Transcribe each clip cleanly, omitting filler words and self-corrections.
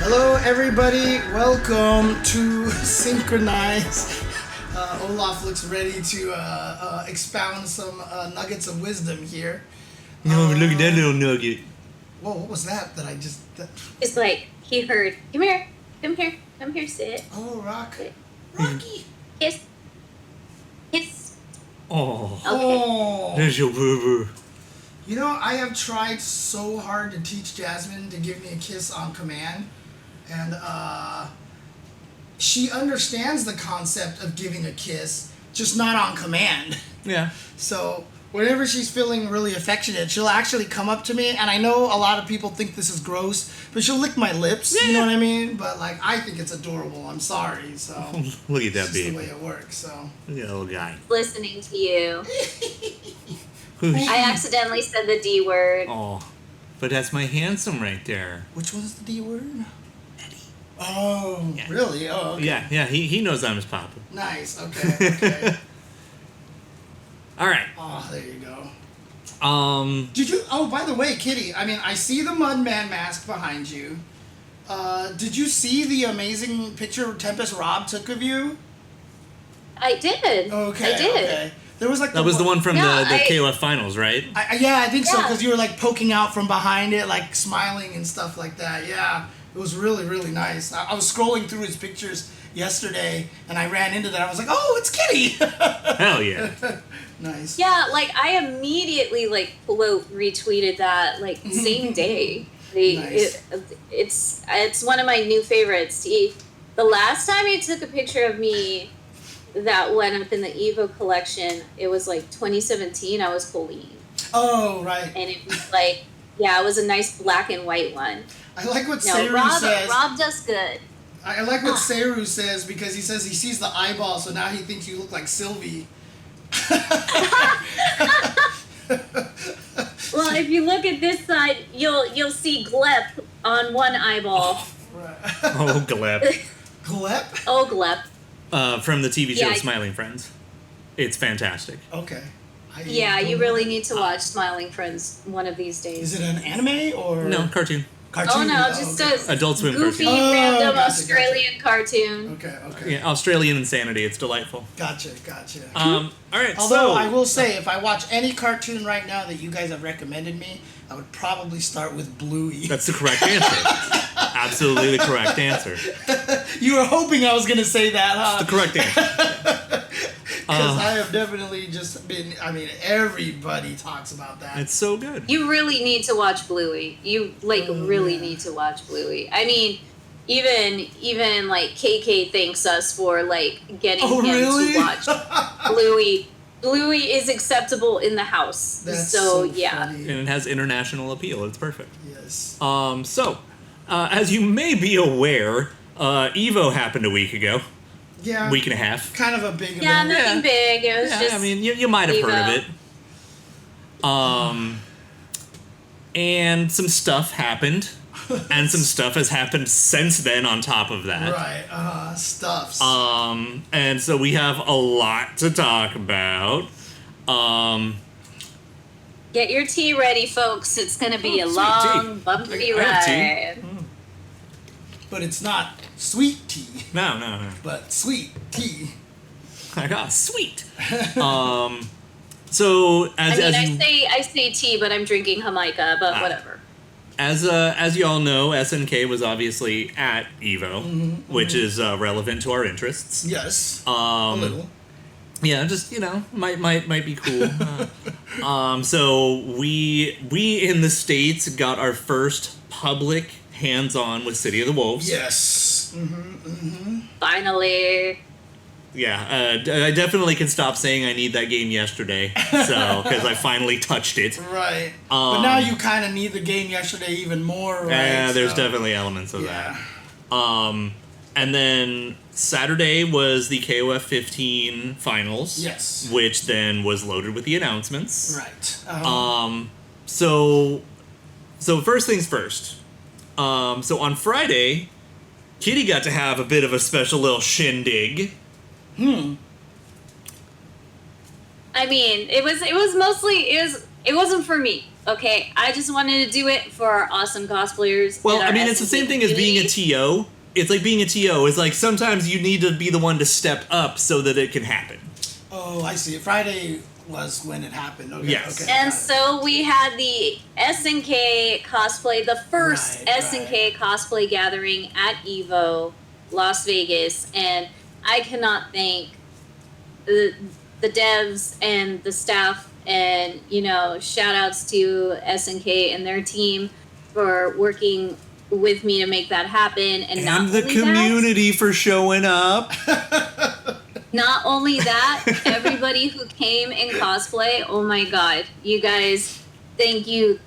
Hello everybody, welcome to SNKronize. Olaf looks ready to expound some nuggets of wisdom here. No, look at that little nugget. Whoa, what was that I just... It's like, he heard, come here, sit. Oh, Rocky. Kiss. Oh, Okay. Oh. there's your boo-boo. You know, I have tried so hard to teach Jasmine to give me a kiss on command. And she understands the concept of giving a kiss, just not on command. Yeah. So whenever she's feeling really affectionate, she'll actually come up to me, and I know a lot of people think this is gross, but she'll lick my lips, you know what I mean? But like, I think it's adorable. I'm sorry. So Look at that it's just baby. the way it works. So Look at that little guy. Listening to you. I accidentally said the D word. Oh, but that's my handsome right there. which one's the D word? Eddie. Oh, Yeah. really? Oh, okay. Yeah, he knows I'm his papa. Nice. Okay. All right. Oh, there you go. Did you? Oh, by the way, Kitty. I mean, I see the Mudman mask behind you. Did you see the amazing picture Tempest Rob took of you? I did. Okay. I did. Okay. There was like That was the one from Yeah, the KOF finals, right? Yeah, I think so, Yeah. because you were like poking out from behind it, like smiling and stuff like that. Yeah, it was really, really nice. I was scrolling through his pictures yesterday, and I ran into that. I was like, oh, it's Kitty. Hell yeah. Nice. Yeah, like I immediately retweeted that same day. Nice. It's one of my new favorites. The last time he took a picture of me that went up in the Evo collection, it was like 2017. I was Colleen, Oh, right. and it was like, yeah, it was a nice black and white one. I like what No, Seru says. Rob does good. I like what Seru says, because he says he sees the eyeball, so now he thinks you look like Sylvie. Well, if you look at this side, you'll see Glep on one eyeball. Right. Oh, Gleb. Glep? Oh, Glep. From the TV show Yeah, Smiling Friends. It's fantastic. Okay. Yeah, you really need to watch Smiling Friends one of these days. Is it an anime or No, cartoon. cartoon? Oh no, just okay. a Adult Swim goofy, cartoon. Oh, random gotcha, Australian cartoon. Okay. Yeah, Australian insanity. It's delightful. Gotcha. All right, Although so I will say, if I watch any cartoon right now that you guys have recommended me, I would probably start with Bluey. that's the correct answer. Absolutely the correct answer. You were hoping I was going to say that, huh? The correct answer. Because I have definitely just been, everybody talks about that. It's so good. You really need to watch Bluey. You really need to watch Bluey. I mean, even like KK thanks us for getting him to watch Bluey. Bluey is acceptable in the house. That's so yeah. And it has international appeal. It's perfect. Yes. As you may be aware, Evo happened a week ago. Yeah. Week and a half. Kind of a big Yeah, event. nothing big. It was just. I mean, you might have heard of it. And some stuff happened. And some stuff has happened since then on top of that. Right. Stuffs. And so we have a lot to talk about. Get your tea ready, folks. It's going to be a sweet long, tea. bumpy I have tea. ride. But it's not sweet tea, No. but sweet tea. I got sweet. So I say tea, but I'm drinking Jamaica, but whatever. As you all know, SNK was obviously at Evo, which is relevant to our interests. Yes. A little. Yeah, just might be cool. So we in the States got our first public hands-on with City of the Wolves. Yes. Finally. Yeah, I definitely can stop saying I need that game yesterday, so because I finally touched it. Right. But now you kind of need the game yesterday even more, right? Yeah, there's definitely elements of that. And then Saturday was the KOF 15 finals. Yes. Which then was loaded with the announcements. Right. So first things first. So on Friday, Kitty got to have a bit of a special little shindig. I mean, it wasn't for me. Okay, I just wanted to do it for our awesome cosplayers. Well, and our I mean, it's the SNK same thing as being a community. TO. It's like being a TO. It's like sometimes you need to be the one to step up so that it can happen. Oh, I see. Friday was when it happened. Okay, Yes. okay. And got it. so we had the SNK cosplay, the first Right, SNK cosplay gathering at EVO, Las Vegas, and I cannot thank the devs and the staff, and shout outs to SNK and their team for working with me to make that happen, and not the only community for showing up. not only that, everybody who came in cosplay, oh my god, you guys, thank you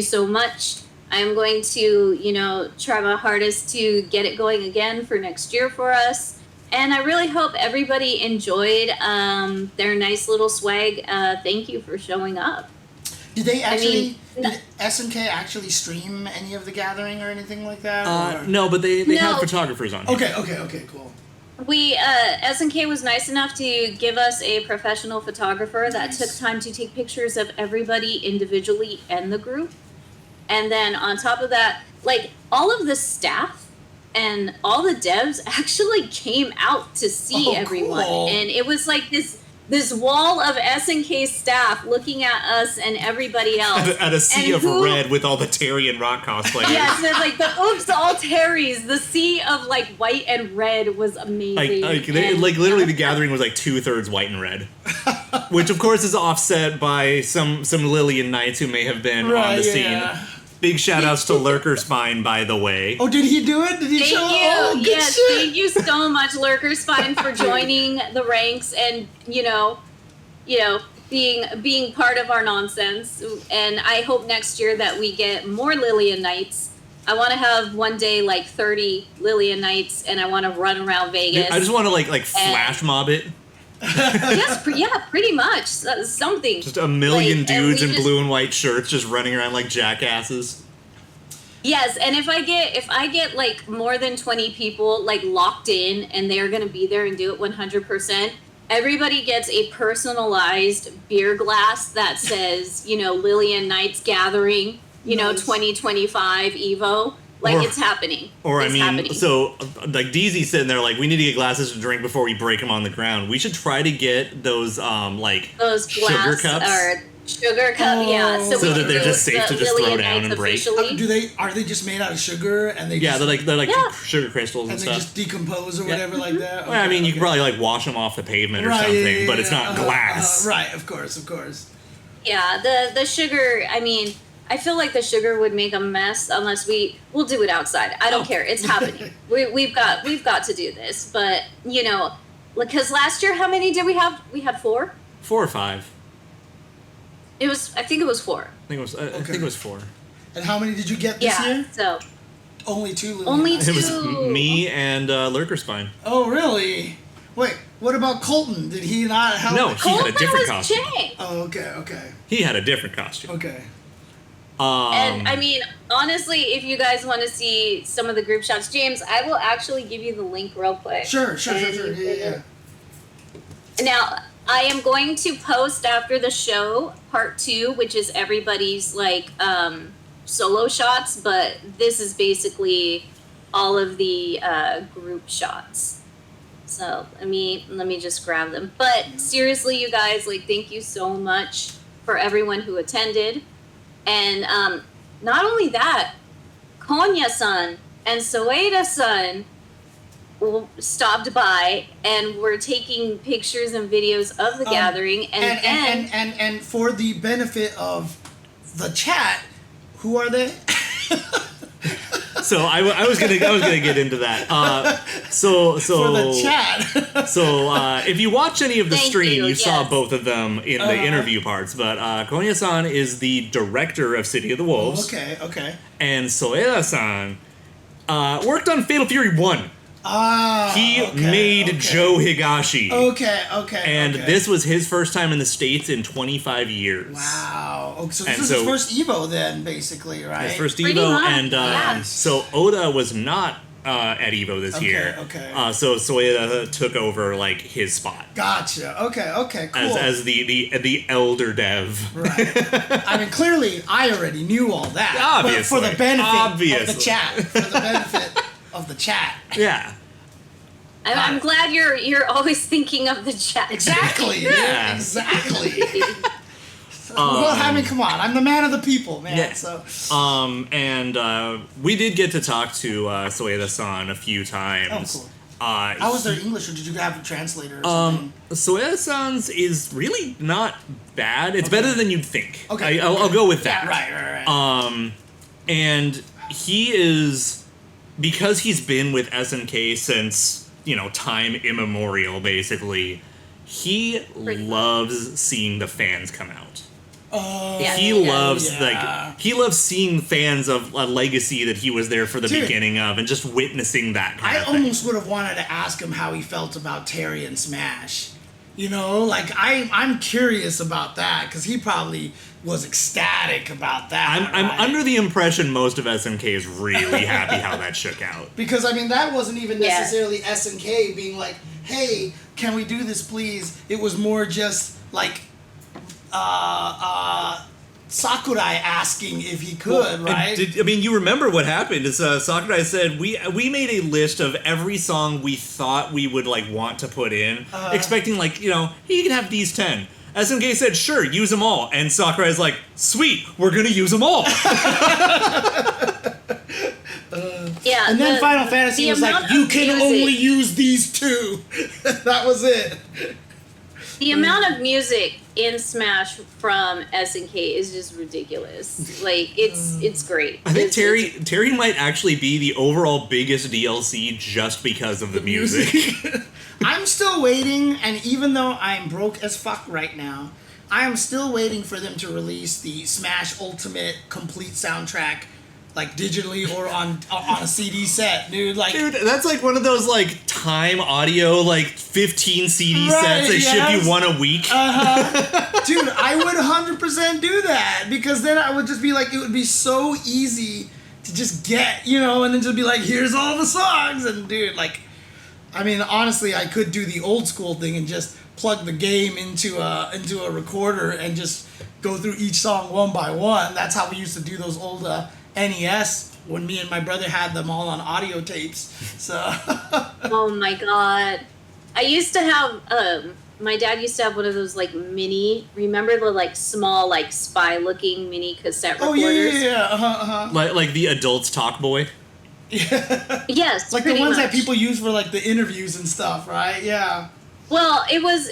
so much. I'm going to, try my hardest to get it going again for next year for us. And I really hope everybody enjoyed their nice little swag. Thank you for showing up. Did they actually? no- Did SNK actually stream any of the gathering or anything like that? or? No, but they No. had photographers on. Okay, cool. We SNK was nice enough to give us a professional photographer that Nice. took time to take pictures of everybody individually and the group. And then on top of that, like all of the staff and all the devs actually came out to see everyone. Cool. And it was like this wall of SNK staff looking at us and everybody else. At a sea And of who- red with all the Terry and Rock cosplayers. Yes, and like the oops all Terrys, the sea of like white and red was amazing. And- Literally the gathering was like 2/3 white and red, which of course is offset by some Lillian Knights who may have been on Right, the scene. yeah. Big shout outs to Lurker Spine, by the way. Oh, did he do it? Did he Thank show? you. Oh, good Yes, shit. thank you so much, Lurker Spine, for joining the ranks and being part of our nonsense. And I hope next year that we get more Lillian Nights. I want to have one day like 30 Lillian Nights, and I want to run around Vegas. I just want to like flash mob it. Yes, pretty much something. Just a million Like, and dudes we in just- blue and white shirts just running around like jackasses. Yes, and if I get like more than 20 people like locked in and they're gonna be there and do it 100%, everybody gets a personalized beer glass that says, Lillian Knights Gathering, Nice. 2025 Evo. Like Or- it's happening. Or It's happening. so like DZ's sitting there like we need to get glasses to drink before we break them on the ground. We should try to get those those sugar glass cups? or sugar cup, yeah. Oh. So So we that can they're do just safe the to just throw Lillian down Knights and break. officially. Are they just made out of sugar and they yeah, just, they're like Yeah. sugar crystals and and they stuff. just decompose or Yeah. whatever like that? Well, I mean, you Okay, could probably like wash them off the pavement or Right, something, yeah, but it's yeah, not glass. right, of course. Yeah, the sugar, I mean, I feel like the sugar would make a mess unless we'll do it outside. I don't care. It's happening. We've got to do this. But, because last year, how many did we have? We had 4? 4 or 5. I think it was 4. I think it was 4. And how many did you get this Yeah. year? So Only 2. Lily. Only It was Two. me and Lurker Spine. Oh, really? Wait, what about Colton? Did he not help? No, he had a Coleman different was costume. Chen. Oh, okay. He had a different costume. Okay. And I mean, honestly, if you guys want to see some of the group shots, James, I will actually give you the link real quick. Sure. And you Yeah. Now, I am going to post after the show part 2, which is everybody's like solo shots, but this is basically all of the group shots. So let me just grab them. But seriously, you guys, like, thank you so much for everyone who attended. And not only that, Konya-san and Soeda-san stopped by and were taking pictures and videos of the gathering. And for the benefit of the chat, who are they? So I was gonna get into that. So For the chat. So if you watch any of the Thank stream, you, you saw yes. both of them in the interview parts. But Konya-san is the director of City of the Wolves, Okay. and Soeda-san worked on Fatal Fury 1. He made Joe Higashi. Okay. And this was his first time in the States in 25 years. Wow. Oh, so And this is so- his first Evo then, basically, right? His first Pretty Evo, much, and yeah. so Oda was not at Evo this year. Okay. So Soeda took over like his spot. Gotcha. Okay. Cool. As the elder dev. Right. I mean, clearly, I already knew all that. Obviously. But for the benefit of the chat. Yeah. I'm glad you're always thinking of the chat. Exactly. Yeah. Exactly. Well, I mean, come on. I'm the man of the people, man. Yeah. So. And we did get to talk to Soeda-san a few times. Oh, cool. How was their English, or did you have a translator or something? Soeda-san's is really not bad. It's better than you'd think. Okay. I'll go with that. Yeah, right. And he is, because he's been with SNK since, time immemorial, basically, loves seeing the fans come out. He loves seeing fans of a legacy that he was there for the beginning of, and just witnessing that kind of thing. I almost would have wanted to ask him how he felt about Terry and Smash. I'm curious about that, because he probably was ecstatic about that. I'm under the impression most of SNK is really happy how that shook out. Because, I mean, that wasn't even necessarily SNK being like, hey, can we do this, please? It was more just, like, Sakurai asking if he could, right? You remember what happened is Sakurai said we made a list of every song we thought we would want to put in, expecting he can have these 10. SNK said sure, use them all, and Sakurai's like, sweet, we're gonna use them all. And then Final Fantasy was like, you can only use these 2. That was it. The amount of music in Smash from SNK is just ridiculous. It's great. I think Terry might actually be the overall biggest DLC just because of the music. I'm still waiting, and even though I'm broke as fuck right now, I am still waiting for them to release the Smash Ultimate complete soundtrack, digitally or on a CD set, dude. Dude, that's one of those Time Audio 15 CD sets they ship you one a week. Dude, I would 100% do that, because then I would just be it would be so easy to just get, and then just be here's all the songs, and dude, I mean, honestly, I could do the old school thing and just plug the game into a recorder and just go through each song one by one. That's how we used to do those old NES when me and my brother had them all on audio tapes. So. Oh my god! I used to have. My dad used to have one of those mini. Remember the small spy looking mini cassette recorders? Yeah. Like the adults talk boy. Yeah. Yes. The ones that people use for the interviews and stuff, right? Yeah. Well, it was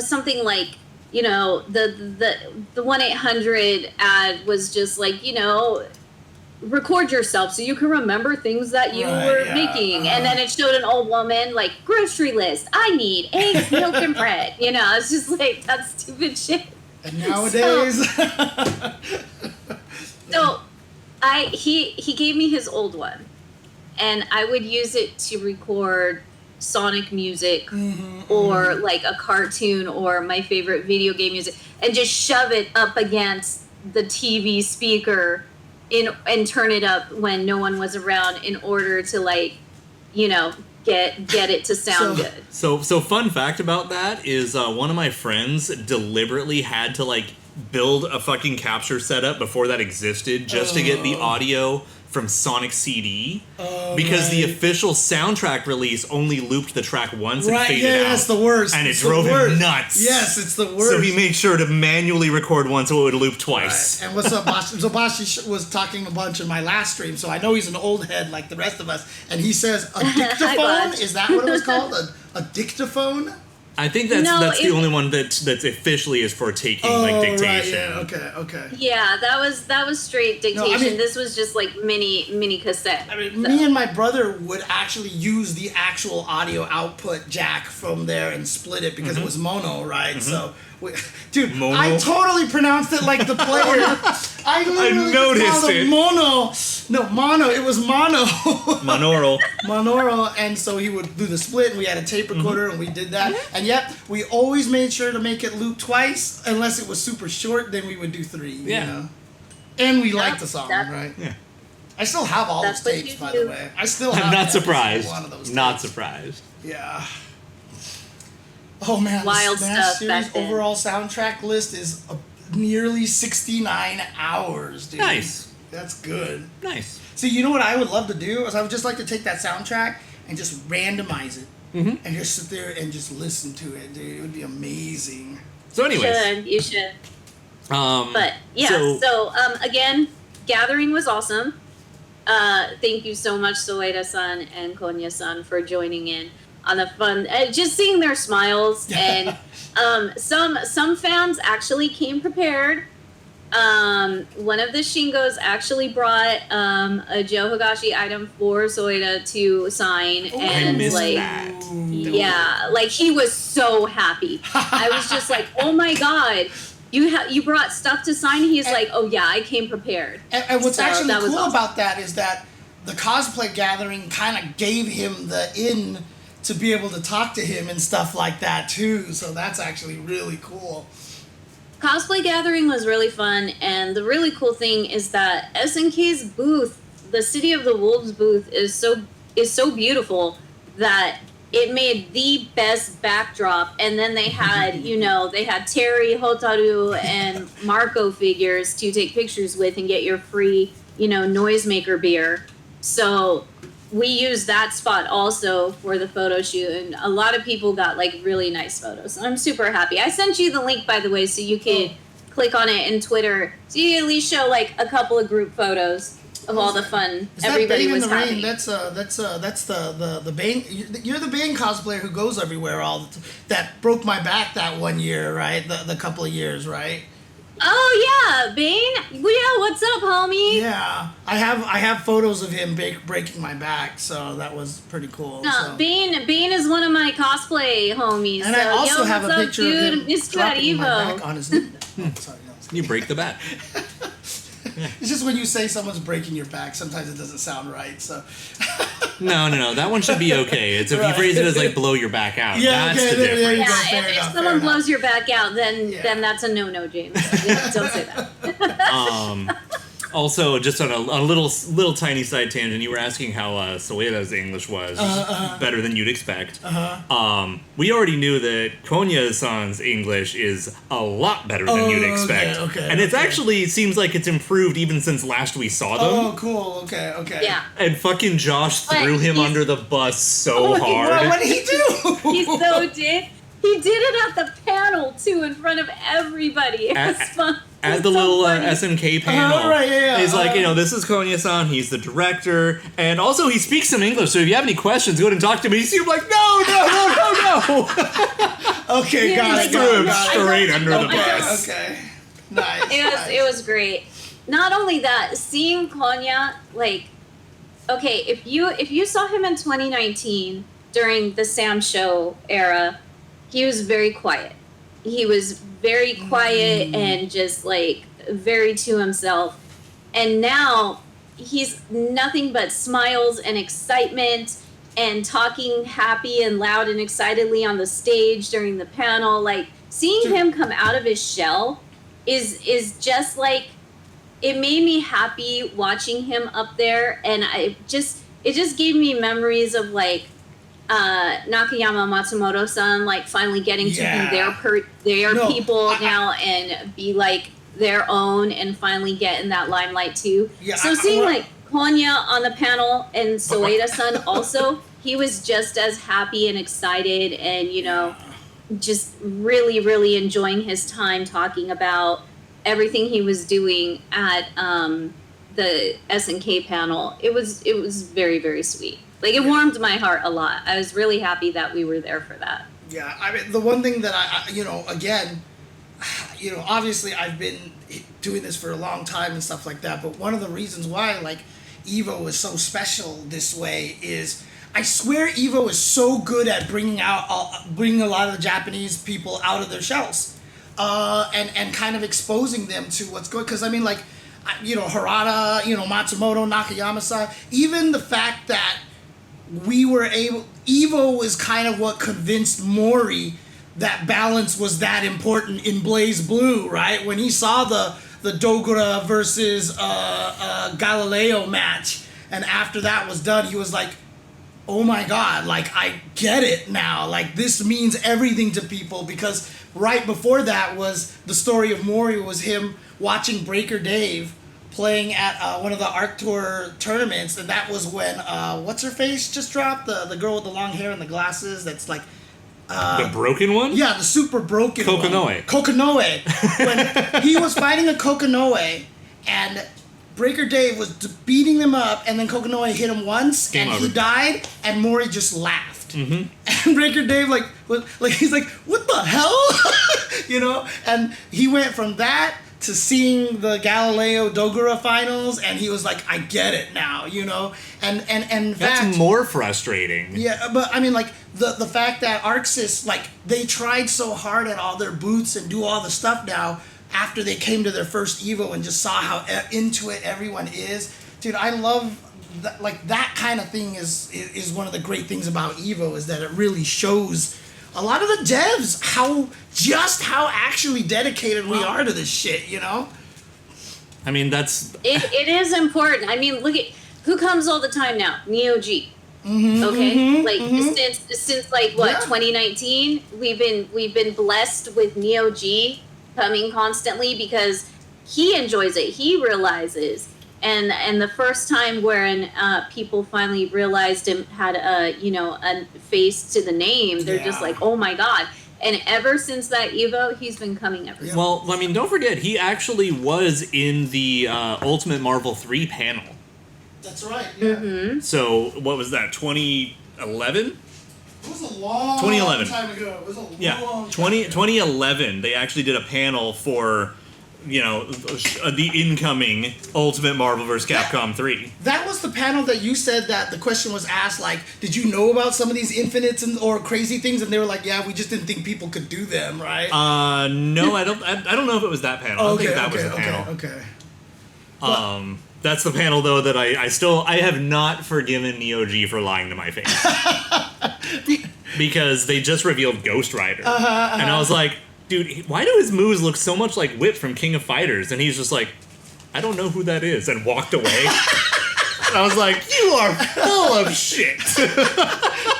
something the 1-800 ad was just record yourself so you can remember things that you were making, and then it showed an old woman grocery list. I need eggs, milk, and bread. It's just that's stupid shit. And nowadays, so he gave me his old one, and I would use it to record Sonic music or a cartoon or my favorite video game music, and just shove it up against the TV speaker and turn it up when no one was around in order to get it to sound good. So fun fact about that is one of my friends deliberately had to build a fucking capture setup before that existed just to get the audio from Sonic CD, because the official soundtrack release only looped the track once and faded out. That's the worst. And it drove him nuts. Yes, it's the worst. So he made sure to manually record once so it would loop twice. Right. And what's up, Bashi? So Bashi was talking a bunch in my last stream, so I know he's an old head like the rest of us. And he says a dictaphone? Is that what it was called? A dictaphone? I think that's the only one that's officially is for taking dictation. Right, okay. Yeah, that was straight dictation. No, I mean, this was just mini cassette. I mean, me and my brother would actually use the actual audio output jack from there and split it because it was mono, right? So, dude, mono? I totally pronounced it like the player. I literally noticed it. Mono. No, mono. It was mono. Monaural. Monaural, and so he would do the split, and we had a tape recorder, and we did that. And yet, we always made sure to make it loop twice, unless it was super short. Then we would do 3. Yeah. You know? And we liked the song, right? Yeah. I still have all That's those what tapes, you by do. the way. I still have I'm not every single surprised. one of those Not tapes. surprised. Yeah. Oh man, Wild the Smash stuff back Series then. overall soundtrack list is nearly 69 hours, dude. Nice. That's good. Nice. So you know what I would love to do is I would just like to take that soundtrack and just randomize it, and just sit there and just listen to it, dude. It would be amazing. So anyways. You should. Um, But yeah, so again, Gathering was awesome. Thank you so much, Soeda-san and Konya-san, for joining in on the fun. Just seeing their smiles, and some fans actually came prepared. One of the Shingos actually brought a Joe Higashi item for Soeda to sign, I and missed like. that. Yeah, like he was so happy. I was just like, "Oh my god, you brought stuff to sign." He's like, "Oh yeah, I came prepared." And what's actually that was cool awesome. about that is that the cosplay gathering kind of gave him the in to be able to talk to him and stuff like that too. So that's actually really cool. Cosplay Gathering was really fun, and the really cool thing is that SNK's booth, the City of the Wolves booth, is so beautiful that it made the best backdrop. And then they had, they had Terry, Hotaru, and Marco figures to take pictures with and get your free, noisemaker beer. So we used that spot also for the photo shoot, and a lot of people got like really nice photos. I'm super happy. I sent you the link, by the way, so you can click on it in Twitter, so you at least show like a couple of group photos of all the fun Is that everybody Bane in was the having. Rain? That's the Bane. You're the Bane cosplayer who goes everywhere that broke my back that one year, right? The couple of years, right? Oh yeah, Bane. Yeah, what's up, homie? Yeah, I have photos of him breaking my back, so that was pretty cool. No, so. Bane is one of my cosplay homies. And so, I also have a what's up, picture dude? of him Mr. dropping my Evo. back on his knee. Oh, sorry, no, You break the back. it's just when you say someone's breaking your back, sometimes it doesn't sound right. So No. That one should be okay. It's if you phrase it as like blow your back out. Yeah, That's okay, the there you difference. go. Yeah, Fair if enough, someone fair blows your back out, then Yeah. that's a no, James. Yeah, don't say that. Also, just on a little tiny side tangent, you were asking how Soeda's English was better than you'd expect. We already knew that Konya-san's English is a lot better than you'd expect. okay, and it's actually seems like it's improved even since last we saw them. oh, cool. Okay. Yeah. And fucking Josh But threw him he's- under the bus so Well, hard. what did he do? He so did. He did it at the panel too, in front of everybody. It was fun. At It the was so little funny. SNK panel, right, yeah. he's like, this is Konya-san, he's the director, and also he speaks some English, so if you have any questions, go ahead and talk to me. He's like, no. Okay, Yeah, got like, it. Threw him got it. straight under the Okay, bus. okay. Nice. It was great. Not only that, seeing Konya, like, okay, if you saw him in 2019 during the Sam Show era, he was very quiet. He was very quiet and just like very to himself. And now he's nothing but smiles and excitement and talking happy and loud and excitedly on the stage during the panel. Like seeing him come out of his shell is just like, it made me happy watching him up there, and it just gave me memories of like Nakayama Matsumoto-san like finally getting to be their people now and be like their own and finally get in that limelight too. Yeah, So seeing like Konya on the panel and Soeda-san also, he was just as happy and excited and just really, really enjoying his time talking about everything he was doing at the SNK panel. It was very, very sweet. Like, it warmed my heart a lot. I was really happy that we were there for that. Yeah, I mean, the one thing that obviously I've been doing this for a long time and stuff like that, but one of the reasons why, like, Evo is so special this way is, I swear Evo is so good at bringing a lot of the Japanese people out of their shells, and kind of exposing them to what's going, because I mean, like, Harada, Matsumoto, Nakayama-san, even the fact that Evo was kind of what convinced Mori that balance was that important in Blaze Blue, right? When he saw the the Dogura versus Galileo match, and after that was done, he was like, oh my god, like, I get it now. Like, this means everything to people, because right before that was the story of Mori, was him watching Breaker Dave playing at one of the Arc Tour tournaments, and that was when, what's her face just dropped? The girl with the long hair and the glasses that's like... the broken one? Yeah, the super broken Kokonoe. one. Kokonoe. When he was fighting a Kokonoe, and Breaker Dave was beating them up, and then Kokonoe hit him once, Game and over. he died, and Mori just laughed. Mm-hmm. And Breaker Dave, he's like, what the hell? You know? And he went from that to seeing the Galileo Dogura finals, and he was like, I get it now, you know? And in That's fact, more frustrating. yeah, but I mean, like, the fact that ArcSys, like, they tried so hard at all their booths and do all the stuff now after they came to their first Evo and just saw how into it everyone is. Dude, I love that, like, that kind of thing is one of the great things about Evo, is that it really shows a lot of the devs how actually dedicated we are to this shit, you know? I mean, that's... It is important. I mean, look at who comes all the time now. Neo G. Okay, since like what, Yeah. 2019, we've been blessed with Neo G coming constantly because he enjoys it. He realizes, and the first time when people finally realized him had a face to the name, they're just Yeah. like, oh my god. And ever since that Evo, he's been coming every Yeah. Well, I mean, don't forget, he actually was in the Ultimate Marvel 3 panel. That's right, yeah. Mm-hmm. So, what was that, 2011? It was a long 2011. time ago. It was a Yeah, long 2011, they actually did a panel for, the incoming Ultimate Marvel vs. Capcom 3. That was the panel that you said that the question was asked, like, did you know about some of these infinites or crazy things? And they were like, yeah, we just didn't think people could do them, right? No, I don't know if it was that panel. I don't think that was the panel. Okay. That's the panel, though, that I have not forgiven Neo G for lying to my face. Because they just revealed Ghost Rider. And I was like, dude, why do his moves look so much like Whip from King of Fighters? And he's just like, I don't know who that is, and walked away. And I was like, you are full of shit.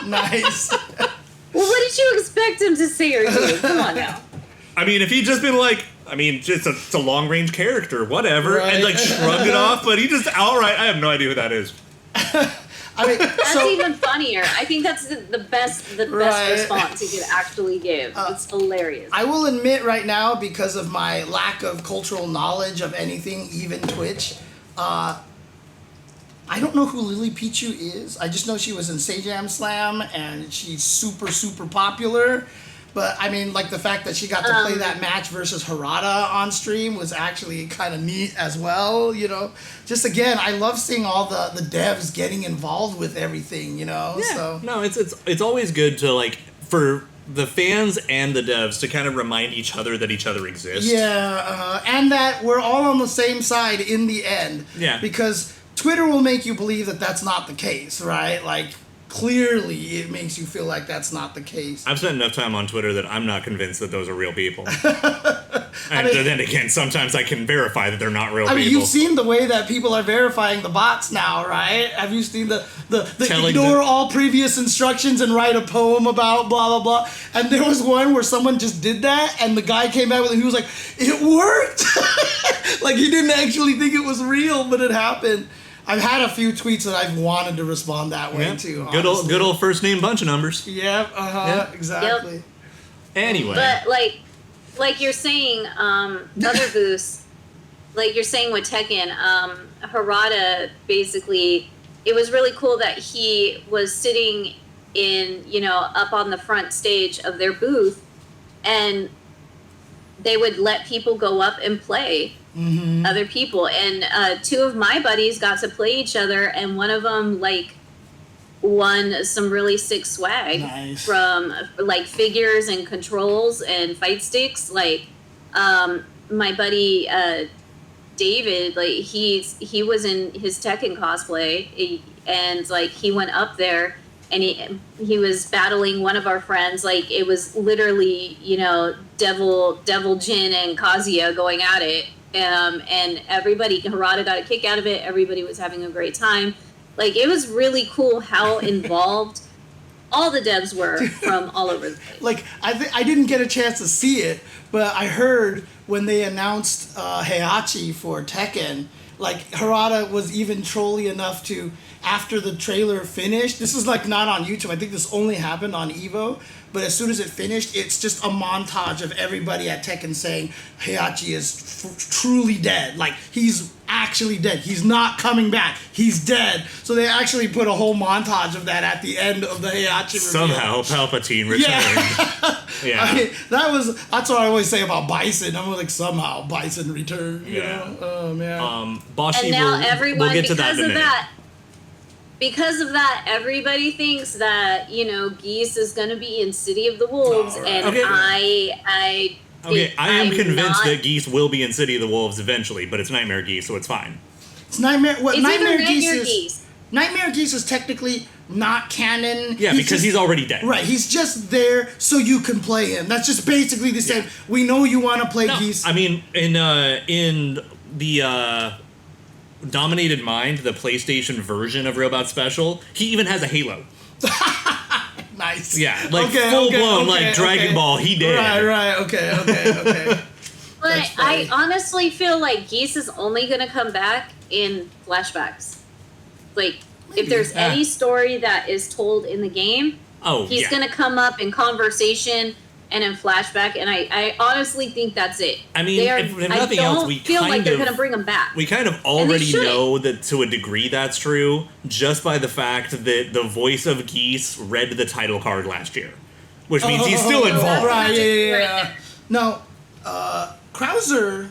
Nice. Well, what did you expect him to say or do? Come on now. I mean, if he'd just been like, it's a long-range character, whatever, Right. and like shrugged it off, but he just outright, I have no idea who that is. I mean, That's even funnier. I think that's the best Right. response he could actually give. It's hilarious. I will admit right now, because of my lack of cultural knowledge of anything, even Twitch, I don't know who Lily Pichu is. I just know she was in Sejam Slam, and she's super, super popular. But, I mean, like, the fact that she got to play that match versus Harada on stream was actually kind of neat as well, you know? Just, again, I love seeing all the devs getting involved with everything, you know? Yeah. So. No, it's always good to, like, for the fans and the devs to kind of remind each other that each other exists. Yeah, and that we're all on the same side in the end. Yeah. Because Twitter will make you believe that that's not the case, right? Like, clearly it makes you feel like that's not the case. I've spent enough time on Twitter that I'm not convinced that those are real people. And then again, sometimes I can verify that they're not real people. I mean, you've seen the way that people are verifying the bots now, right? Have you seen the ignore all previous instructions and write a poem about blah, blah, blah? And there was one where someone just did that, and the guy came back with it, and he was like, it worked! Like, he didn't actually think it was real, but it happened. I've had a few tweets that I've wanted to respond that way, too. Good old first name bunch of numbers. Yeah, exactly. Yep. Anyway. But like you're saying, other boosts, like you're saying with Tekken, Harada basically, it was really cool that he was sitting in, up on the front stage of their booth, and they would let people go up and play other people. And two of my buddies got to play each other, and one of them won some really sick swag from figures and controls and fight sticks. My buddy David, he was in his Tekken cosplay, and he went up there and he was battling one of our friends. It was literally Devil Jin and Kazuya going at it. and everybody, Harada got a kick out of it. Everybody was having a great time. Like, it was really cool how involved all the devs were from all over the place. Like, I didn't get a chance to see it, but I heard when they announced Heihachi for Tekken, like, Harada was even trolly enough to, after the trailer finished, this is like not on YouTube, I think this only happened on Evo, but as soon as it finished, it's just a montage of everybody at Tekken saying Heihachi is truly dead. Like, he's actually dead. He's not coming back. He's dead. So they actually put a whole montage of that at the end of the Heihachi reveal. Somehow Palpatine returned. Yeah. I mean, that's what I always say about Bison. I'm like, somehow Bison returned. You know? Oh, man. Boshi, and now everyone, we'll get to because that in a minute. Because of that, everybody thinks that, you know, Geese is going to be in City of the Wolves, and Okay. I am convinced that Geese will be in City of the Wolves eventually, but it's Nightmare Geese, so it's fine. It's Nightmare. What It's Nightmare either Geese Nightmare is? Geese. Nightmare Geese is technically not canon. Yeah, because he's already dead. Right. He's just there so you can play him. That's just basically the same. We know you want to play Geese. I mean, in the Dominated Mind, the PlayStation version of Robot Special, he even has a halo. Nice. Yeah, like full blown, like Dragon Ball. He did. Right. Okay. But I honestly feel like Geese is only going to come back in flashbacks. Like, if there's any story that is told in the game, he's going to come up in conversation and in flashback, and I honestly think that's it. I mean, if nothing else, we feel like they're going to bring him back. We kind of already know that to a degree that's true, just by the fact that the voice of Geese read the title card last year, which means he's still involved. Right, yeah. No, Krauser,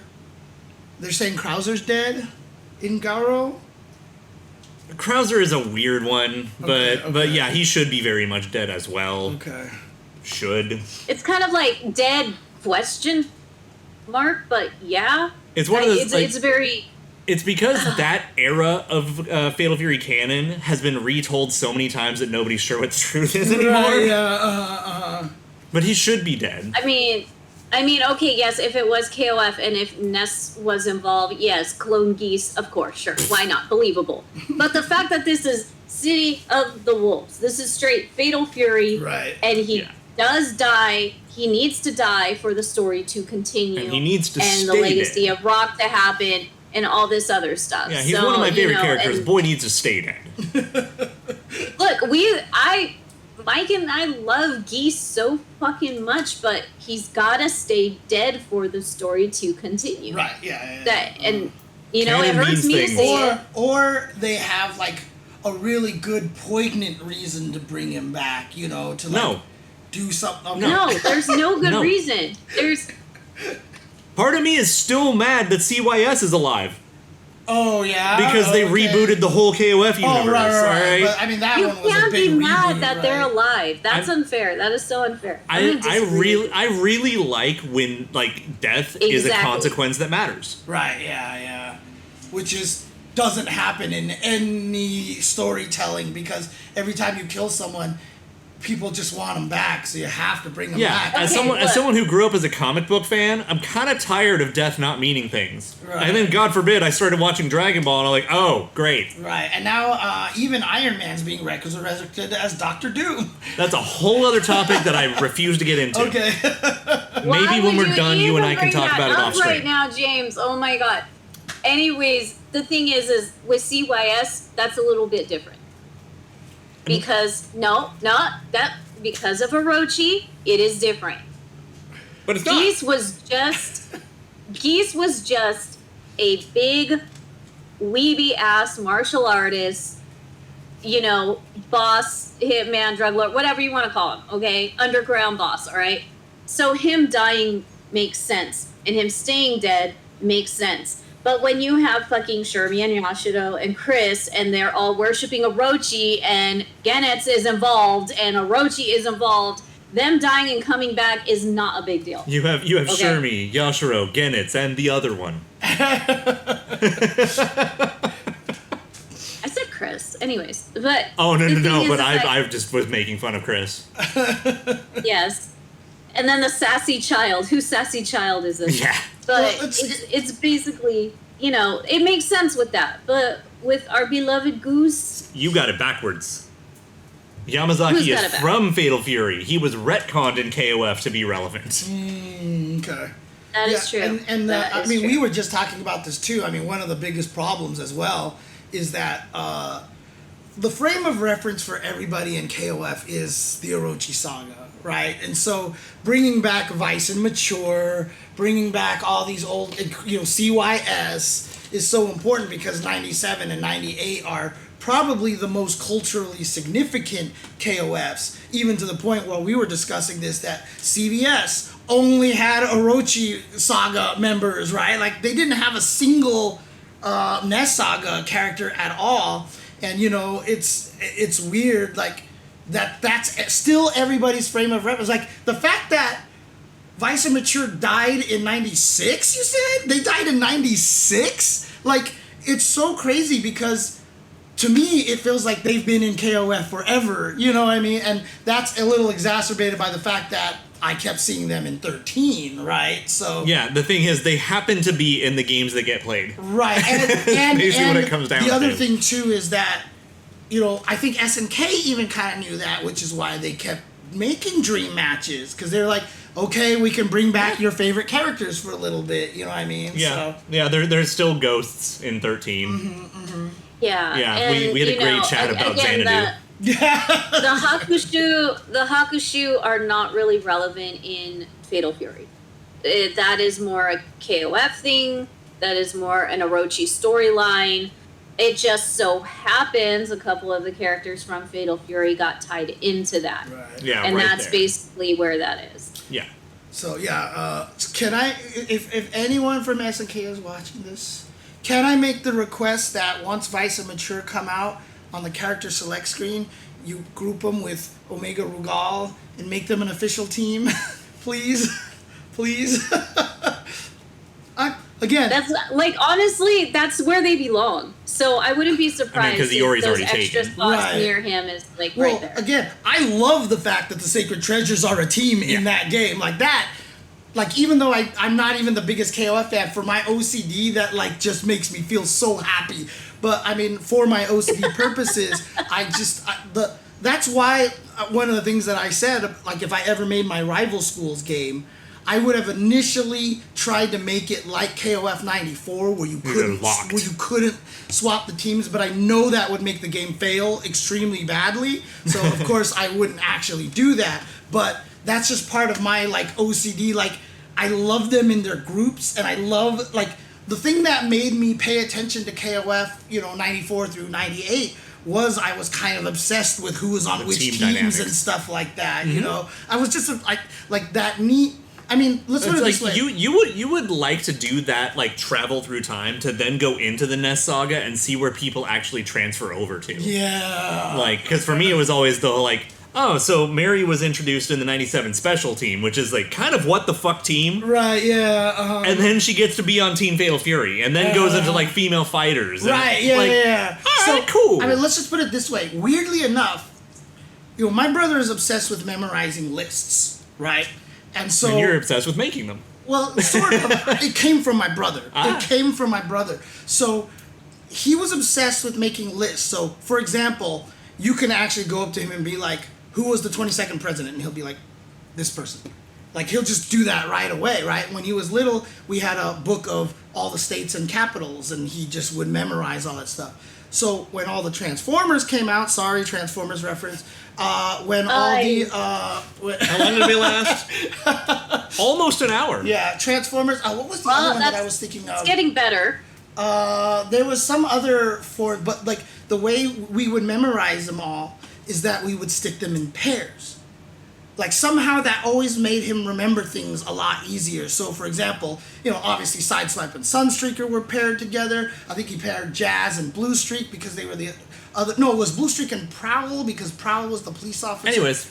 they're saying Krauser's dead in Garo? Krauser is a weird one, but yeah, he should be very much dead as well. Okay. Should. It's kind of like dead question mark, but yeah. It's one of those. It's very. It's because that era of Fatal Fury canon has been retold so many times that nobody's sure what the truth is anymore. Right, But he should be dead. I mean, okay, yes, if it was KOF and if Ness was involved, yes, clone Geese, of course, sure, why not? Believable. But the fact that this is City of the Wolves, this is straight Fatal Fury, right? And he does die. He needs to die for the story to continue, and he needs to and the legacy of Rock to happen, and all this other stuff. Yeah, he's one of my favorite characters. Boy needs to stay dead. Look, Mike and I love Geese so fucking much, but he's gotta stay dead for the story to continue. Right, yeah. That, and, you know, it hurts me to say it. Or they have, like, a really good, poignant reason to bring him back, you know, to, like, do something. No, there's no good reason. Part of me is still mad that CYS is alive. Oh, yeah? Because they rebooted the whole KOF universe. Oh, right. Right? But, I mean, that you one was a can't big be mad reboot, that they're alive. That's unfair. That is so unfair. I really like when, like, death is a consequence that matters. Right, yeah. Which doesn't happen in any storytelling, because every time you kill someone, people just want them back, so you have to bring them back. As someone who grew up as a comic book fan, I'm kind of tired of death not meaning things. Right. And then, God forbid, I started watching Dragon Ball, and I'm like, oh, great. Right, and now even Iron Man's being resurrected as Dr. Doom. That's a whole other topic that I refuse to get into. Okay. Maybe when we're done, you and I can talk about it off screen. Right now, James. Oh my God. Anyways, the thing is with CYS, that's a little bit different. Because because of Orochi, it is different. But it's not. Geese was just a big weeby ass martial artist, you know, boss, hitman, drug lord, whatever you want to call him, okay? Underground boss, all right? So him dying makes sense, and him staying dead makes sense. But when you have fucking Shermie and Yashiro and Chris, and they're all worshipping Orochi, and Genetz is involved, and Orochi is involved, them dying and coming back is not a big deal. You have Shermie, Yashiro, Genetz, and the other one. I said Chris. Anyways, but... Oh, no, but I just was making fun of Chris. Yes. And then the sassy child. Whose sassy child is this? Yeah. But it's basically, you know, it makes sense with that. But with our beloved Goose... You got it backwards. Yamazaki is from Fatal Fury. He was retconned in KOF to be relevant. Okay. That is true. And I mean, we were just talking about this too. I mean, one of the biggest problems as well is that the frame of reference for everybody in KOF is the Orochi Saga, right? And so bringing back Vice and Mature, bringing back all these old, you know, CYS is so important because 97 and 98 are probably the most culturally significant KOFs, even to the point where we were discussing this, that CVS only had Orochi Saga members, right? Like, they didn't have a single Ness Saga character at all. And, you know, it's weird, like, that's still everybody's frame of reference. Like, the fact that Vice and Mature died in 96, you said? They died in 96? Like, it's so crazy because... to me, it feels like they've been in KOF forever, you know what I mean? And that's a little exacerbated by the fact that I kept seeing them in 13, right? So yeah, the thing is, they happen to be in the games that get played. Right, and basically what it comes down to. The other thing, too, is that, you know, I think SNK even kind of knew that, which is why they kept making dream matches, because they're like, okay, we can bring back your favorite characters for a little bit, you know what I mean? Yeah, so. yeah. There's still ghosts in 13. Yeah, yeah. We had a great chat about Xanadu. The Hakushu are not really relevant in Fatal Fury. That is more a KOF thing. That is more an Orochi storyline. It just so happens a couple of the characters from Fatal Fury got tied into that. Right. Yeah, and right that's there. basically where that is. Yeah. So, yeah, can I, if anyone from SNK is watching this, can I make the request that once Vice and Mature come out on the character select screen, you group them with Omega Rugal and make them an official team? Please? Please? Again. That's, like, honestly, that's where they belong. So I wouldn't be surprised because if those extra spots near him is, like, right there. Again, I love the fact that the Sacred Treasures are a team in that game. Like, that... Like, even though I'm not even the biggest KOF fan, for my OCD, that, like, just makes me feel so happy. But, I mean, for my OCD purposes, that's why one of the things that I said, like, if I ever made my Rival Schools game, I would have initially tried to make it like KOF 94, where you couldn't swap the teams, but I know that would make the game fail extremely badly. So, of course, I wouldn't actually do that. But... that's just part of my, like, OCD. Like, I love them in their groups, and I love, like, the thing that made me pay attention to KOF, you know, 94 through 98 was I was kind of obsessed with who was on which teams dynamics and stuff like that, you know? I was just, like that neat... I mean, let's put it this way. You would like to do that, like, travel through time to then go into the Ness Saga and see where people actually transfer over to. Yeah. Like, because for me it was always the, like... oh, so Mary was introduced in the 97 special team, which is, like, kind of what the fuck team. Right, yeah. And then she gets to be on Team Fatal Fury, and then goes into, like, female fighters. Right, yeah. All right, cool. I mean, let's just put it this way. Weirdly enough, you know, my brother is obsessed with memorizing lists, right? And so... and you're obsessed with making them. Well, sort of. It came from my brother. It came from my brother. So, he was obsessed with making lists. So, for example, you can actually go up to him and be like, who was the 22nd president? And he'll be like, this person. Like, he'll just do that right away, right? When he was little, we had a book of all the states and capitals, and he just would memorize all that stuff. So when all the Transformers came out, sorry, Transformers reference, when all the... how long did it last? Almost an hour. Yeah, Transformers... what was the other one that I was thinking of? It's getting better. There was some other form, but, like, the way we would memorize them all is that we would stick them in pairs. Like, somehow that always made him remember things a lot easier. So, for example, you know, obviously Sideswipe and Sunstreaker were paired together. I think he paired Jazz and Blue Streak because they were the other... no, it was Blue Streak and Prowl because Prowl was the police officer. Anyways.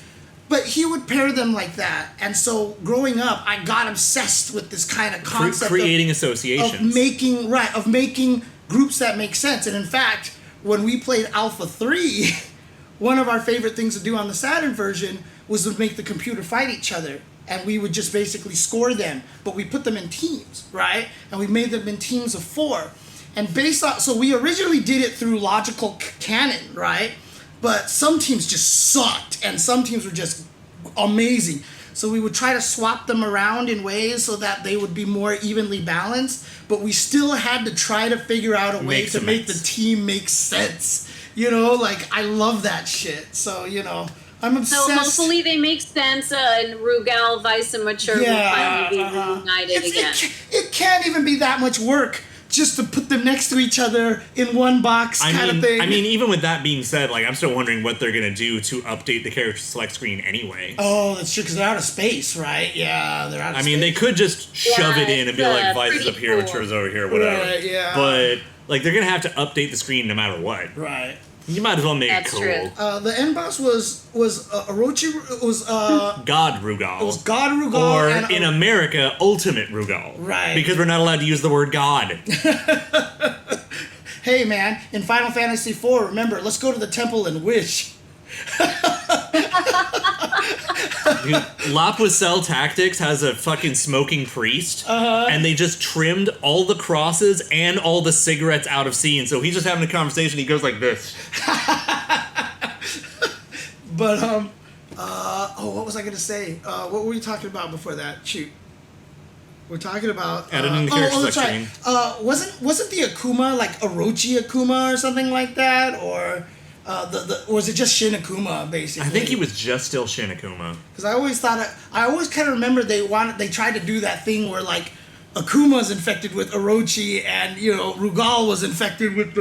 But he would pair them like that. And so, growing up, I got obsessed with this kind of concept creating associations. Of making groups that make sense. And in fact, when we played Alpha 3... one of our favorite things to do on the Saturn version was to make the computer fight each other. and we would just basically score them, but we put them in teams, right? And we made them in teams of 4. And based on, so we originally did it through logical canon, right? But some teams just sucked, and some teams were just amazing. So we would try to swap them around in ways so that they would be more evenly balanced, but we still had to try to figure out a way to make the team make sense. You know, like, I love that shit. So, you know, I'm obsessed. So hopefully they make sense, and Rugal, Vice, and Mature will finally be reunited again. It can't even be that much work just to put them next to each other in one box kind of thing. I mean, even with that being said, like, I'm still wondering what they're going to do to update the character select screen anyway. Oh, that's true, because they're out of space, right? Yeah, they're out of space. I mean, they could just shove it in and be like, Vice is up here, Mature's over here, whatever. Right, yeah. But, like, they're going to have to update the screen no matter what. Right. You might as well make That's it cool. True. The end boss was Orochi. It was God Rugal. It was God Rugal. Or and, in America, Ultimate Rugal. Right. Because we're not allowed to use the word God. Hey man, in Final Fantasy IV, remember, let's go to the temple and wish. Dude, Lapusel Tactics has a fucking smoking priest, and they just trimmed all the crosses and all the cigarettes out of scene. So he's just having a conversation. He goes like this. But what was I gonna say? What were we talking about before that? Shoot, we're talking about editing the character select screen. Wasn't the Akuma like Orochi Akuma or something like that, or? Or was it just Shin Akuma, basically? I think he was just still Shin Akuma. Because I always kind of remember they tried to do that thing where like Akuma's infected with Orochi and, you know, Rugal was infected with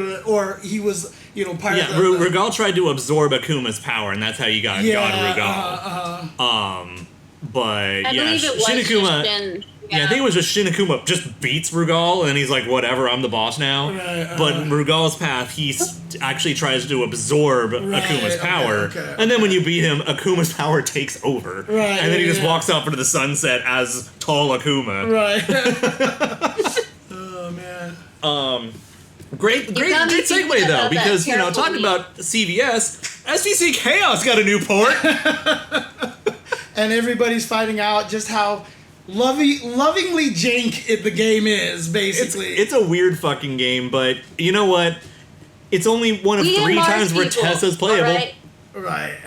he was, you know, part of the... Yeah, Rugal tried to absorb Akuma's power, and that's how you got God Rugal. But I believe it was Shin Akuma... Shin. Yeah, I think it was just Shin Akuma just beats Rugal, and he's like, whatever, I'm the boss now. Right, but Rugal's path, he actually tries to absorb Akuma's power. Okay. And then when you beat him, Akuma's power takes over. Right, and then he just walks off into the sunset as tall Akuma. Right. Oh, man. Great segue, though, because, you know, talking about CVS, SVC Chaos got a new port. And everybody's finding out just how... lovingly jank the game is, basically. It's a weird fucking game, but you know what? It's only one of 3 times where Tessa's playable. Right.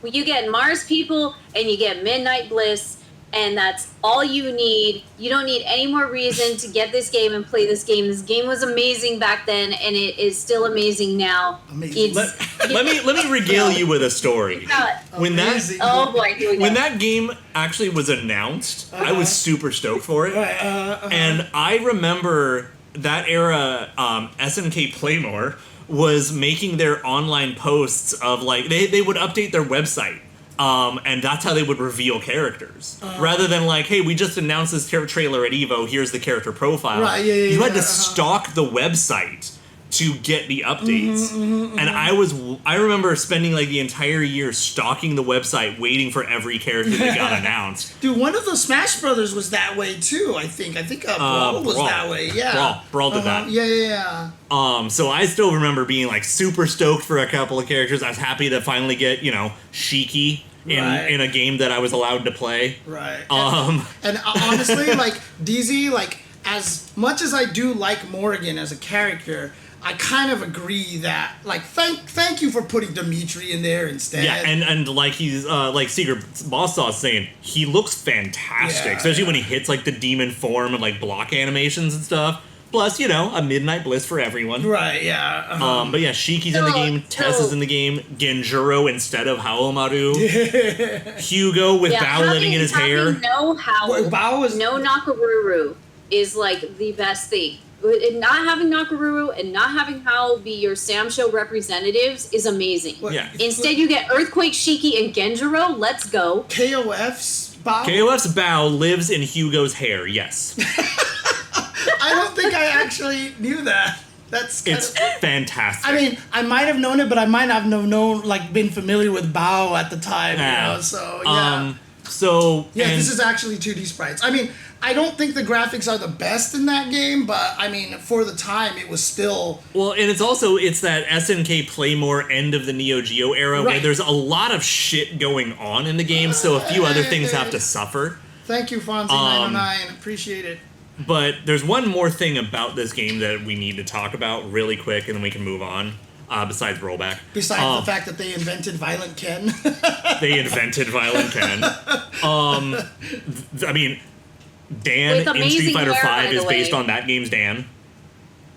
Well, you get Mars people and you get Midnight Bliss, and that's all you need. You don't need any more reason to get this game and play this game. This game was amazing back then, and it is still amazing now. Amazing. Let me regale you with a story. When that game actually was announced, I was super stoked for it. And I remember that era, SNK Playmore was making their online posts of like they would update their website. And that's how they would reveal characters. Rather than like, hey, we just announced this trailer at EVO, here's the character profile. Right, you had to stalk the website to get the updates. And I remember spending like the entire year stalking the website, waiting for every character that got announced. Dude, one of the Smash Brothers was that way too, I think. I think Brawl was that way, yeah. Brawl did that. Yeah. So I still remember being like super stoked for a couple of characters. I was happy to finally get, you know, Shiki in a game that I was allowed to play. Right. And honestly, like, DZ, like, as much as I do like Morrigan as a character, I kind of agree that, like, thank you for putting Dimitri in there instead. Yeah, and like he's, like Secret Boss Saw is saying, he looks fantastic, especially when he hits, like, the demon form and, like, block animations and stuff. Plus, you know, a Midnight Bliss for everyone. Right, yeah. But yeah, Shiki's in the game, Tess is in the game, Genjuro instead of Haomaru. Hugo with Bao living in his hair. No Nakaruru is, like, the best thing. Not having Nakaruru and not having Hao be your Sam Show representatives is amazing. Yeah. Instead, you get Earthquake, Shiki, and Genjuro. Let's go. KOF's Bao? KOF's Bao lives in Hugo's hair, yes. I don't think I actually knew that. It's fantastic. I mean, I might have known it, but I might not have known, like, been familiar with Bao at the time, you know, so, yeah. So yeah, this is actually 2D sprites. I mean, I don't think the graphics are the best in that game, but I mean, for the time, it was still... Well, and it's that SNK Playmore end of the Neo Geo era where there's a lot of shit going on in the game, so a few other things have to suffer. Thank you, Fonzie909. Appreciate it. But there's one more thing about this game that we need to talk about really quick, and then we can move on. Besides rollback. Besides the fact that they invented Violent Ken. They invented Violent Ken. I mean, Dan in Street Fighter V is based on that game's Dan.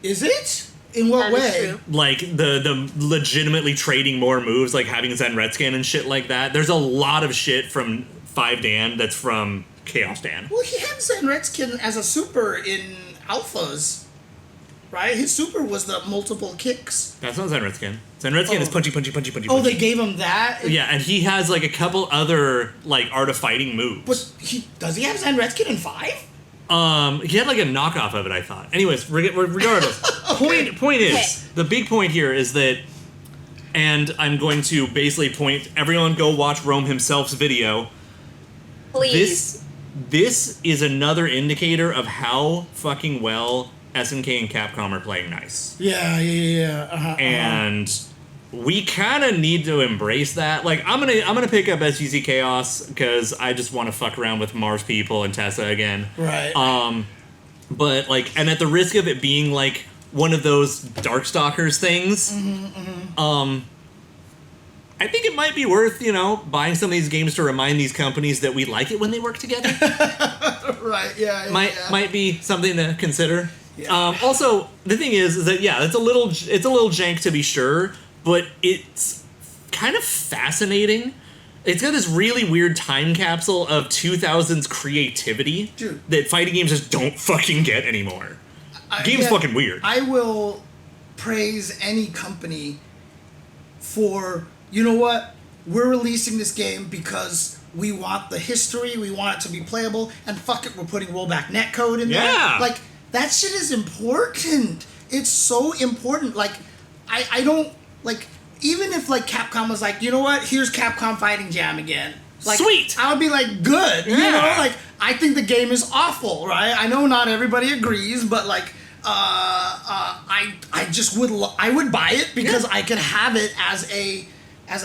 Is it? In what way? Like, the legitimately trading more moves, like having Zen Redskin and shit like that. There's a lot of shit from 5 Dan that's from Chaos Dan. Well, he had Zen Redskin as a super in alphas. Right? His super was the multiple kicks. That's not Zen Redskin. Zen Redskin is punchy, punchy, punchy, punchy. Oh, they gave him that? Yeah, and he has like a couple other like Art of Fighting moves. But does he have Zen Redskin in 5? He had like a knockoff of it, I thought. Anyways, regardless. Okay. Point is, the big point here is that, and I'm going to basically point, everyone go watch Rome himself's video. Please. This is another indicator of how fucking well SNK and Capcom are playing nice. Yeah. And we kind of need to embrace that. Like, I'm gonna pick up SGC Chaos because I just want to fuck around with Mars people and Tessa again. Right. But like, and at the risk of it being like one of those Darkstalkers things, I think it might be worth, buying some of these games to remind these companies that we like it when they work together. Right. Yeah. Might be something to consider. Yeah. Also, the thing is that it's a little jank to be sure, but it's kind of fascinating. It's got this really weird time capsule of 2000s creativity that fighting games just don't fucking get anymore. Game's fucking weird. I will praise any company for, you know what, we're releasing this game because we want the history, we want it to be playable, and fuck it, we're putting rollback netcode in there. Like, that shit is important. It's so important. Like, I don't, like, even if, like, Capcom was like, you know what, here's Capcom Fighting Jam again. Like, sweet! I would be like, good. You know, like, I think the game is awful, right? I know not everybody agrees, but, like, I just would, I would buy it because I could have it as a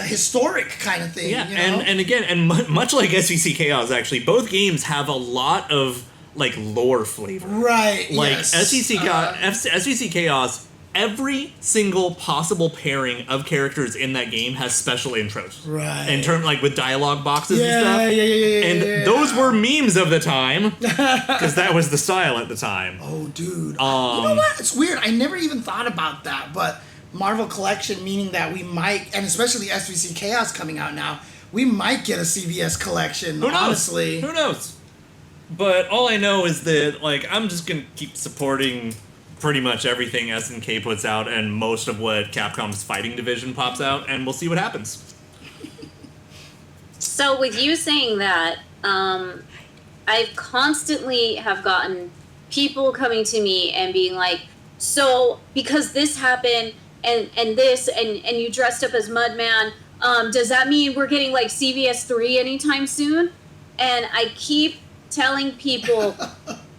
historic kind of thing. Yeah, you know? and again, much like SVC Chaos, actually, both games have a lot of, like, lore flavor. Right, like, yes. SVC Chaos, every single possible pairing of characters in that game has special intros. Right. In terms, like, with dialogue boxes and stuff. Yeah. And those were memes of the time, because that was the style at the time. Oh, dude. You know what? It's weird. I never even thought about that, but Marvel Collection, meaning that we might, and especially SVC Chaos coming out now, we might get a CVS collection, Who knows? honestly. Who knows? But all I know is that, like, I'm just going to keep supporting pretty much everything SNK puts out and most of what Capcom's fighting division pops out, and we'll see what happens. So with you saying that, I constantly have gotten people coming to me and being like, so because this happened and this and you dressed up as Mudman, does that mean we're getting like CVS 3 anytime soon? And I keep telling people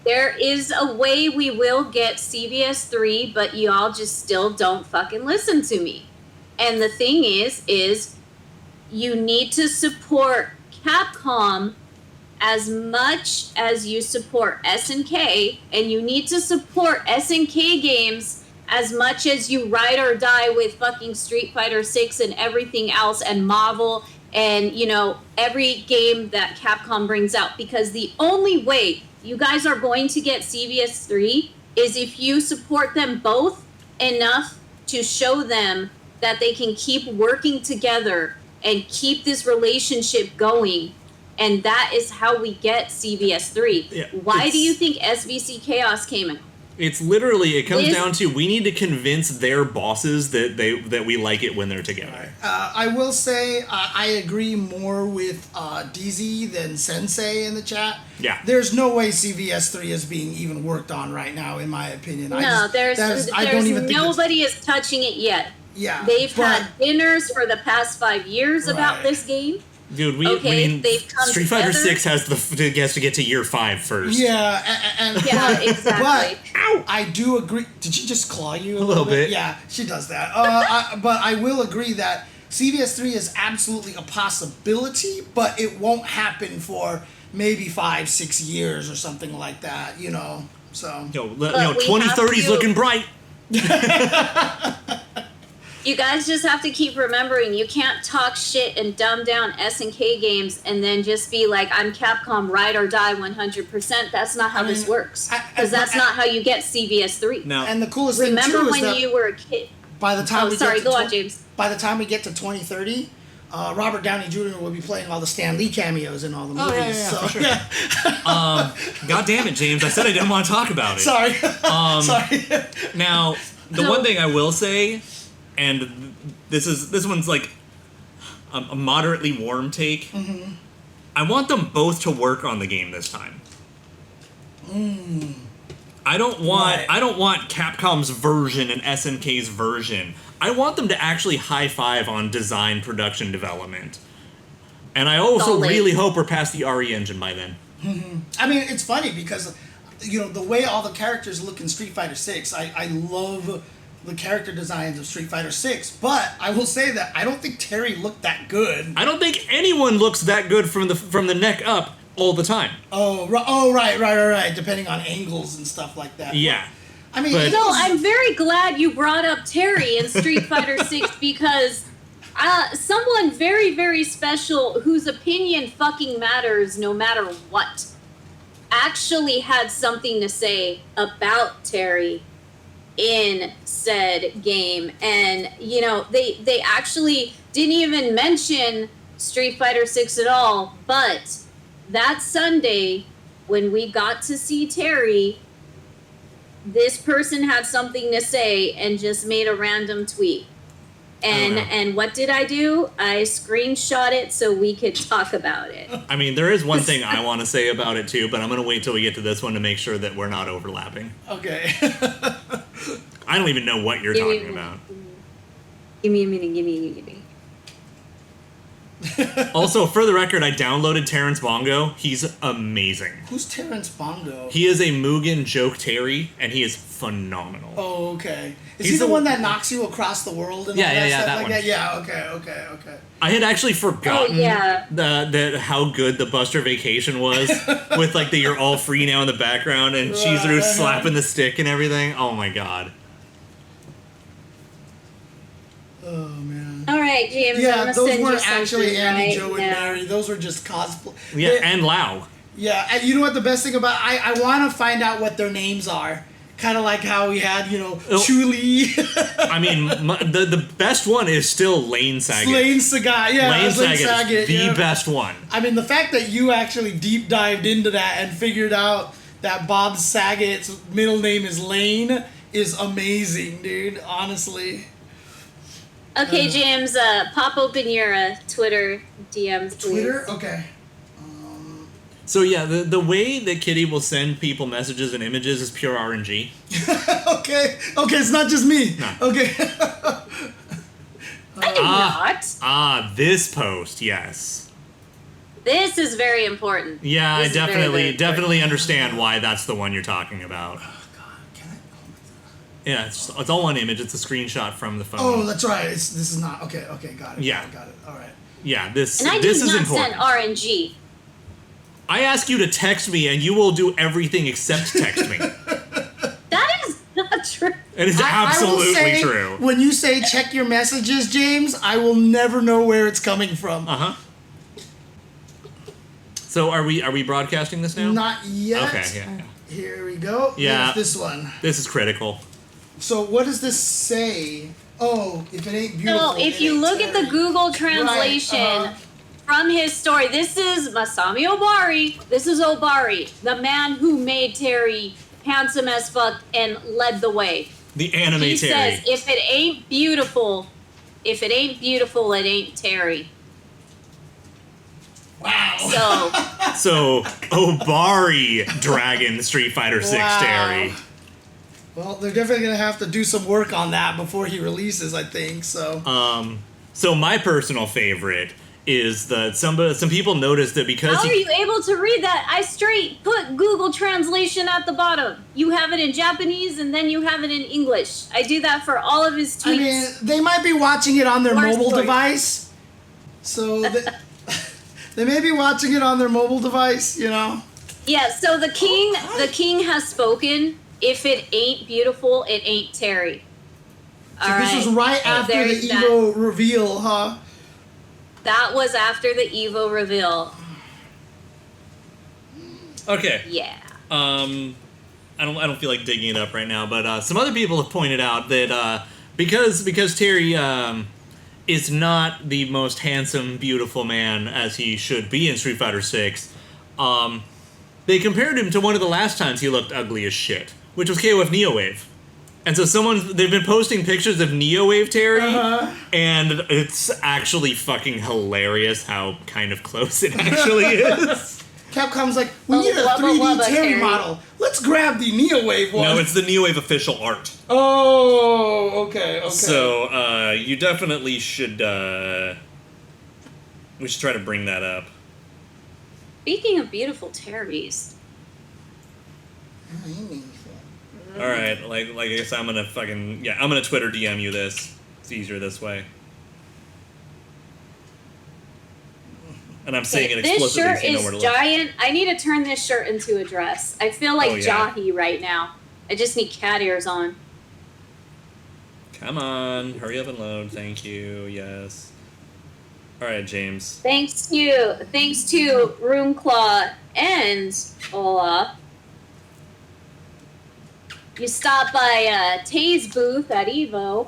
there is a way we will get CVS 3, but y'all just still don't fucking listen to me. And the thing is you need to support Capcom as much as you support SNK, and you need to support SNK games as much as you ride or die with fucking Street Fighter 6 and everything else and Marvel and, every game that Capcom brings out, because the only way you guys are going to get CVS 3 is if you support them both enough to show them that they can keep working together and keep this relationship going. And that is how we get CVS 3. Yeah, Why do you think SVC Chaos came in? It's literally, it comes down to, we need to convince their bosses that we like it when they're together. I will say I agree more with DZ than Sensei in the chat. Yeah. There's no way CVS 3 is being even worked on right now, in my opinion. There's nobody is touching it yet. Yeah. They've had dinners for the past 5 years about this game. Dude, they've come Street Fighter together. 6 has to get to year 5 first. Yeah, Yeah, exactly. But I do agree. Did she just claw you a little bit? Yeah, she does that. But I will agree that CVS3 is absolutely a possibility, but it won't happen for maybe 5-6 years or something like that, you know. So 2030 is looking bright. You guys just have to keep remembering, you can't talk shit and dumb down SNK games and then just be like, I'm Capcom, ride or die 100%. That's not how this works. Because that's not how you get CVS3. No. And the coolest thing Remember too is when that you were a kid? by the time James. By the time we get to 2030, Robert Downey Jr. will be playing all the Stan Lee cameos in all the movies. For sure. God damn it, James! I said I didn't want to talk about it. Sorry. Sorry. Now, the one thing I will say, and this one's like a moderately warm take. Mm-hmm. I want them both to work on the game this time. I don't want Capcom's version and SNK's version. I want them to actually high five on design, production, development. And I also really hope we're past the RE engine by then. Mm-hmm. I mean, it's funny because, you know, the way all the characters look in Street Fighter 6, I love the character designs of Street Fighter 6, but I will say that I don't think Terry looked that good. I don't think anyone looks that good from the neck up all the time. Right. Depending on angles and stuff like that. Yeah. I mean, I'm very glad you brought up Terry in Street Fighter 6 because someone very, very special whose opinion fucking matters no matter what actually had something to say about Terry in said game. And, you know, they actually didn't even mention Street Fighter 6 at all, but that Sunday when we got to see Terry, this person had something to say and just made a random tweet. And what did I do? I screenshot it so we could talk about it. I mean, there is one thing I want to say about it too, but I'm going to wait till we get to this one to make sure that we're not overlapping. Okay. I don't even know what you're talking about. Give me a minute. Also, for the record, I downloaded Terrence Bongo. He's amazing. Who's Terrence Bongo? He is a Mugen joke Terry, and he is phenomenal. Oh, okay. Is he the one that knocks you across the world and all that stuff that like one. that? Yeah, okay. I had actually forgotten that how good the Buster Vacation was with like the "You're all free now" in the background and Chizuru slapping the stick and everything. Oh my god. Oh man. All right, James. Yeah, I'm gonna those send weren't you something actually Andy, Joe, and now. Mary. Those were just cosplay. Yeah, and Lau. Yeah, and you know what the best thing about I want to find out what their names are. Kind of like how we had, you know, Chuli. I mean, the best one is still Lane Saget. Lane Saget, yeah. Lane Saget is the best one. I mean, the fact that you actually deep dived into that and figured out that Bob Saget's middle name is Lane is amazing, dude. Honestly. Okay, James, pop open your Twitter DMs, please. Twitter? Okay. So yeah, the way that Kitty will send people messages and images is pure RNG. Okay, it's not just me. No. Okay. I did not. This post, yes. This is very important. Yeah, This I is very, very definitely understand why that's the one you're talking about. Oh God, can I? Yeah, it's all one image. It's a screenshot from the phone. Oh, that's right. This is not okay. Got it. Yeah. got it. All right. Yeah, this And I this do is not important. send RNG. I ask you to text me, and you will do everything except text me. That is not true. It is I will absolutely say, true. When you say check your messages, James, I will never know where it's coming from. Uh huh. So are we broadcasting this now? Not yet. Okay. Yeah. Here we go. Yeah. Here's this one. This is critical. So what does this say? Oh, if it ain't beautiful. No, if it you ain't look at the Terry. Google translation Right, from his story, this is Masami Obari. This is Obari, the man who made Terry handsome as fuck and led the way. The anime He Terry. says, if it ain't beautiful, it ain't Terry. Wow. So Obari Dragon Street Fighter 6 Wow. Terry. Well, they're definitely gonna have to do some work on that before he releases, I think. So. So my personal favorite is that some people noticed that because How are you able to read that? I straight put Google Translation at the bottom. You have it in Japanese and then you have it in English. I do that for all of his tweets. I mean, they might be watching it on their mobile device. So they may be watching it on their mobile device, you know? Yeah, so the king has spoken. If it ain't beautiful, it ain't Terry. So this was right after the Evo reveal, huh? That was after the Evo reveal. Okay. Yeah. I don't feel like digging it up right now, but some other people have pointed out that because Terry is not the most handsome, beautiful man as he should be in Street Fighter 6, they compared him to one of the last times he looked ugly as shit, which was KOF Neowave. And so they've been posting pictures of Neowave Terry, and it's actually fucking hilarious how kind of close it actually is. Capcom's like, we need a 3D Terry model. Let's grab the Neowave one. No, it's the Neowave official art. Oh, okay. So, you definitely should, we should try to bring that up. Speaking of beautiful Terrys. Alright, like I guess I'm gonna I'm gonna Twitter DM you this. It's easier this way. And I'm saying it explicitly so you know where to look. This shirt is giant. I need to turn this shirt into a dress. I feel like Jahi right now. I just need cat ears on. Come on, hurry up and load. Thank you. Yes. Alright, James. Thanks to Roomclaw and Olaf. You stopped by Tay's booth at Evo,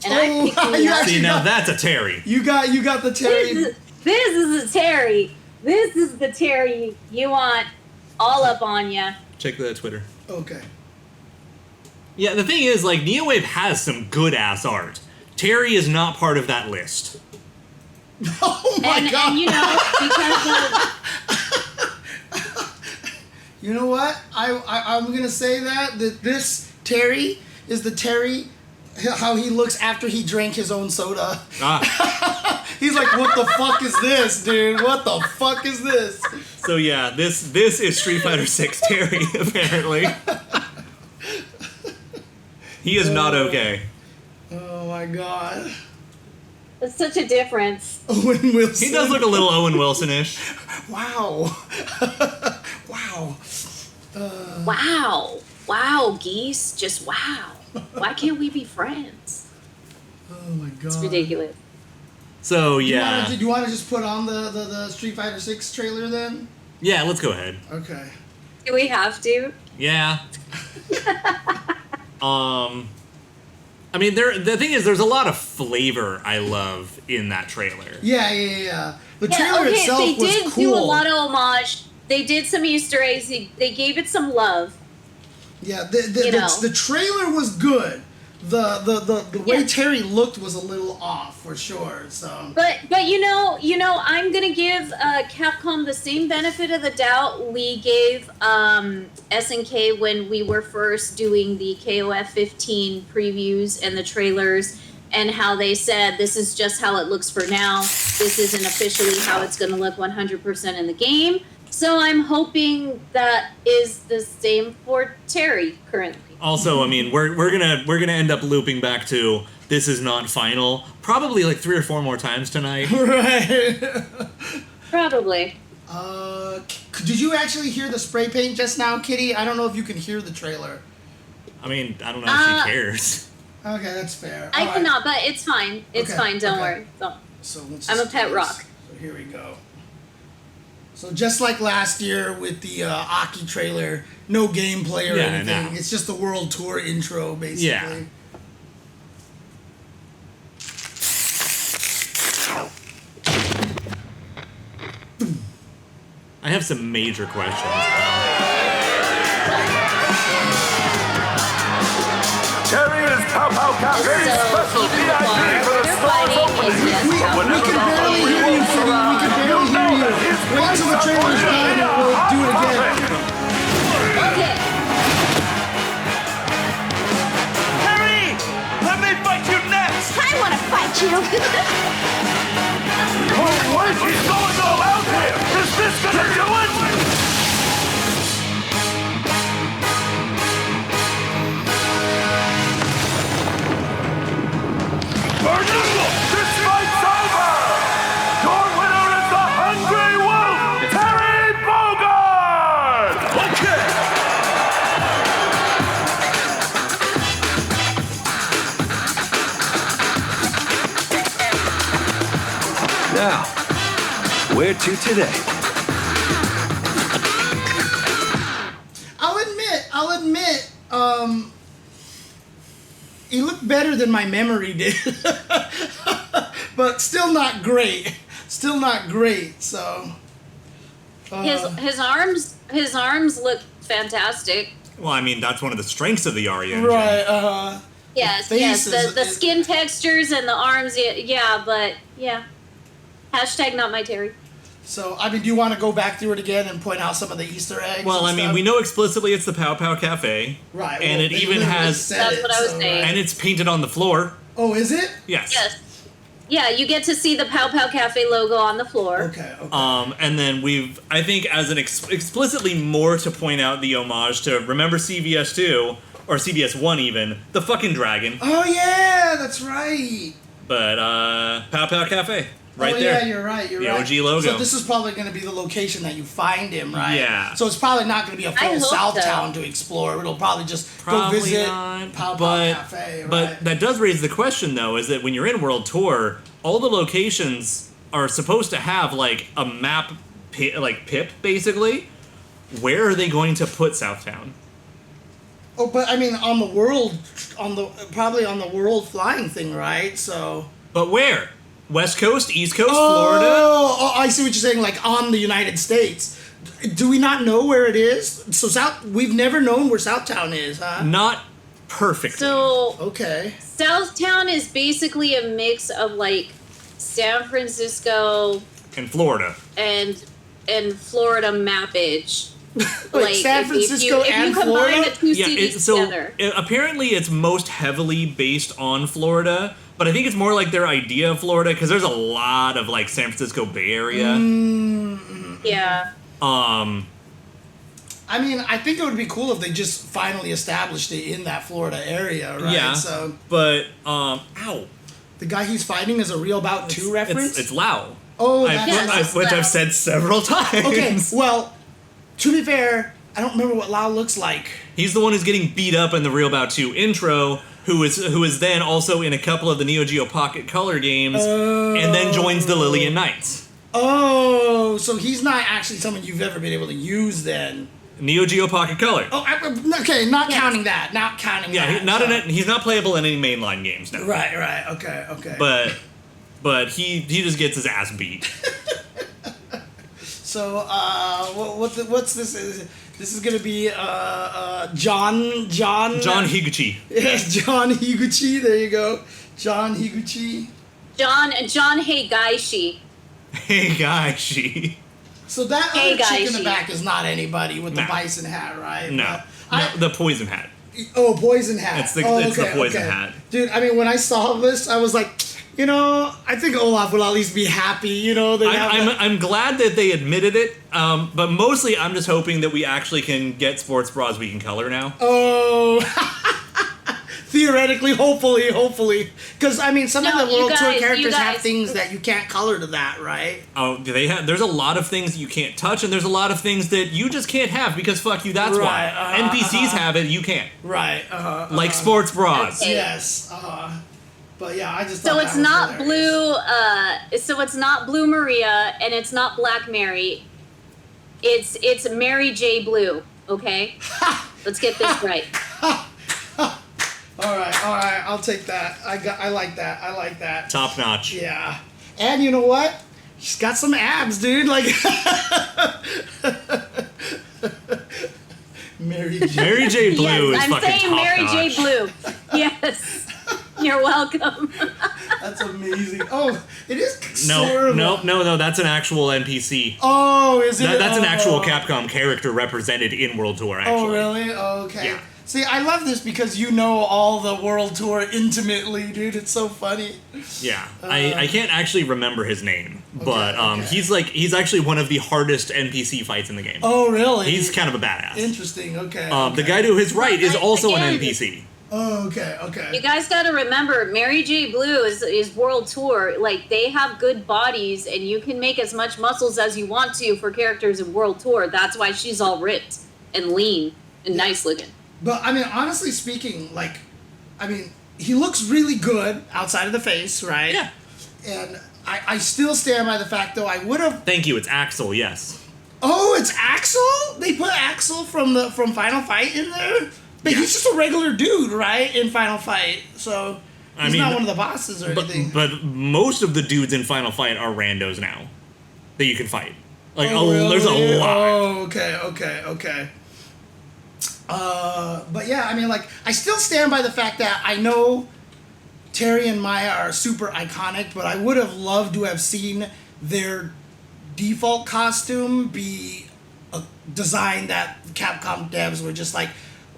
and I picked you up. See, now that's a Terry. You got the Terry. This is a Terry. This is the Terry you want all up on ya. Check the Twitter. Okay. Yeah, the thing is, like, Neowave has some good-ass art. Terry is not part of that list. Oh my god! And you know, because you know what? I'm gonna say that this Terry is the Terry how he looks after he drank his own soda. He's like, what the fuck is this, dude? What the fuck is this? So yeah, this is Street Fighter 6 Terry, apparently. He is not okay. Oh my god. It's such a difference. Owen Wilson. He does look a little Owen Wilson-ish. Wow. Wow. Wow, Geese. Just wow. Why can't we be friends? Oh my god. It's ridiculous. So, yeah. Do you want to just put on the Street Fighter 6 trailer then? Yeah, let's go ahead. Okay. Do we have to? Yeah. I mean, the thing is, there's a lot of flavor I love in that trailer. Yeah. The trailer itself was cool. They did do a lot of homage. They did some Easter eggs. They gave it some love. Yeah, the trailer was good. The way Terry looked was a little off for sure. So, but you know, I'm gonna give Capcom the same benefit of the doubt we gave SNK when we were first doing the KOF 15 previews and the trailers, and how they said this is just how it looks for now. This isn't officially how it's gonna look 100% in the game. So I'm hoping that is the same for Terry currently. Also, I mean, we're gonna end up looping back to this is not final, probably like 3 or 4 more times tonight. Right. Probably. Did you actually hear the spray paint just now, Kitty? I don't know if you can hear the trailer. I mean, I don't know if she cares. Okay, that's fair. I cannot, but it's fine. It's fine. Don't worry. So I'm a pet rock. So here we go. So just like last year with the Aki trailer, no gameplay or anything. No. It's just the World Tour intro, basically. Yeah. I have some major questions. Terry is Pow Pow Cafe's special VIP for the store's opening. We can barely hear you, Kitty. We can barely hear you. Wait until the trailer's done and we'll do it again. Okay. Terry! Let me fight you next! I want to fight got you. Oh, wait, he's going all out here! Is this gonna do it? Bernardo, this fight's over! Your winner is the Hungry Wolf, Terry Bogard! Okay! Now, where to today? I'll admit, he looked better than my memory did. But still not great. Still not great, so. His arms look fantastic. Well, I mean, that's one of the strengths of the Aria engine. Right, Yes, The yes. face The is- skin textures and the arms, yeah, but yeah. Hashtag not my Terry. So, I mean, do you want to go back through it again and point out some of the Easter eggs? Well, I and mean, stuff? we know explicitly it's the Pow Pow Cafe. Right. And well, it they even literally has... said That's it, what I was saying. And it's painted on the floor. Oh, is it? Yes. Yes. Yeah, you get to see the Pow Pow Cafe logo on the floor. Okay. And then we've, I think, as an explicitly more to point out the homage to, remember CVS 2, or CVS 1 even, the fucking dragon. Oh, yeah, that's right. But, Pow Pow Cafe, right there. Yeah, you're right. The OG logo. So this is probably going to be the location that you find him, right? Yeah. So it's probably not going to be a I full hope South so. Town to explore. It'll probably just Probably go visit not, Pow Pow but, Cafe, right? But that does raise the question, though, is that when you're in World Tour, all the locations are supposed to have, like, a map, like, pip, basically. Where are they going to put Southtown? Oh, but I mean, on the world, probably on the world flying thing, right? So. But where? West Coast, East Coast, Florida? Oh, I see what you're saying. Like on the United States. Do we not know where it is? So we've never known where Southtown is, huh? Not perfectly. So Okay. Southtown is basically a mix of like San Francisco In Florida. and Florida mappage. Like San Francisco if and you combine Florida? the two cities together. Apparently it's most heavily based on Florida, but I think it's more like their idea of Florida because there's a lot of like San Francisco Bay Area. Yeah. I mean, I think it would be cool if they just finally established it in that Florida area, right? Yeah. So But ow. the guy he's fighting is a Real About 2 reference? It's Lao. Oh, Yes. Which Lao. I've said several times. Okay, well, to be fair, I don't remember what Lao looks like. He's the one who's getting beat up in the Real About 2 intro, who is then also in a couple of the Neo Geo Pocket Color games, and then joins the Lillian Knights. Oh, so he's not actually someone you've ever been able to use then. Neo Geo Pocket Color. Oh, okay, not counting that. Not counting Yeah, that. he's not playable in any mainline games now. Right, okay. But he just gets his ass beat. So, what's this? This is gonna be John. John Higuchi. Yes, John Higuchi. There you go, John Higuchi. John Heigaishi. Hey guy, she. So that Hey, other chick in guys, the she- back is not anybody with the No. bison hat, right? No, But the poison hat. poison hat. It's the okay, poison okay. hat. Dude, I mean, when I saw this, I was like, I think Olaf will at least be happy. I'm glad that they admitted it, but mostly I'm just hoping that we actually can get sports bras we can color now. Oh, theoretically, hopefully, because I mean, some of No, the you World Tour guys- characters you have guys- things that you can't color to that, right? Oh, there's a lot of things you can't touch, and there's a lot of things that you just can't have because fuck you. That's Right, why NPCs have it, you can't. Right. Like sports bras. Okay. Yes. But yeah, I just So thought it's that was not hilarious. blue. So it's not Blue Maria, and it's not Black Mary. It's Mary J. Blue. Okay, let's get this right. All right. I'll take that. I like that. Top notch. Yeah. And you know what? She's got some abs, dude. Like Mary J. Mary J. Blue is Yes, I'm fucking saying top Mary notch. J. Blue. Yes, you're welcome. That's amazing. Oh, it is No, sort of no, that's an actual NPC. Oh, is it? That's an actual Oh. Capcom character represented in World Tour, actually. Oh, really? Oh, okay. Yeah. See, I love this because you know all the World Tour intimately, dude. It's so funny. Yeah, I can't actually remember his name, but okay. he's actually one of the hardest NPC fights in the game. Oh, really? He's kind of a badass. Interesting. Okay. The guy to his right is also Again, an NPC. Oh, okay. You guys got to remember, Mary J. Blue is World Tour. Like, they have good bodies, and you can make as much muscles as you want to for characters in World Tour. That's why she's all ripped and lean and nice looking. But, I mean, honestly speaking, like, I mean, he looks really good outside of the face, right? Yeah. And I still stand by the fact, though, I would have... Thank you, it's Axel, yes. Oh, it's Axel? They put Axel from Final Fight in there? But he's just a regular dude, right, in Final Fight. So, he's not one of the bosses or anything. But most of the dudes in Final Fight are randos now that you can fight. Like, really? There's a lot. Oh, okay. But yeah, I mean, like, I still stand by the fact that I know Terry and Maya are super iconic, but I would have loved to have seen their default costume be a design that Capcom devs were just like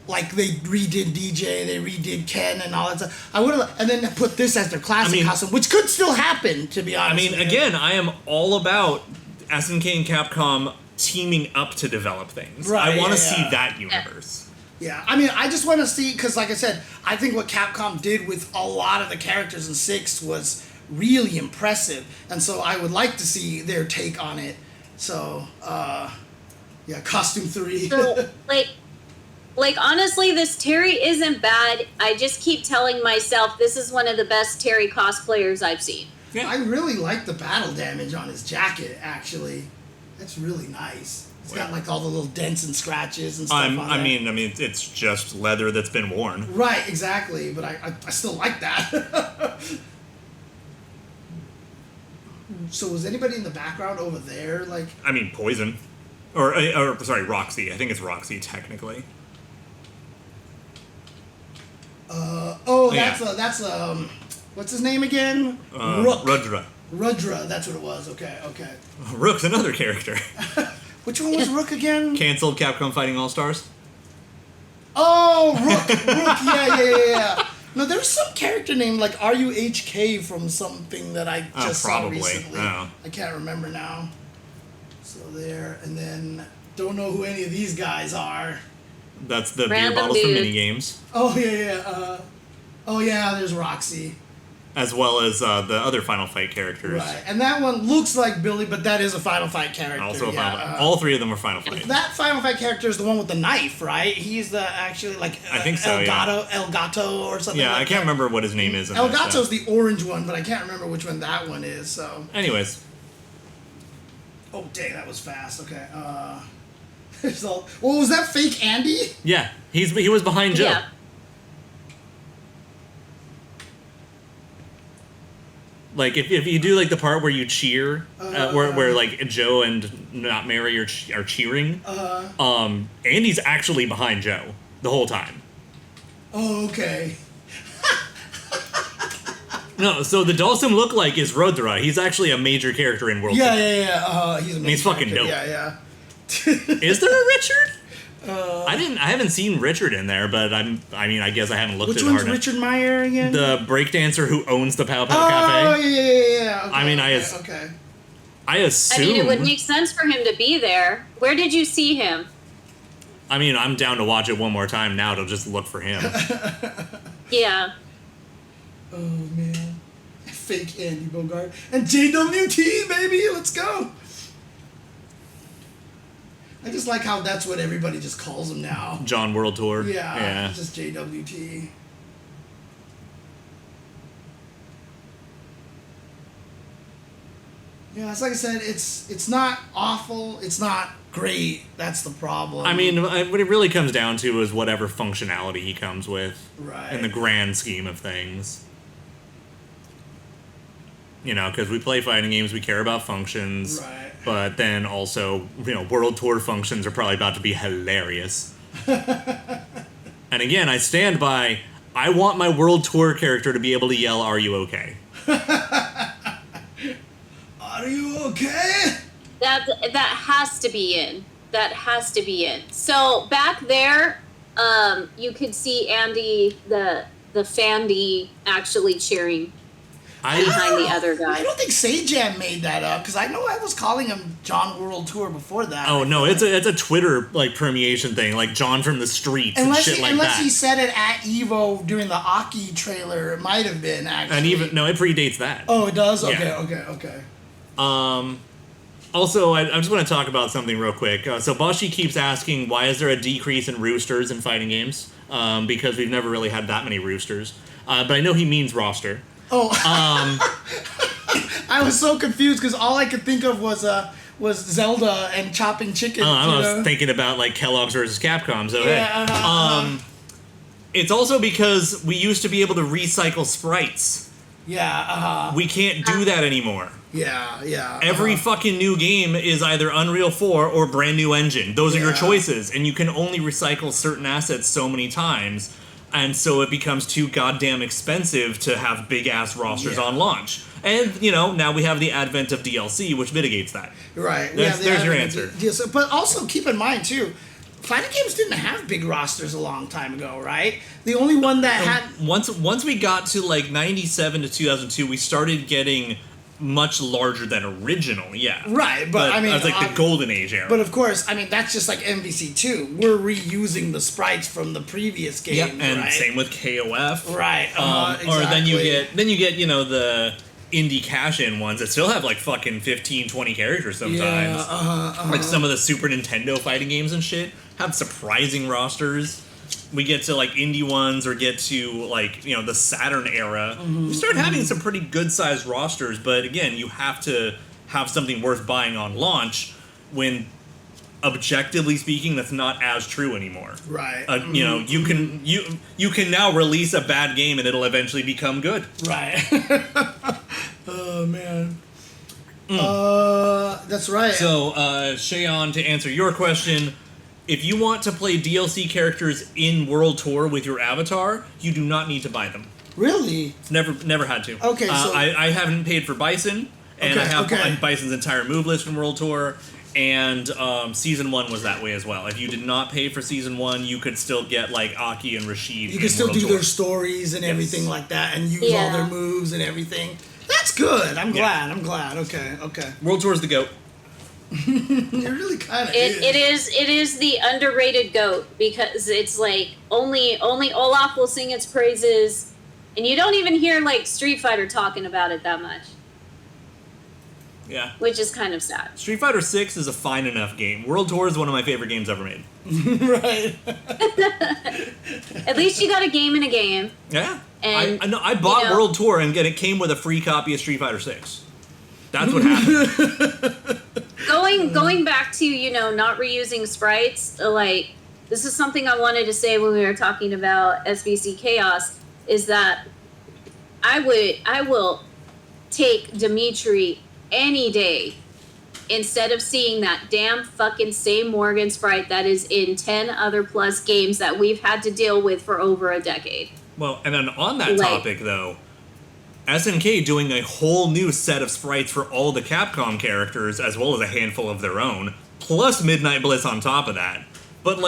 they redid DJ, they redid Ken and all that stuff. I would have, and then put this as their classic costume, which could still happen, to be honest. I mean, again, I am all about SNK and Capcom teaming up to develop things. Right, I want to see that universe. Yeah, I mean, I just want to see, because like I said, I think what Capcom did with a lot of the characters in 6 was really impressive, and so I would like to see their take on it. So, yeah, Costume 3. So, like, honestly, this Terry isn't bad. I just keep telling myself this is one of the best Terry cosplayers I've seen. Yeah. I really like the battle damage on his jacket, actually. That's really nice. It's got like all the little dents and scratches and stuff on there. I mean, it's just leather that's been worn. Right, exactly. But I still like that. So was anybody in the background over there? Like, I mean, Poison. Or sorry, Roxy. I think it's Roxy, technically. That's what's his name again? Rook. Rudra, that's what it was. Okay. Rook's another character. Which one was Rook again? Canceled Capcom Fighting All-Stars. Oh, Rook, yeah. No, there's some character named like RUHK from something that I just saw recently. I can't remember now. So there, and then don't know who any of these guys are. That's the Random beer bottles from dude. minigames. Oh yeah. There's Roxy. As well as the other Final Fight characters. Right, and that one looks like Billy, but that is a Final Fight character. Also a Final Fight. All three of them are Final Fight. That Final Fight character is the one with the knife, right? He's the actually like I think so, El Gato or something. Yeah, like I can't remember what his name is. El Gato's the orange one, but I can't remember which one that one is. So, anyways. Oh dang, that was fast. Okay. So, well, was that fake Andy? Yeah, he was behind Joe. Yeah. Like if you do like the part where you cheer, where like Joe and not Mary are cheering, Andy's actually behind Joe the whole time. Oh, okay. No, so the Dalsim lookalike is Rodra. He's actually a major character in World Tour. Yeah. He's fucking dope. Yeah. Is there a Richard? I haven't seen Richard in there, but I guess I haven't looked Which at it hard one's enough. Richard Meyer again? The breakdancer who owns the Pow Pow Cafe. Oh, yeah. Okay, I mean, okay. I assume. I mean, it would make sense for him to be there. Where did you see him? I mean, I'm down to watch it one more time now to just look for him. Yeah. Oh, man. Fake Andy Bogart. And JWT, baby! Let's go! I just like how that's what everybody just calls him now. John World Tour. Yeah. Just JWT. Yeah, it's like I said, it's not awful, it's not great, that's the problem. I mean, what it really comes down to is whatever functionality he comes with. Right. In the grand scheme of things. You know, because we play fighting games, we care about functions. Right. But then also, World Tour functions are probably about to be hilarious. And again, I stand by, I want my World Tour character to be able to yell, "Are you okay?" Are you okay? That has to be in. That has to be in. So back there, you could see Andy, the Fandy, actually cheering behind the other guy. I don't think Sajam made that up, because I know I was calling him John World Tour before that. Oh no, it's a Twitter like permeation thing, like John from the streets and shit like that. Unless he said it at Evo during the Aki trailer, it might have been actually. And even no, it predates that. Oh, it does. Yeah. Okay. Also, I just want to talk about something real quick. So Bashi keeps asking, why is there a decrease in roosters in fighting games? Because we've never really had that many roosters. But I know he means roster. Oh, I was so confused because all I could think of was Zelda and chopping chicken. I was thinking about like Kellogg's versus Capcom. So yeah, it's also because we used to be able to recycle sprites. Yeah, We can't do that anymore. Yeah. Every fucking new game is either Unreal 4 or brand new engine. Those are your choices, and you can only recycle certain assets so many times. And so it becomes too goddamn expensive to have big-ass rosters on launch. And, now we have the advent of DLC, which mitigates that. Right. There's your answer. But also, keep in mind, too, fighting games didn't have big rosters a long time ago, right? The only one that had... Once we got to, 97 to 2002, we started getting much larger than original, yeah. Right, but I mean... That's the golden age era. But of course, I mean, that's just like MVC2. We're reusing the sprites from the previous game, and right? same with KOF. Right, exactly. Or then you get, the indie cash-in ones that still have, fucking 15, 20 characters sometimes. Like some of the Super Nintendo fighting games and shit have surprising rosters. We get to indie ones or get to the Saturn era. We start having some pretty good sized rosters, but again, you have to have something worth buying on launch when objectively speaking that's not as true anymore. Right. You can now release a bad game and it'll eventually become good. Right. Oh man. That's right. So, Shayon, to answer your question, if you want to play DLC characters in World Tour with your avatar, you do not need to buy them. Really? Never had to. Okay, so... I haven't paid for Bison, and I have Bison's entire move list from World Tour, and Season 1 was that way as well. If you did not pay for Season 1, you could still get, Aki and Rashid You could still World do Tour. Their stories and everything like that, and use all their moves and everything. That's good. I'm glad. Okay. World Tour is the GOAT. It really kind of is. It is the underrated GOAT because it's only Olaf will sing its praises, and you don't even hear Street Fighter talking about it that much. Yeah. Which is kind of sad. Street Fighter 6 is a fine enough game. World Tour is one of my favorite games ever made. Right. At least you got a game in a game. Yeah. And I bought World Tour and it came with a free copy of Street Fighter 6. That's what happened. Going back to, not reusing sprites, this is something I wanted to say when we were talking about SBC Chaos, is that I will take Dimitri any day instead of seeing that damn fucking same Morgan sprite that is in 10 other plus games that we've had to deal with for over a decade. Well, and then on that topic, though, SNK doing a whole new set of sprites for all the Capcom characters, as well as a handful of their own, plus Midnight Bliss on top of that. But,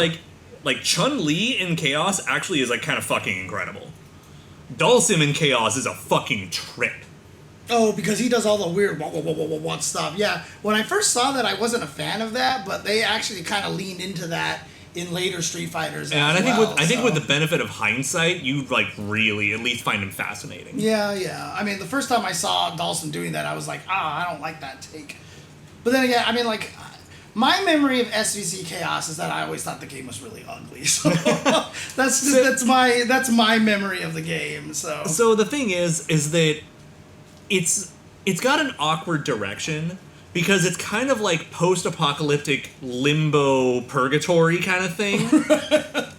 Chun-Li in Chaos actually is, kind of fucking incredible. Dhalsim in Chaos is a fucking trip. Oh, because he does all the weird what stuff. Yeah, when I first saw that, I wasn't a fan of that, but they actually kind of leaned into that in later Street Fighters. And I think with the benefit of hindsight, you really at least find him fascinating. Yeah. I mean, the first time I saw Dhalsim doing that, I was like, I don't like that take. But then again, I mean, my memory of SVC Chaos is that I always thought the game was really ugly. So that's my memory of the game. So the thing is that it's got an awkward direction because it's kind of like post-apocalyptic limbo purgatory kind of thing.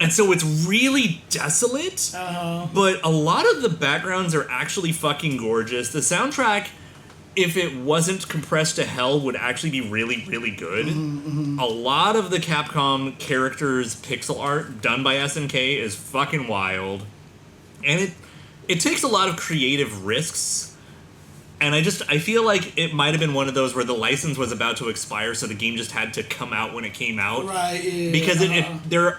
And so it's really desolate, but a lot of the backgrounds are actually fucking gorgeous. The soundtrack, if it wasn't compressed to hell, would actually be really, really good. A lot of the Capcom characters' pixel art done by SNK is fucking wild. And it takes a lot of creative risks And I feel like it might have been one of those where the license was about to expire, so the game just had to come out when it came out. Right, yeah. Because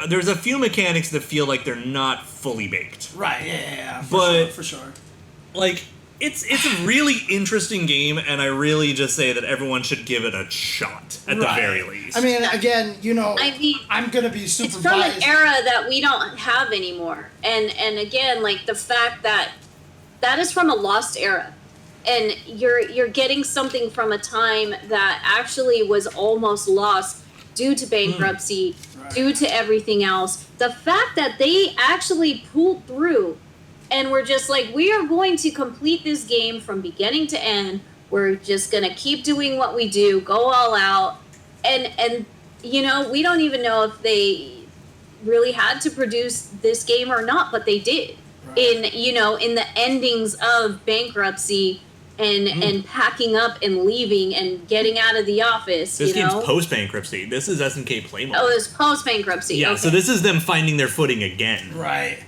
there's a few mechanics that feel like they're not fully baked. Right, yeah. For sure. Like, it's a really interesting game, and I really just say that everyone should give it a shot, at the very least. I mean, again, I'm going to be super it's from biased. an era that we don't have anymore. And again, like, the fact that is from a lost era. And you're getting something from a time that actually was almost lost due to bankruptcy, due to everything else. The fact that they actually pulled through and were just like, we are going to complete this game from beginning to end. We're just going to keep doing what we do, go all out. And we don't even know if they really had to produce this game or not, but they did. Right. In the endings of bankruptcy, and packing up and leaving and getting out of the office. This game's post-bankruptcy. This is SNK Play Mode. Oh, it's post-bankruptcy. Yeah, okay. So this is them finding their footing again. Right.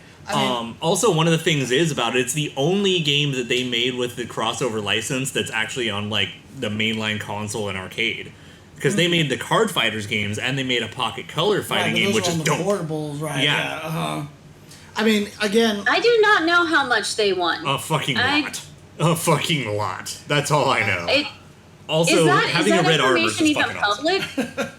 Also, one of the things about it's the only game that they made with the crossover license that's actually on, like, the mainline console and arcade. Because they made the Card Fighters games, and they made a Pocket Color fighting game, which is dope. Portables, right? Yeah. I mean, again, I do not know how much they won. A fucking lot. A fucking lot. That's all I know. Having a red arbor is fucking public? awesome.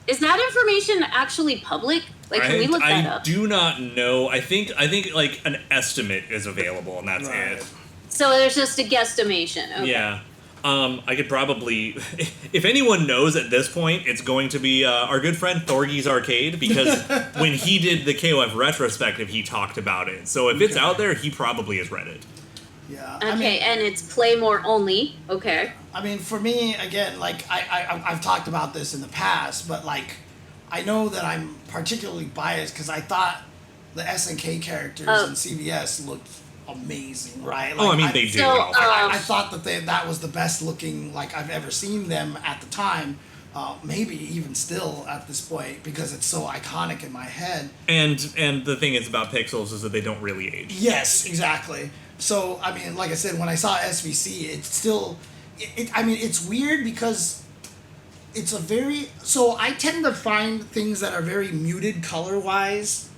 Is that information actually public? Like, can we look that up? I do not know. I think like an estimate is available, and that's it. So there's just a guesstimation. Okay. Yeah. I could probably, if anyone knows at this point, it's going to be our good friend Thorgy's Arcade, because when he did the KOF retrospective, he talked about it. So if it's out there, he probably has read it. Yeah. Okay, and it's play more only. Okay. I mean, for me, again, like, I've talked about this in the past, but, like, I know that I'm particularly biased because I thought the SNK characters in CVS looked amazing, right? Like, they do. I thought that that was the best looking, like, I've ever seen them at the time. Maybe even still at this point, because it's so iconic in my head. And the thing is about pixels is that they don't really age. Yes, exactly. So, I mean, like I said, when I saw SVC, it's still... it's weird because it's a very... So, I tend to find things that are very muted color-wise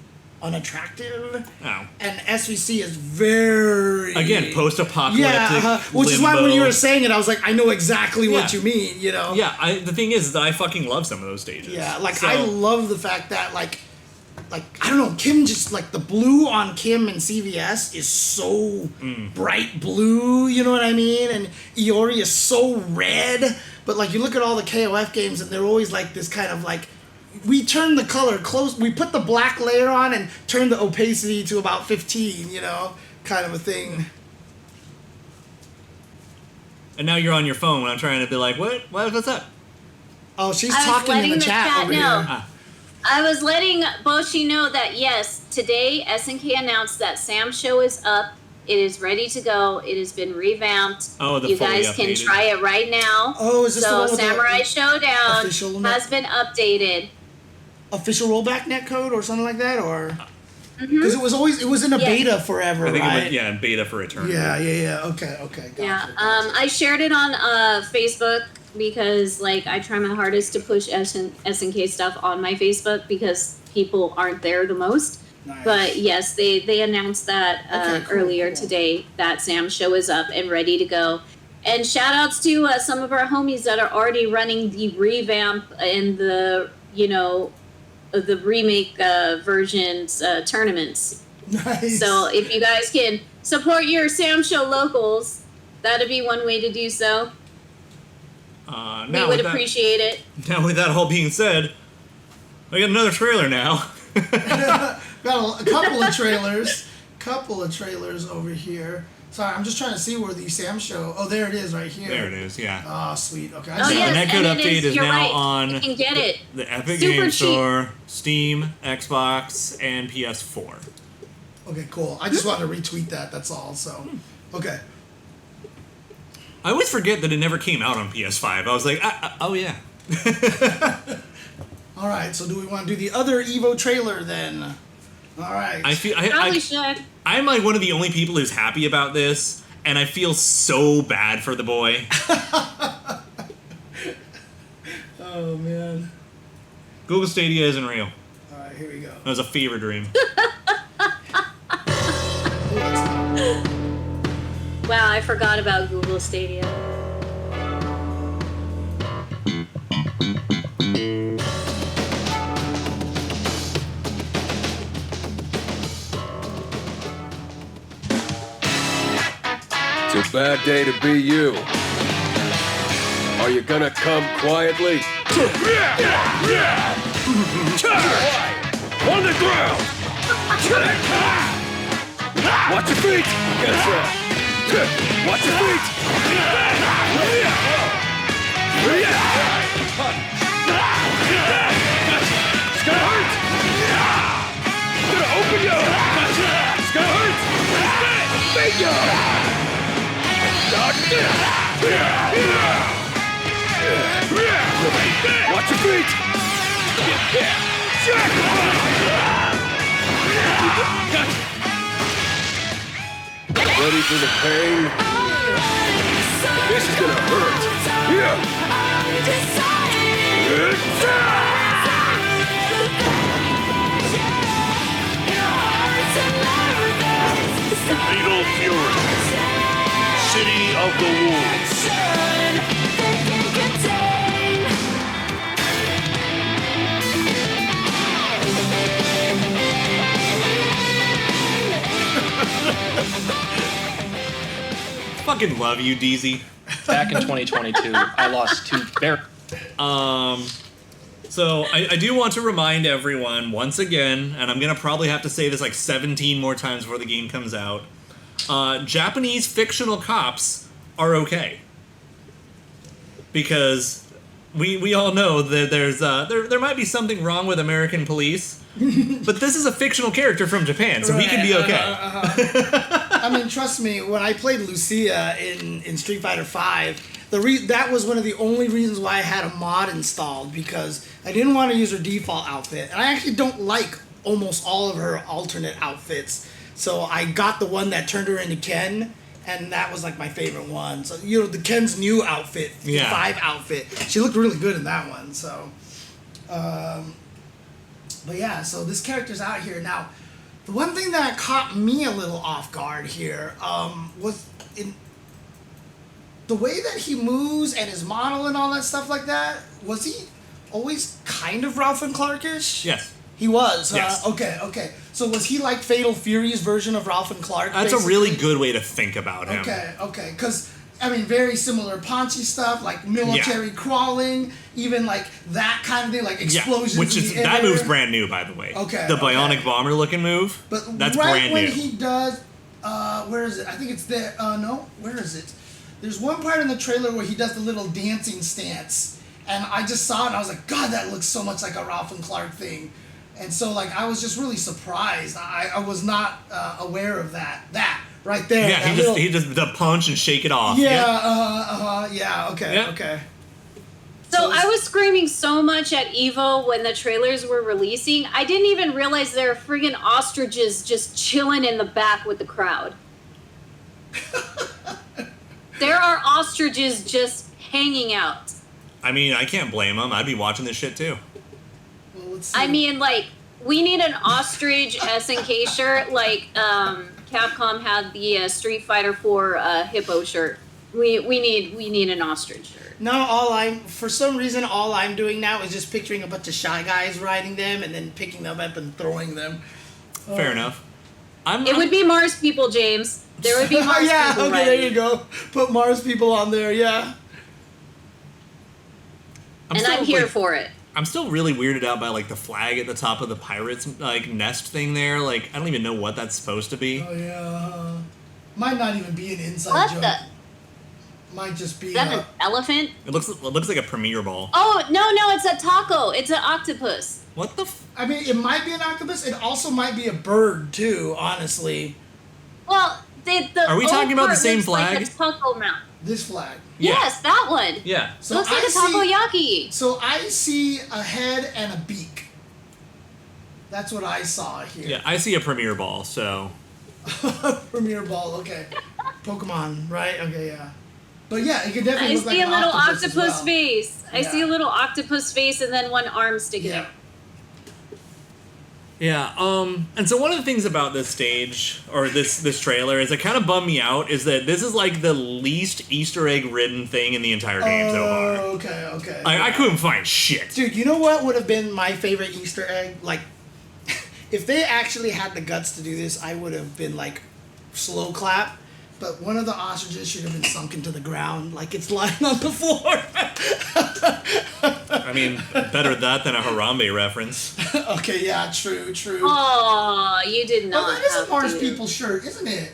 unattractive. Oh. And SVC is very... Again, post-apocalyptic, which is why limbo. when you were saying it, I was like, I know exactly what you mean, Yeah, the thing is that I fucking love some of those stages. Yeah, like, I love the fact that, like, I don't know, Kim just, like, the blue on Kim and CVS is so bright blue, you know what I mean? And Iori is so red. But, like, you look at all the KOF games, and they're always, like, this kind of, like, we turn the color close, we put the black layer on and turn the opacity to about 15, kind of a thing. And now you're on your phone when I'm trying to be like, what's up? Oh, she's talking in the chat over here. I was letting Boshi know that, yes, today SNK announced that Sam's show is up. It is ready to go. It has been revamped. Oh, you guys can try it right now. Oh, is this the one with Samurai Showdown has been updated. Official rollback netcode or something like that, or because it was in a beta forever, I think right? it was, beta for eternity. Yeah. Okay. Gotcha, yeah. Gotcha. I shared it on Facebook because, like, I try my hardest to push SNK stuff on my Facebook because people aren't there the most. Nice. But yes, they announced that earlier today that Sam's show is up and ready to go. And shout outs to some of our homies that are already running the revamp and the the remake versions tournaments. Nice. So if you guys can support your Sam Show locals, that'd be one way to do so. We would appreciate it. Now, with that all being said, I got another trailer now. Got a couple of trailers over here. Sorry, I'm just trying to see where the Sam Show... Oh, there it is right here. There it is, yeah. Oh, sweet. Okay. The netcode update is now on you can get it. The Epic Super Game cheap. Store, Steam, Xbox, and PS4. Okay, cool. I just wanted to retweet that, that's all. So, okay. I always forget that it never came out on PS5. I was like, oh yeah. All right, so do we want to do the other Evo trailer then? All right. Probably should. I'm like one of the only people who's happy about this, and I feel so bad for the boy. Oh, man. Google Stadia isn't real. All right, here we go. It was a fever dream. Wow, I forgot about Google Stadia. It's a bad day to be you. Are you gonna come quietly? On the ground! Watch your feet! Yes, sir. Watch your feet! It's gonna hurt! It's gonna open you! It's gonna hurt! Bingo! Watch your feet! Ready for the pain? This is gonna hurt. Fatal Fury. City of the Wolves. Fucking love you, DZ. Back in 2022, I lost 2 bear. So I do want to remind everyone once again, and I'm gonna probably have to say this like 17 more times before the game comes out. Japanese fictional cops are okay, because we all know that there might be something wrong with American police, but this is a fictional character from Japan, so he can be okay. I mean, trust me, when I played Lucia in Street Fighter V, that was one of the only reasons why I had a mod installed, because I didn't want to use her default outfit. And I actually don't like almost all of her alternate outfits. So I got the one that turned her into Ken, and that was like my favorite one. So, you know, the Ken's new outfit, the 5 outfit, she looked really good in that one. So, but yeah, so this character's out here. Now, the one thing that caught me a little off guard here was in the way that he moves and his model and all that stuff like that. Was he always kind of Ralph and Clark-ish? Yes. He was. Yes. Okay. So was he like Fatal Fury's version of Ralph and Clark? That's basically? a really good way to think about him. Okay. Because, I mean, very similar paunchy stuff, like military crawling, even like that kind of thing, like explosions. Yeah, which is, in the that air. move's brand new, by the way. Okay. The bionic bomber looking move, But that's right brand when new. he does, where is it? I think it's there. No, where is it? There's one part in the trailer where he does the little dancing stance, and I just saw it and I was like, God, that looks so much like a Ralph and Clark thing. And so, like, I was just really surprised. I was not aware of that. That right there. Yeah, he just the punch and shake it off. Yeah. Yeah. Okay. Yeah. Okay. So I was screaming so much at Evo when the trailers were releasing, I didn't even realize there were friggin' ostriches just chilling in the back with the crowd. There are ostriches just hanging out. I mean, I can't blame him. I'd be watching this shit too. Well, let's see. I mean, like, we need an ostrich SNK shirt, like Capcom had the Street Fighter 4 hippo shirt. We need an ostrich shirt. No, for some reason, all I'm doing now is just picturing a bunch of Shy Guys riding them and then picking them up and throwing them. Fair enough. It would be Mars people, James. There would be Mars people. Yeah, okay, riding. there you go. Put Mars people on there, yeah. I'm here for it. I'm still really weirded out by like the flag at the top of the pirates like nest thing there. Like I don't even know what that's supposed to be. Oh yeah. Might not even be an inside What joke. the? Might just be. Is that an elephant? It looks like a premiere ball. Oh no, it's a taco. It's an octopus. What the? I mean, it might be an octopus. It also might be a bird too. Honestly, Well, the Are we talking about the part same looks flag? Like a taco mount. this flag. Yeah. Yes, that one. Yeah. So Looks like I a see- takoyaki. So I see a head and a beak. That's what I saw here. Yeah, I see a premiere ball. So Premier Ball, okay. Pokemon, right? Okay, yeah. But yeah, it could definitely I look like see a an little octopus octopus as well. face. I see a little octopus face and then one arm sticking Yeah. out. Yeah, and so one of the things about this stage, or this trailer, is it kind of bummed me out, is that this is like the least Easter egg ridden thing in the entire game so far. Okay. I couldn't find shit. Dude, you know what would have been my favorite Easter egg? Like, if they actually had the guts to do this, I would have been like, slow clap. But one of the ostriches should have been sunk into the ground, like it's lying on the floor. I mean, better that than a Harambe reference. Okay, yeah, true. Oh, you did not. Well, that is a have Mars to. People shirt, isn't it?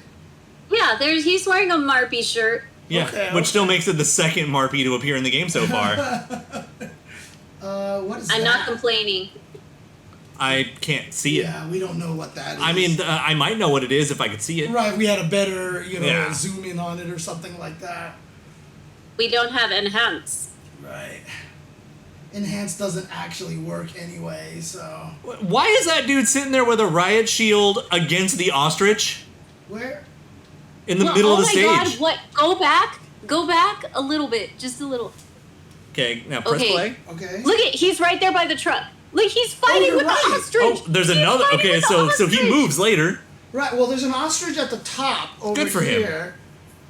Yeah, he's wearing a Marpy shirt. Yeah, Okay, which still makes it the second Marpy to appear in the game so far. What is I'm that? not complaining. I can't see it. Yeah, we don't know what that is. I mean, I might know what it is if I could see it. right, we had a better, Yeah. zoom in on it or something like that. We don't have enhance. Right. Enhance doesn't actually work anyway, so. Why is that dude sitting there with a riot shield against the ostrich Where? in the middle of the stage? Oh my god, what? Go back a little bit, just a little. Okay, now press Okay. play. Okay. Look he's right there by the truck. Look, he's fighting you're with right. the ostrich. Oh, there's He's another. fighting Okay, with the so he ostrich. moves later. Right, well, there's an ostrich at the top over Good for him. here.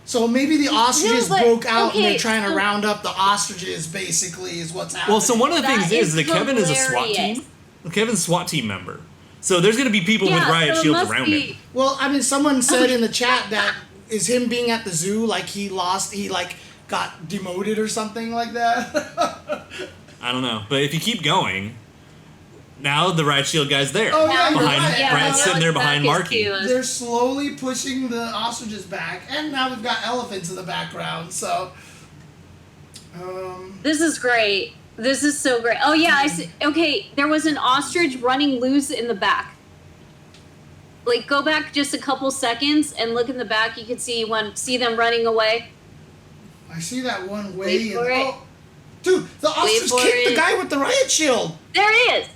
So maybe the ostriches but- broke out and they're okay, trying to so- round up the ostriches, basically, is what's happening. Well, so one of the That things is is that Kevin is a SWAT hilarious. team. Kevin's a SWAT team member. So there's going to be people with Yeah, riot so it shields must around be- him. Well, I mean, someone said in the chat that is him being at the zoo, like he got demoted or something like that. I don't know. But if you keep going, now the riot shield guy's there. Oh, yeah, you're behind, right. Brad's now sitting there it's behind back Marky. to us. They're slowly pushing the ostriches back, and now we've got elephants in the background, so. This is great. This is so great. Oh yeah, I see. Okay, there was an ostrich running loose in the back. Like, go back just a couple seconds and look in the back. You can see them running away. I see that one way. Wait for it. Oh, dude, the ostrich for kicked the it. guy with the riot shield. There he is.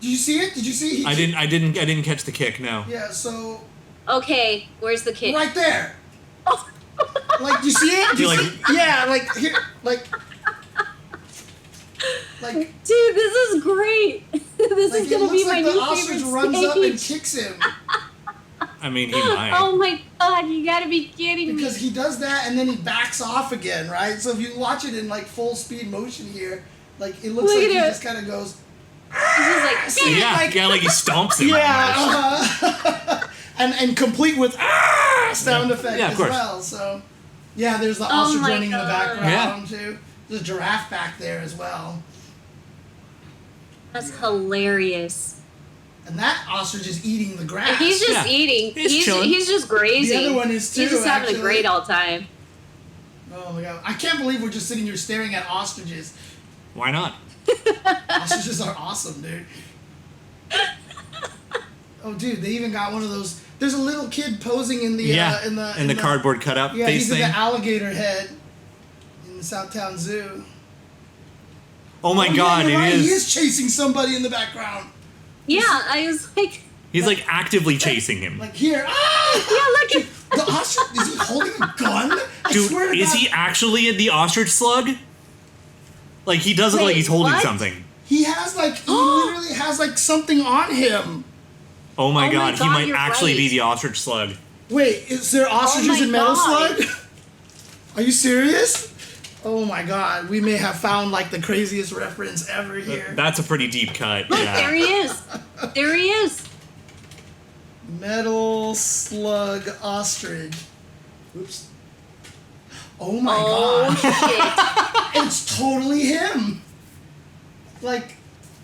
Did you see it? Did you see? He I didn't catch the kick. No. Yeah. So Okay, where's the kid? right there. Like, you see it? You like- Yeah, like here, like. Dude, this is great. This Like is it gonna looks be my like the new ostrich favorite runs up and stage. kicks him I mean, he might. Oh my god, you gotta be kidding because me. he does that and then he backs off again, right? So if you watch it in like full speed motion here, like it looks Look like at he it. just kind of goes. This is like, See, Yeah, like- like he stomps him. Yeah, almost. and complete with sound effect Yeah, of as course. well. So yeah, there's the Oh ostrich my running in the God. background too. There's a giraffe back there as well, that's hilarious. and that ostrich is eating the grass. And he's just Yeah. eating. He's chilling. He's just grazing. The other one is too, He's just having actually. a great all time. Oh my god, I can't believe we're just sitting here staring at ostriches. Why not? Ostriches are awesome, dude. Oh, dude, they even got one of those. There's a little kid posing in the Yeah. in the cardboard cutout Yeah, face he's thing. in the alligator head in the Southtown Zoo. Oh my Oh, yeah, god, you're it right, is. He is chasing somebody in the background. Yeah, I was like, He's like actively chasing him. Like here, yeah, look at. the ostrich. Is he holding a gun? I Dude, swear to is God, he actually the ostrich slug? Like he does look like Wait, he's holding what? something. He has like he literally has like something on him. Oh my Oh my god, he God, might you're actually be right. the ostrich slug. Wait, is there ostriches my in Metal God. Slug? Are you serious? Oh my god, we may have found like the craziest reference ever here. That's a pretty deep cut. Look, Yeah. there he is. There he is. Metal Slug Ostrich. Oops. Oh my Oh god. shit. It's totally him. Like,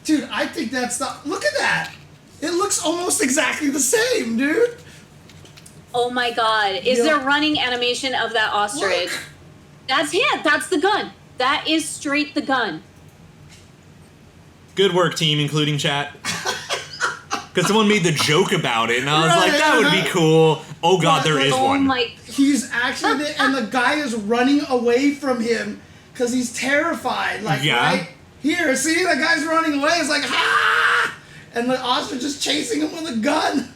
dude, I think that's the. Look at that. It looks almost exactly the same, dude. Oh my god. Is Yeah. there running animation of that ostrich? Look. That's him. That's the gun. That is straight the gun. Good work, team, including chat. Because someone made the joke about it, and I was like, Right, that would be cool. Oh god, there is Oh one. my. He's actually there, and the guy is running away from him because he's terrified. Like, Yeah. right here, see, the guy's running away. It's like, ah! And the ostrich is chasing him with a gun.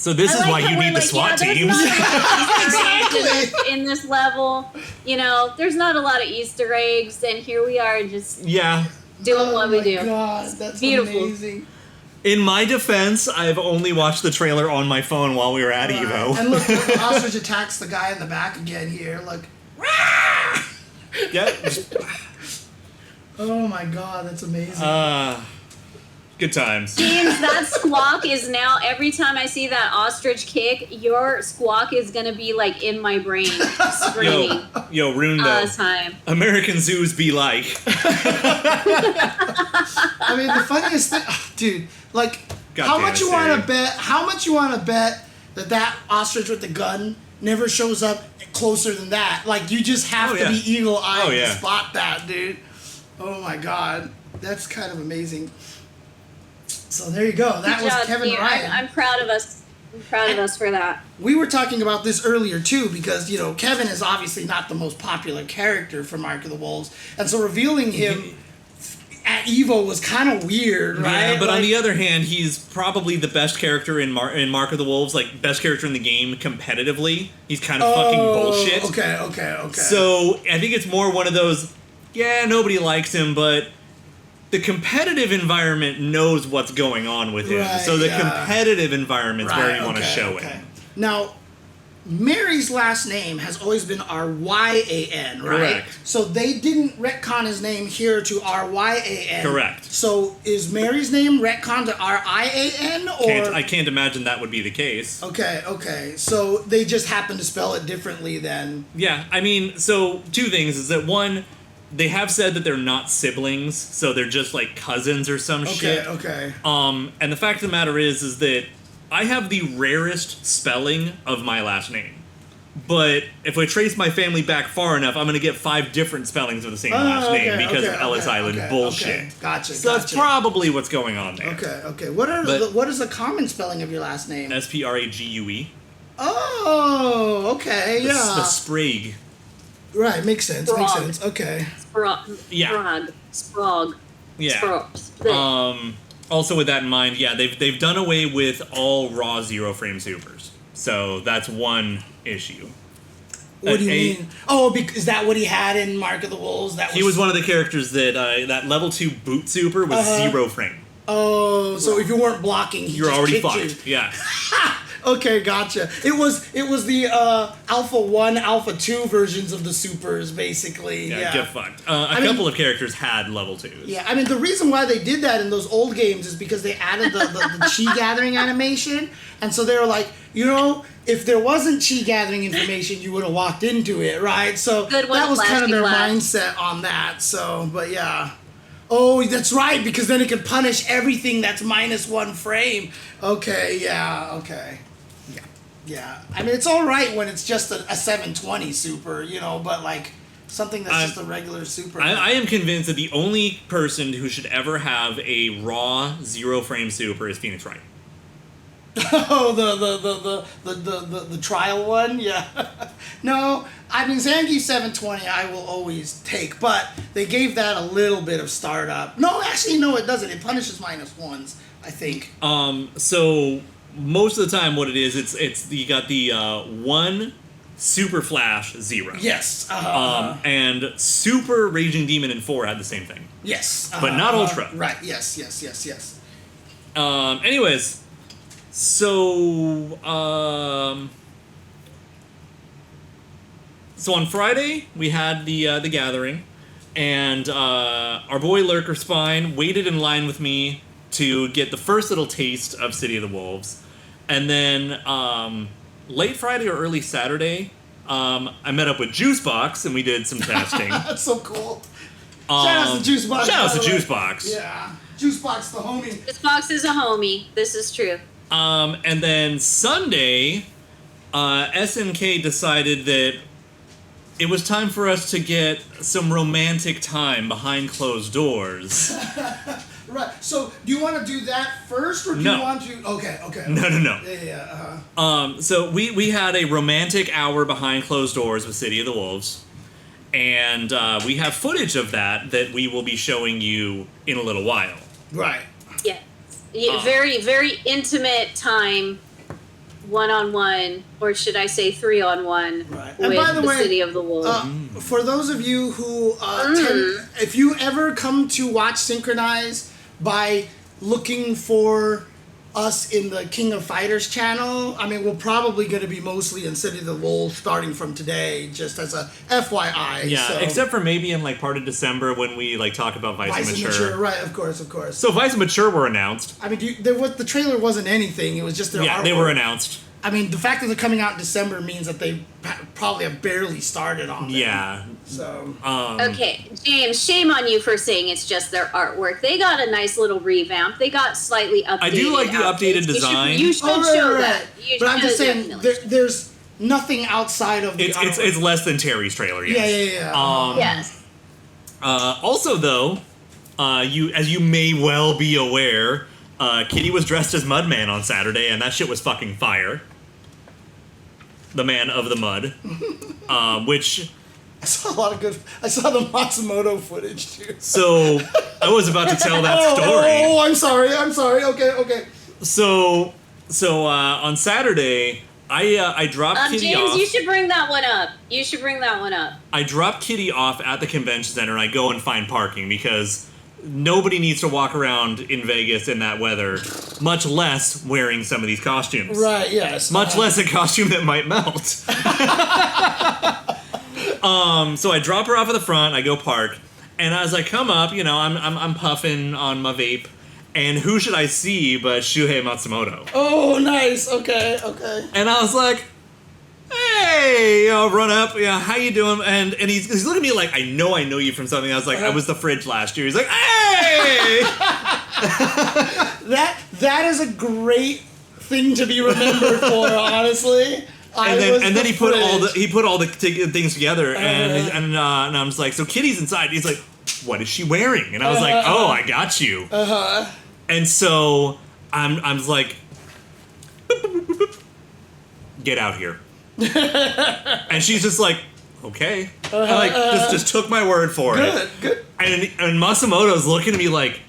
So this is why you need the SWAT teams. Exactly. In this level, you know, there's not a lot of Easter eggs, and here we are just doing what we do. Oh my God, that's beautiful. Amazing. In my defense, I've only watched the trailer on my phone while we were at Evo. And look, the ostrich attacks the guy in the back again here. Look. Yeah. Oh my God, that's amazing. Good times. James, that squawk is now, every time I see that ostrich kick, your squawk is going to be like in my brain, screaming. Yo, Rundo. All the time. American zoos be like. I mean, the funniest thing, dude, like, how much you want to bet that ostrich with the gun never shows up closer than that? Like, you just have to be eagle-eyed to spot that, dude. Oh my God. That's kind of amazing. So there you go. That was Kevin Ryan. I'm proud of us. I'm proud of us for that. We were talking about this earlier too, because you know Kevin is obviously not the most popular character for Mark of the Wolves, and so revealing him at Evo was kind of weird, right? Yeah, but on the other hand, he's probably the best character in Mark of the Wolves, like best character in the game competitively. He's kind of fucking bullshit. Okay. So I think it's more one of those. Yeah, nobody likes him, but the competitive environment knows what's going on with him. Right, so the competitive environment's where you want to show it. Now, Mary's last name has always been R-Y-A-N, right? Correct. So they didn't retcon his name here to R-Y-A-N. Correct. So is Mary's name retconned to R-I-A-N? Or I can't imagine that would be the case. Okay. So they just happen to spell it differently then. Yeah, I mean, so two things is that one, they have said that they're not siblings, so they're just like cousins or some shit. Okay. And the fact of the matter is that I have the rarest spelling of my last name. But if I trace my family back far enough, I'm going to get 5 different spellings of the same last name because of Ellis Island bullshit. Okay. Gotcha. So that's probably what's going on there. Okay. What is the common spelling of your last name? Sprague. Oh, okay, yeah. The Sprague. Right, makes sense. Okay. Sprog. Yeah. Sprog. Yeah. Also with that in mind, they've done away with all raw zero frame supers. So that's one issue. What do you mean? Oh, is that what he had in Mark of the Wolves? He was one of the characters that level 2 boot super was zero frame. Oh, so if you weren't blocking, you're already fucked. You. Yeah. Okay, gotcha. It was the Alpha 1, Alpha 2 versions of the supers, basically. Yeah. Get fucked. A couple of characters had level 2s. Yeah, I mean, the reason why they did that in those old games is because they added the chi gathering animation, and so they were like, you know, if there wasn't chi gathering information, you would have walked into it, right? So that was kind of their mindset on that. So, but yeah. Oh, that's right, because then it can punish everything that's -1 frame. Okay, yeah. Yeah. I mean, it's all right when it's just a 720 super, you know, but like something that's just a regular super. I am convinced that the only person who should ever have a raw zero frame super is Phoenix Wright. Oh, the trial one, yeah. No, I mean Zangief 720 I will always take, but they gave that a little bit of startup. No, actually, no, it doesn't. It punishes -1s, I think. So most of the time, what it is, it's you got the 1 super flash 0. Yes. And super raging demon and 4 had the same thing. Yes. But not ultra. Right. Yes. Anyways. So on Friday we had the gathering, and our boy Lurker Spine waited in line with me to get the first little taste of City of the Wolves, and then late Friday or early Saturday, I met up with Juicebox and we did some testing. That's so cool. Shout out to Juicebox. Shout out to Juicebox. Yeah, Juicebox the homie. Juicebox is a homie. This is true. And then Sunday, SNK decided that it was time for us to get some romantic time behind closed doors. Right. So, do you want to do that first, or do you want to? Okay. No. Yeah. So we had a romantic hour behind closed doors with City of the Wolves, and we have footage of that we will be showing you in a little while. Right. Yeah. Very, very intimate time 1-on-1, or should I say 3-on-1, Right. with And by the way, City of the Wolves. For those of you who if you ever come to watch Synchronize by looking for us in the King of Fighters channel, I mean, we're probably going to be mostly in City of the Wolves starting from today, just as a FYI. Yeah, so. except for maybe in like part of December when we like talk about Vice and Mature. Right, of course. So Vice and Mature were announced. I mean, the trailer wasn't anything. It was just their artwork. They were announced. I mean, the fact that they're coming out in December means that they probably have barely started on them. Yeah. So. Okay, James, shame on you for saying it's just their artwork. They got a nice little revamp. They got slightly updated. I do like the outfits. updated design. You should show that. But I'm just saying, there's nothing outside of the It's less than Terry's trailer, yes. Yeah. Yes. Also, though, as you may well be aware, Kitty was dressed as Mudman on Saturday, and that shit was fucking fire. The Man of the Mud, which... I saw a lot of good... I saw the Matsumoto footage, too. So, I was about to tell that story. Oh, I'm sorry. Okay. So on Saturday, I dropped Kitty James, off. you should bring that one up. I drop Kitty off at the convention center, and I go and find parking, because nobody needs to walk around in Vegas in that weather, much less wearing some of these costumes. Right, yes. Much less a costume that might melt. So I drop her off at the front, I go park, and as I come up, I'm puffing on my vape, and who should I see but Shuhei Matsumoto? Oh, nice. Okay. And I was like, hey, run up, how you doing? And he's looking at me like, I know you from something. I was like, I was the fridge last year. He's like, hey! That is a great thing to be remembered for, honestly. And then he put all the things together, and I'm just like, so Kitty's inside. He's like, what is she wearing? And I was like, oh, I got you. And so I'm just like, get out here. And she's just like, okay. I just took my word for it. Good. And Matsumoto's looking at me like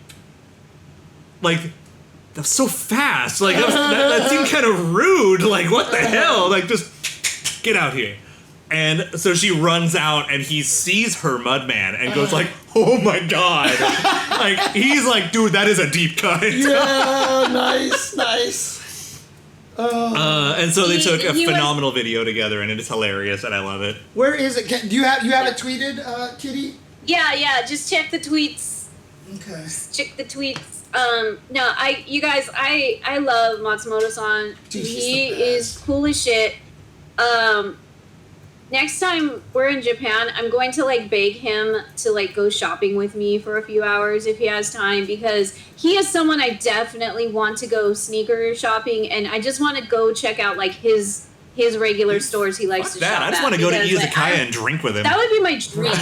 that's so fast. Like that seemed kind of rude. Like, what the hell? Like, just get out here. And so she runs out, and he sees her Mudman and goes like, oh my god. Like, he's like, dude, that is a deep cut. Yeah, nice. And so they took a phenomenal video together, and it is hilarious, and I love it. Where is it? Do you have it tweeted, Kitty? Yeah. Just check the tweets. Okay. Check the tweets. No, you guys, I love Matsumoto-san. Dude, he is cool as shit. Next time we're in Japan, I'm going to beg him to go shopping with me for a few hours if he has time, because he is someone I definitely want to go sneaker shopping, and I just want to go check out his regular stores he likes to shop at. I just want to go to Izakaya and drink with him. That would be my dream.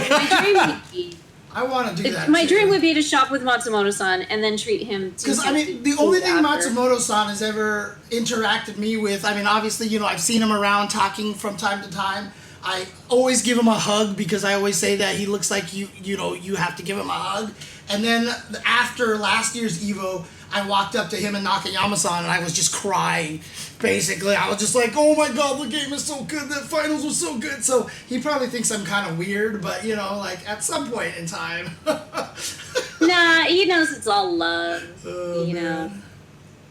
My dream would be... I want to do that. My dream would be to shop with Matsumoto-san and then treat him to... Because, the only thing Matsumoto-san has ever interacted me with, obviously, I've seen him around talking from time to time. I always give him a hug, because I always say that he looks like you have to give him a hug. And then after last year's Evo, I walked up to him and Nakayama-san, and I was just crying, basically. I was just like, oh my god, the game is so good, that finals was so good. So he probably thinks I'm kind of weird, but, at some point in time. Nah, he knows it's all love, man.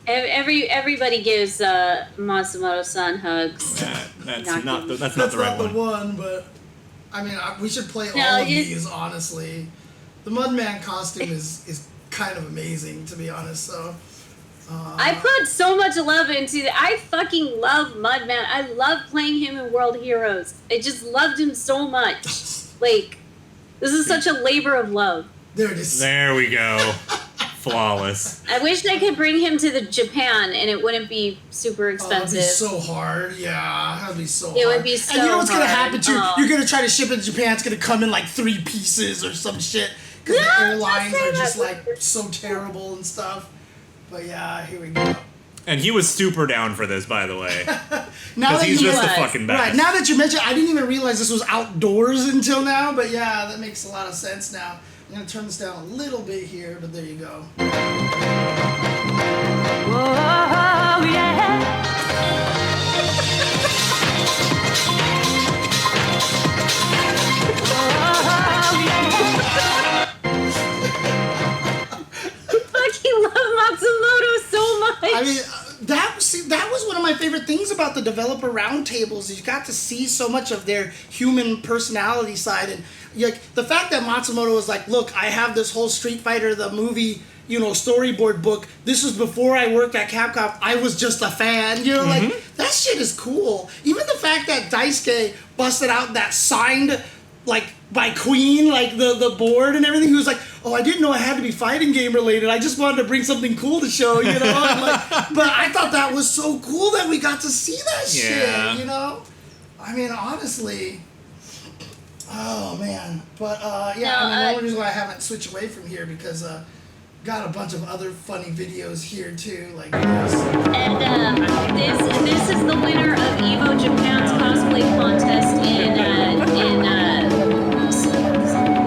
Everybody gives Matsumoto-san hugs. That's not the right one. That's not the one, but, we should play all of these, honestly. The Mudman costume is kind of amazing, to be honest. So I put so much love into it. I fucking love Mudman. I love playing him in World Heroes. I just loved him so much. This is such a labor of love. There it is. There we go. Flawless. I wish I could bring him to Japan and it wouldn't be super expensive. It'd be so hard. Yeah, that'd be so hard. It would be so hard. And you know what's going to happen too? You're going to try to ship it to Japan. It's going to come in 3 pieces or some shit. Because the airlines are just so terrible and stuff. But yeah, here we go. And he was super down for this, by the way. Because he's just the fucking best. Right, now that you mention, I didn't even realize this was outdoors until now. But yeah, that makes a lot of sense now. I'm going to turn this down a little bit here, but there you go. Whoa, yeah. developer roundtables, you got to see so much of their human personality side, and like the fact that Matsumoto was like, look, I have this whole Street Fighter the movie, you know, storyboard book. This was before I worked at Capcom. I was just a fan, you know, like that shit is cool. Even the fact that Daisuke busted out that signed, like, by Queen, like the board and everything. He was like, oh, I didn't know it had to be fighting game related. I just wanted to bring something cool to show, you know? And like, but I thought that was so cool that we got to see that shit, you know? I mean, honestly, oh man. But yeah, I mean, the only reason why I haven't switched away from here because got a bunch of other funny videos here too, like this. And this is the winner of Evo Japan's cosplay contest in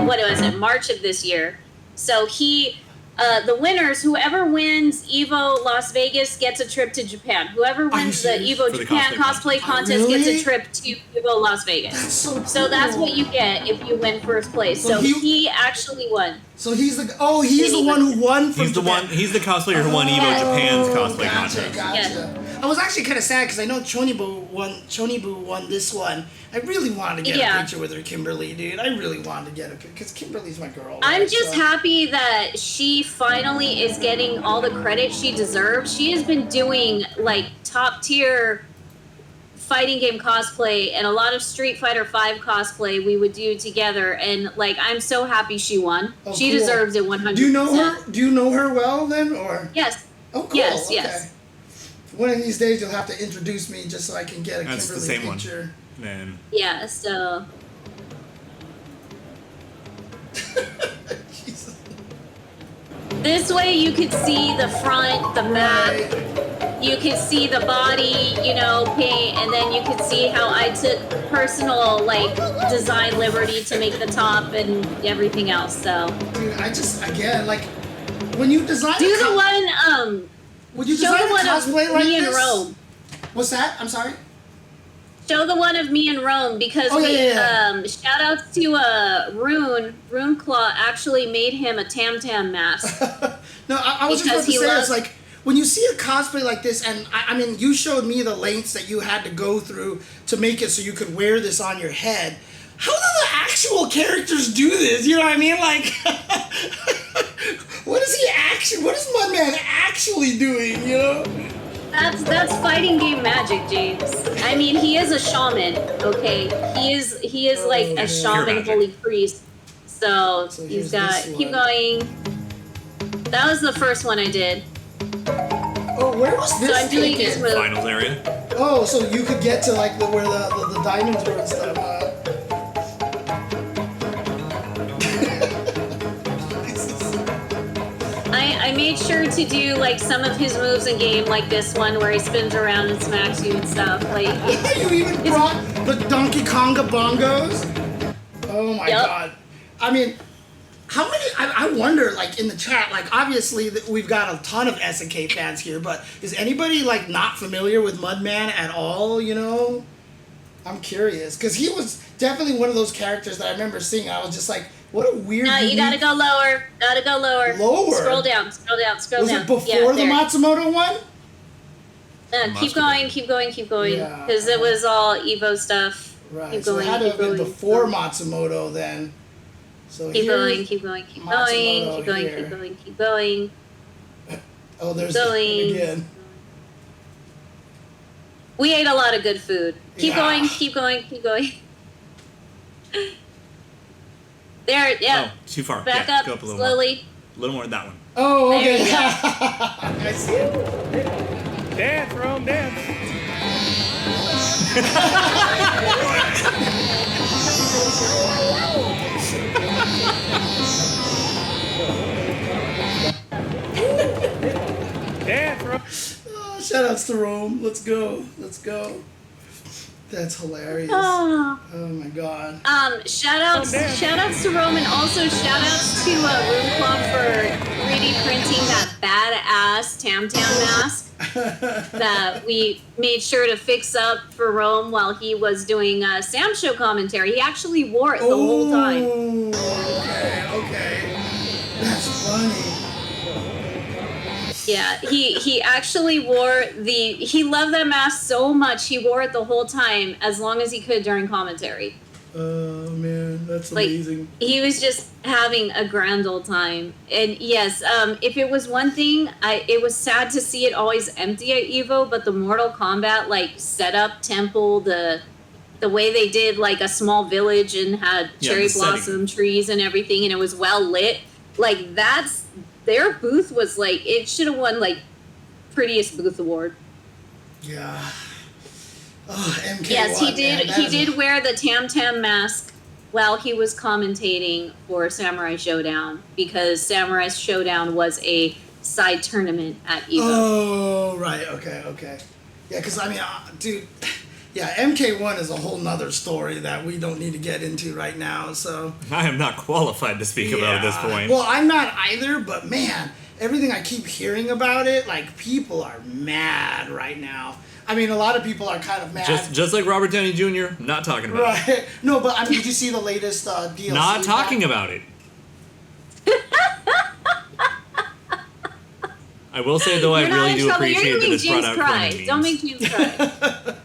what was it, March of this year. So he, the winners, whoever wins Evo Las Vegas gets a trip to Japan. Whoever wins the Evo Japan cosplay contest gets a trip to Evo Las Vegas. That's so cool. So that's what you get if you win first place. So he actually won. So he's the one who won from Japan. He's the cosplayer who won Evo Japan's cosplay contest. Gotcha. Yeah. I was actually kind of sad because I know Chonibu won this one. I really wanted to get a picture with her, Kimberly, dude. I really wanted to get a picture because Kimberly's my girl. I'm just happy that she finally is getting all the credit she deserves. She has been doing like top tier fighting game cosplay and a lot of Street Fighter V cosplay we would do together, and like I'm so happy she won. Oh, she cool. deserves it 100%. Do you know her? Do you know her well then, or? Yes. Oh, cool. Yes. Okay. Yes. One of these days you'll have to introduce me just so I can get a That's Kimberly the same picture. one. Man. Yeah. So. Jesus. This way you could see the front, the back. You could see the body, you know, paint, and then you could see how I took personal, like, design liberty to make the top and everything else, so. Dude, I just, again, like, when you design do the one, would you show design the one a of cosplay like me in this? Rome. What's that? I'm sorry? Show the one of me in Rome, because shout outs to Rune Claw actually made him a Tam Tam mask. No, I was just about to say, it's like, when you see a cosplay like this, and I mean, you showed me the lengths that you had to go through to make it so you could wear this on your head. How do the actual characters do this? You know what I mean? Like, what is Mudman actually doing, you know? That's fighting game magic, James. I mean, he is a shaman, okay? He is like a shaman holy priest. So he's got, keep going. That was the first one I did. Oh, where was this? So I'm doing his move. Finals area. Oh, so you could get to like where the diamonds were and stuff. I made sure to do like some of his moves in game, like this one where he spins around and smacks you and stuff. Like you even brought the Donkey Konga bongos. Oh my god! I mean, how many? I wonder, like in the chat, like obviously we've got a ton of SNK fans here, but is anybody like not familiar with Mudman at all? You know, I'm curious because he was definitely one of those characters that I remember seeing. I was just like, what a weird. No, you gotta go lower. Gotta go lower. Lower. Scroll down. Scroll down. Scroll down. Was it before the Matsumoto one? Keep going. Keep going. Keep going. Because it was all Evo stuff. Right. Keep So going. it had to Keep have been going. before Matsumoto then. So Keep here's going. Keep going. Keep going. Matsumoto Keep going. here. Keep going. Keep going. Oh, there's Going. again. We ate a lot of good food. Keep Yeah. going. Keep going. Keep going. There. Yeah. Oh, too far. Back yeah, up go up a little slowly. more. A little more that one. Oh, There okay. you go. I see it. Dance, Rome, dance. Dance, Rome. Oh, shout outs to Rome. Let's go. Let's go. That's hilarious. Oh. Oh my god. Shout outs to Roman. Also shout outs to Runeclaw for 3D printing that badass Tam Tam mask that we made sure to fix up for Rome while he was doing Sam Show commentary. He actually wore it the whole time. Okay. That's funny. Yeah, he actually wore he loved that mask so much he wore it the whole time as long as he could during commentary. Oh man, that's amazing. He was just having a grand old time. And yes, if it was one thing, it was sad to see it always empty at Evo, but the Mortal Kombat setup temple, the way they did a small village and had cherry blossom trees and everything, and it was well lit, their booth was it should have won prettiest booth award. Yeah. Oh, MK1. Yes, he did. He did wear the Tam Tam mask while he was commentating for Samurai Showdown, because Samurai Showdown was a side tournament at Evo. Oh, right. Okay. Yeah, because dude, yeah, MK1 is a whole nother story that we don't need to get into right now. So I am not qualified to speak about at this point. Well, I'm not either, but man, everything I keep hearing about it, people are mad right now. A lot of people are kind of mad. Just like Robert Downey Jr., not talking about it. Right. No, but did you see the latest DLC? Not talking about it. I will say, though, I really do appreciate that this brought out cry. Don't make James cry.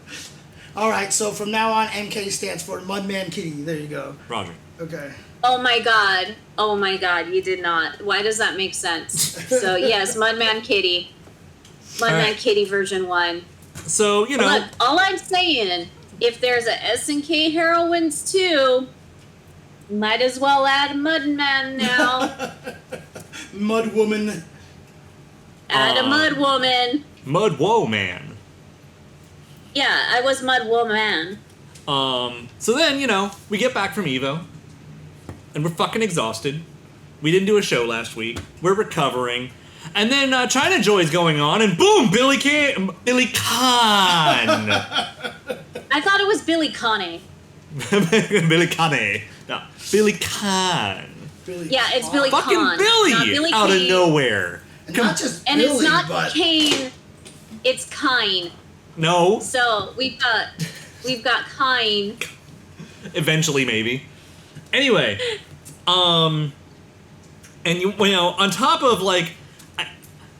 All right, so from now on, MK stands for Mudman Kitty. There you go. Roger. Okay. Oh my god, you did not. Why does that make sense? So, yes, Mudman Kitty. Mudman Kitty version 1. So, Look, all I'm saying, if there's a SNK Heroines 2, might as well add Mudman now. Mud Woman. Add a Mud Woman. Mud Woe Man. Yeah, I was Mud Woman. So then, we get back from Evo, and we're fucking exhausted. We didn't do a show last week. We're recovering. And then China Joy's going on, and boom, Billy Khan. I thought it was Billy Connie. Billy Kane. No, Billy Khan. Yeah, it's Billy Fucking Khan. Billy, not Billy out Kane. of nowhere. And not just And Billy, it's not but... Kane, it's Kine. No. So we've got Kine. Eventually, maybe. Anyway, and on top of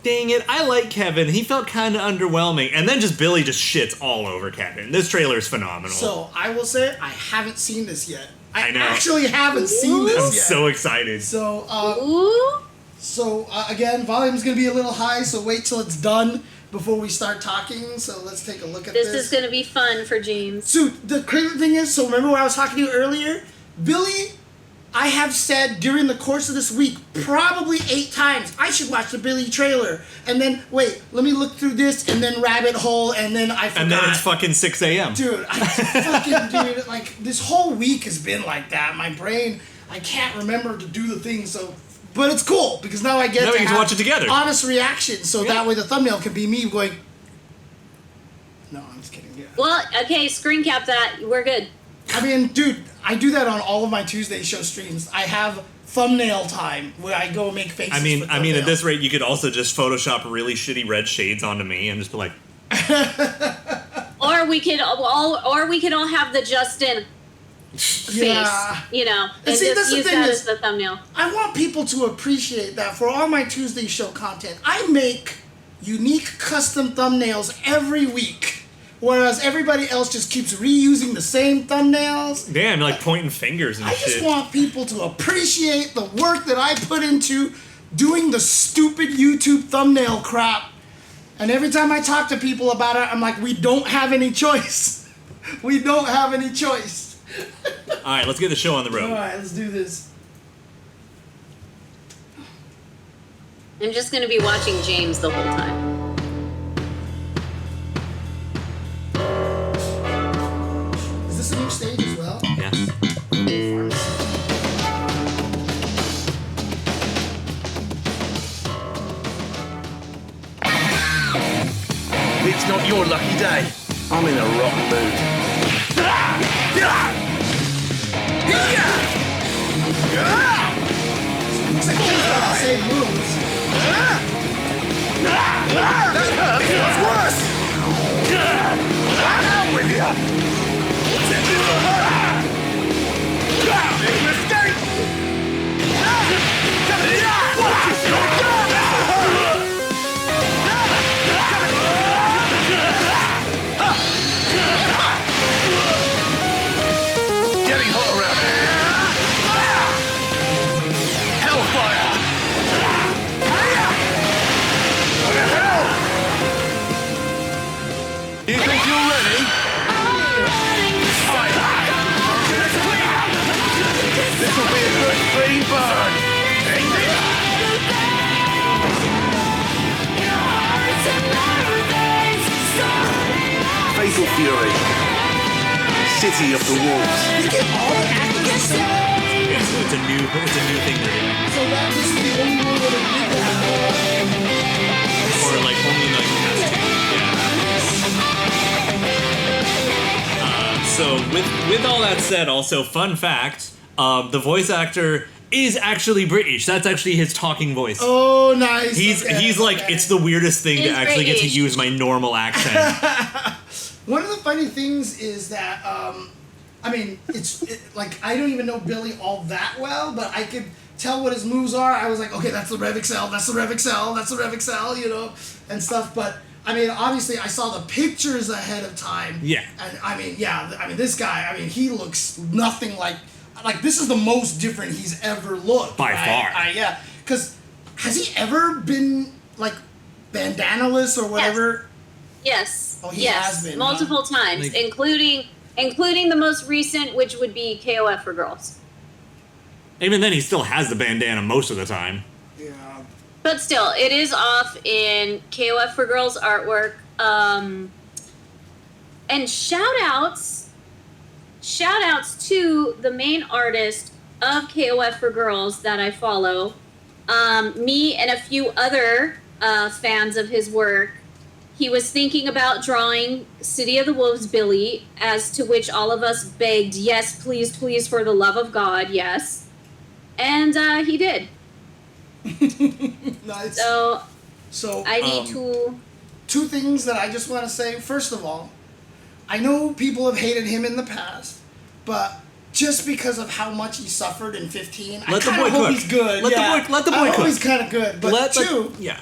dang it, I like Kevin. He felt kind of underwhelming, and then Billy just shits all over Kevin. This trailer's phenomenal. So I will say I haven't seen this yet. I know. Actually haven't seen this I'm yet. so excited. So Ooh. Again, volume's gonna be a little high, so wait till it's done before we start talking. So let's take a look at this. This is gonna be fun for James. So the crazy thing is, remember what I was talking to you earlier? Billy, I have said during the course of this week, probably 8 times, I should watch the Billy trailer. And then, wait, let me look through this, and then rabbit hole, and then I forgot. And then it's fucking 6 a.m. Dude, this whole week has been like that. My brain, I can't remember to do the thing, so... But it's cool, because now I get Now to we get to watch it together. Honest reaction, so that way the thumbnail can be me going... No, I'm just kidding. Yeah. Well, okay, screen cap that. We're good. Dude, I do that on all of my Tuesday show streams. I have thumbnail time where I go make faces. At this rate, you could also just Photoshop really shitty red shades onto me and just be like. Or we could all have the Justin face, and see, just use that as the thumbnail. I want people to appreciate that for all my Tuesday show content. I make unique custom thumbnails every week. Whereas everybody else just keeps reusing the same thumbnails. Damn, you're pointing fingers and shit. I just want people to appreciate the work that I put into doing the stupid YouTube thumbnail crap. And every time I talk to people about it, I'm like, we don't have any choice. We don't have any choice. Alright, let's get the show on the road. Alright, let's do this. I'm just going to be watching James the whole time. Is this a new stage as well? Yes. It's not your lucky day. I'm in a rotten mood. Looks like he's got the same moves. That feels worse. Out with ya. Big mistake. Watch yourself. city of the wolves. They get all the actors to say that? It's a new thing they're doing. So that this is the only one that did that. Or like only like has to. Yeah. So with all that said, also fun fact, the voice actor is actually British. That's actually his talking voice. Oh, nice. He's like, it's the weirdest thing to He's actually get to British. use my normal accent. One of the funny things is that, I mean, like, I don't even know Billy all that well, but I could tell what his moves are. I was like, okay, that's the Rev Excel, that's the Rev Excel, that's the Rev Excel, you know, and stuff. But, I mean, obviously, I saw the pictures ahead of time. Yeah. And, I mean, this guy, I mean, he looks nothing like this is the most different he's ever looked. By right? far. Yeah. Because has he ever been, like, bandanaless or whatever? Yes. Oh, he yes. has been, multiple times, Like- including the most recent, which would be KOF for girls. Even then, he still has the bandana most of the time. Yeah. But still, it is off in KOF for girls artwork. And shout outs to the main artist of KOF for girls that I follow. Me and a few other fans of his work. He was thinking about drawing City of the Wolves Billy, as to which all of us begged, yes, please, please, for the love of God, yes. And he did. Nice. So So I need to... two things that I just want to say. First of all, I know people have hated him in the past, but just because of how much he suffered in 15, Let the I boy kind of hope cook. he's good. Let the boy I hope cook. he's kind of good. But yeah.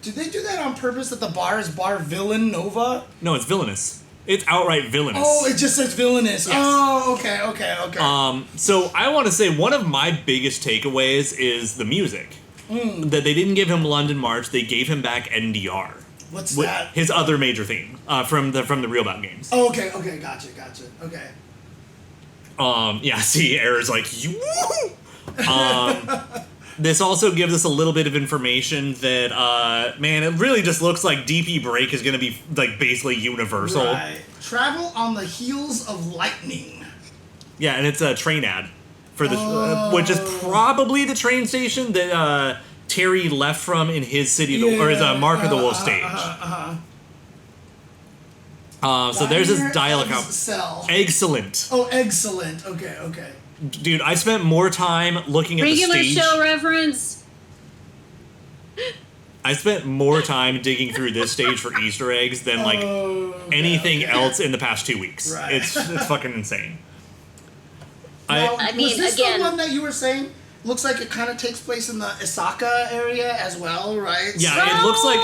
did they do that on purpose that the bar is Bar Villain Nova? No, it's villainous. It's outright villainous. Oh, it just says villainous. Yes. Oh, okay. So I want to say one of my biggest takeaways is the music. That they didn't give him London March, they gave him back NDR. What's With that? his other major theme from the Real Bout games. Oh, okay, gotcha. Okay. Yeah, see, Error's like, you. This also gives us a little bit of information that, man, it really just looks like DP Break is going to be, like, basically universal. Right. Travel on the heels of lightning. Yeah, and it's a train ad for the, which is probably the train station that Terry left from in his city, or his Mark of the Wolf stage. So there's this dialogue out. Excellent. Oh, excellent. Okay. Dude, I spent more time looking at Regular the stage. show reference. I spent more time digging through this stage for Easter eggs than like anything else in the past 2 weeks. Right. It's fucking insane. Now, I mean, was this again- the one that you were saying? Looks like it kind of takes place in the Osaka area as well, right? Yeah, it looks like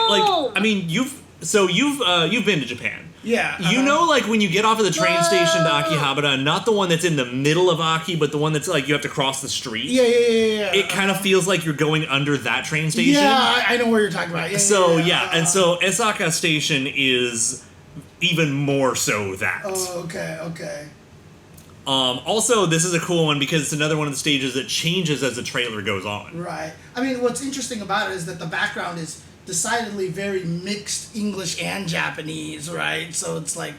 I mean you've been to Japan. Yeah. You know, like when you get off of the train station to Akihabara, not the one that's in the middle of Aki, but the one that's like you have to cross the street. Yeah. It kind of feels like you're going under that train station. Yeah, I know where you're talking about. And so Osaka Station is even more so that. Oh, okay. Also, this is a cool one because it's another one of the stages that changes as the trailer goes on. Right. I mean, what's interesting about it is that the background is decidedly very mixed English and Japanese, right? So it's like...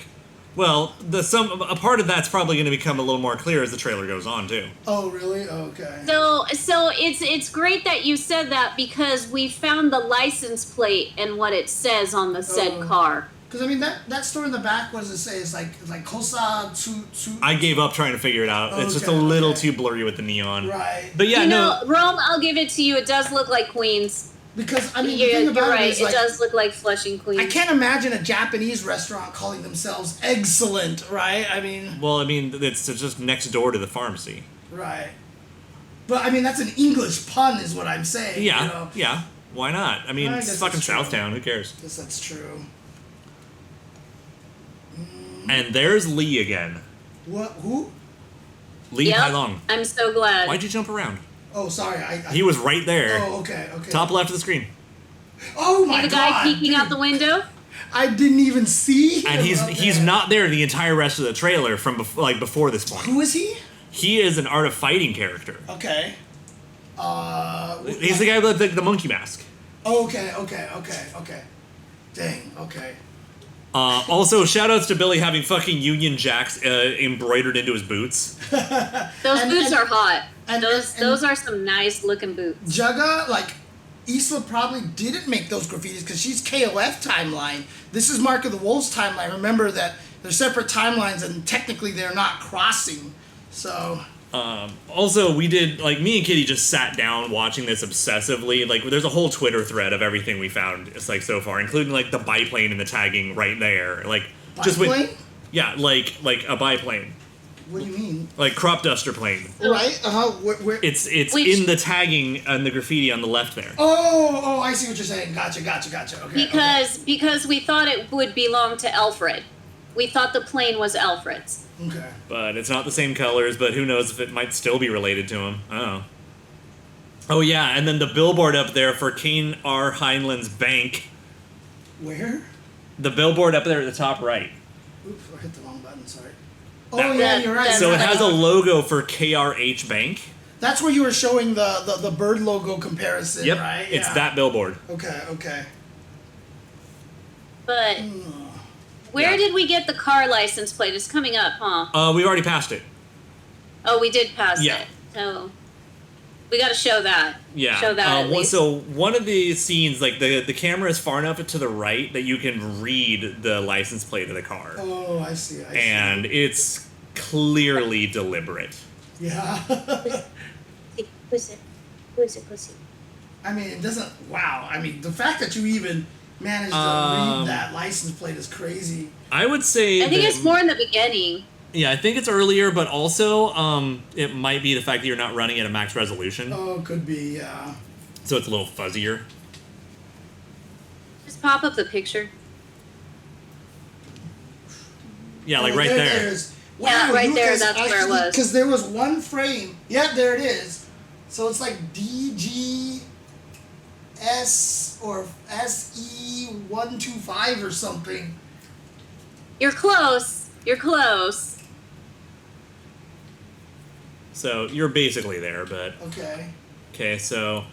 Well, a part of that's probably going to become a little more clear as the trailer goes on, too. Oh, really? Okay. So it's great that you said that because we found the license plate and what it says on the said car. Because, I mean, that story in the back, what does it say? It's like Kosa Tsu... I gave up trying to figure it out. It's just a little too blurry with the neon. Right. But yeah, Rome, I'll give it to you. It does look like Queens. Because, I mean, the You're thing about right. it is, like... It does look like Flushing, Queens. I can't imagine a Japanese restaurant calling themselves excellent, right? I mean... Well, I mean, it's just next door to the pharmacy. Right. But, I mean, that's an English pun is what I'm saying, Yeah, you know? yeah. Why not? I mean, I it's guess fucking that's true. Southtown. Who cares? I guess that's true. And there's Lee again. What? Who? Lee Yep, Tai Long. I'm so glad. Why'd you jump around? Oh, sorry. He was right there. Oh, okay. Top left of the screen. Oh my See the guy god! peeking dude. out the window? I didn't even see him. And he's up he's there. not there the entire rest of the trailer from before this point. Who is he? He is an Art of Fighting character. Okay. He's the guy with the monkey mask. Okay. Dang. Okay. Also, shoutouts to Billy having fucking Union Jacks embroidered into his boots. Those boots are hot. Those are some nice looking boots. Jugga, like, Isla probably didn't make those graffitis because she's KOF timeline. This is Mark of the Wolves timeline. Remember that they're separate timelines and technically they're not crossing. So... Also, we did, like, me and Kitty just sat down watching this obsessively. Like, there's a whole Twitter thread of everything we found, it's like, so far, including, like, the biplane and the tagging right there. Like, just biplane? Yeah, like a biplane. What do you mean? Like, crop duster plane. Right, where? It's in the tagging and the graffiti on the left there. Oh, I see what you're saying. Gotcha, okay. Because we thought it would belong to Alfred. We thought the plane was Alfred's. Okay. But it's not the same colors, but who knows if it might still be related to him. I don't know. Oh, yeah, and then the billboard up there for Kane R. Heinlein's bank. Where? The billboard up there at the top right. Oops, I hit the wrong button, sorry. That, oh, yeah, you're right. So it has a logo for KRH Bank. That's where you were showing the bird logo comparison, yep, right? It's yeah. that billboard. Okay. But... Where did we get the car license plate? It's coming up, huh? We already passed it. Oh, we did pass Yeah. it. So we got to show that. Yeah. Show that at least. So one of the scenes, like the camera is far enough to the right that you can read the license plate of the car. Oh, I see. And it's clearly deliberate. Yeah. Who's it, pussy? I mean, it doesn't. Wow. I mean, the fact that you even managed to read that license plate is crazy. I would say. I think it's more in the beginning. Yeah, I think it's earlier, but also it might be the fact that you're not running at a max resolution. Oh, could be, yeah. So it's a little fuzzier. Just pop up the picture. Yeah, like right there. It is. Wow, yeah, right there. That's actually, where it was. Because there was one frame. Yeah, there it is. So it's like DGS or SE125 or something. You're close. So you're basically there, but... Okay, so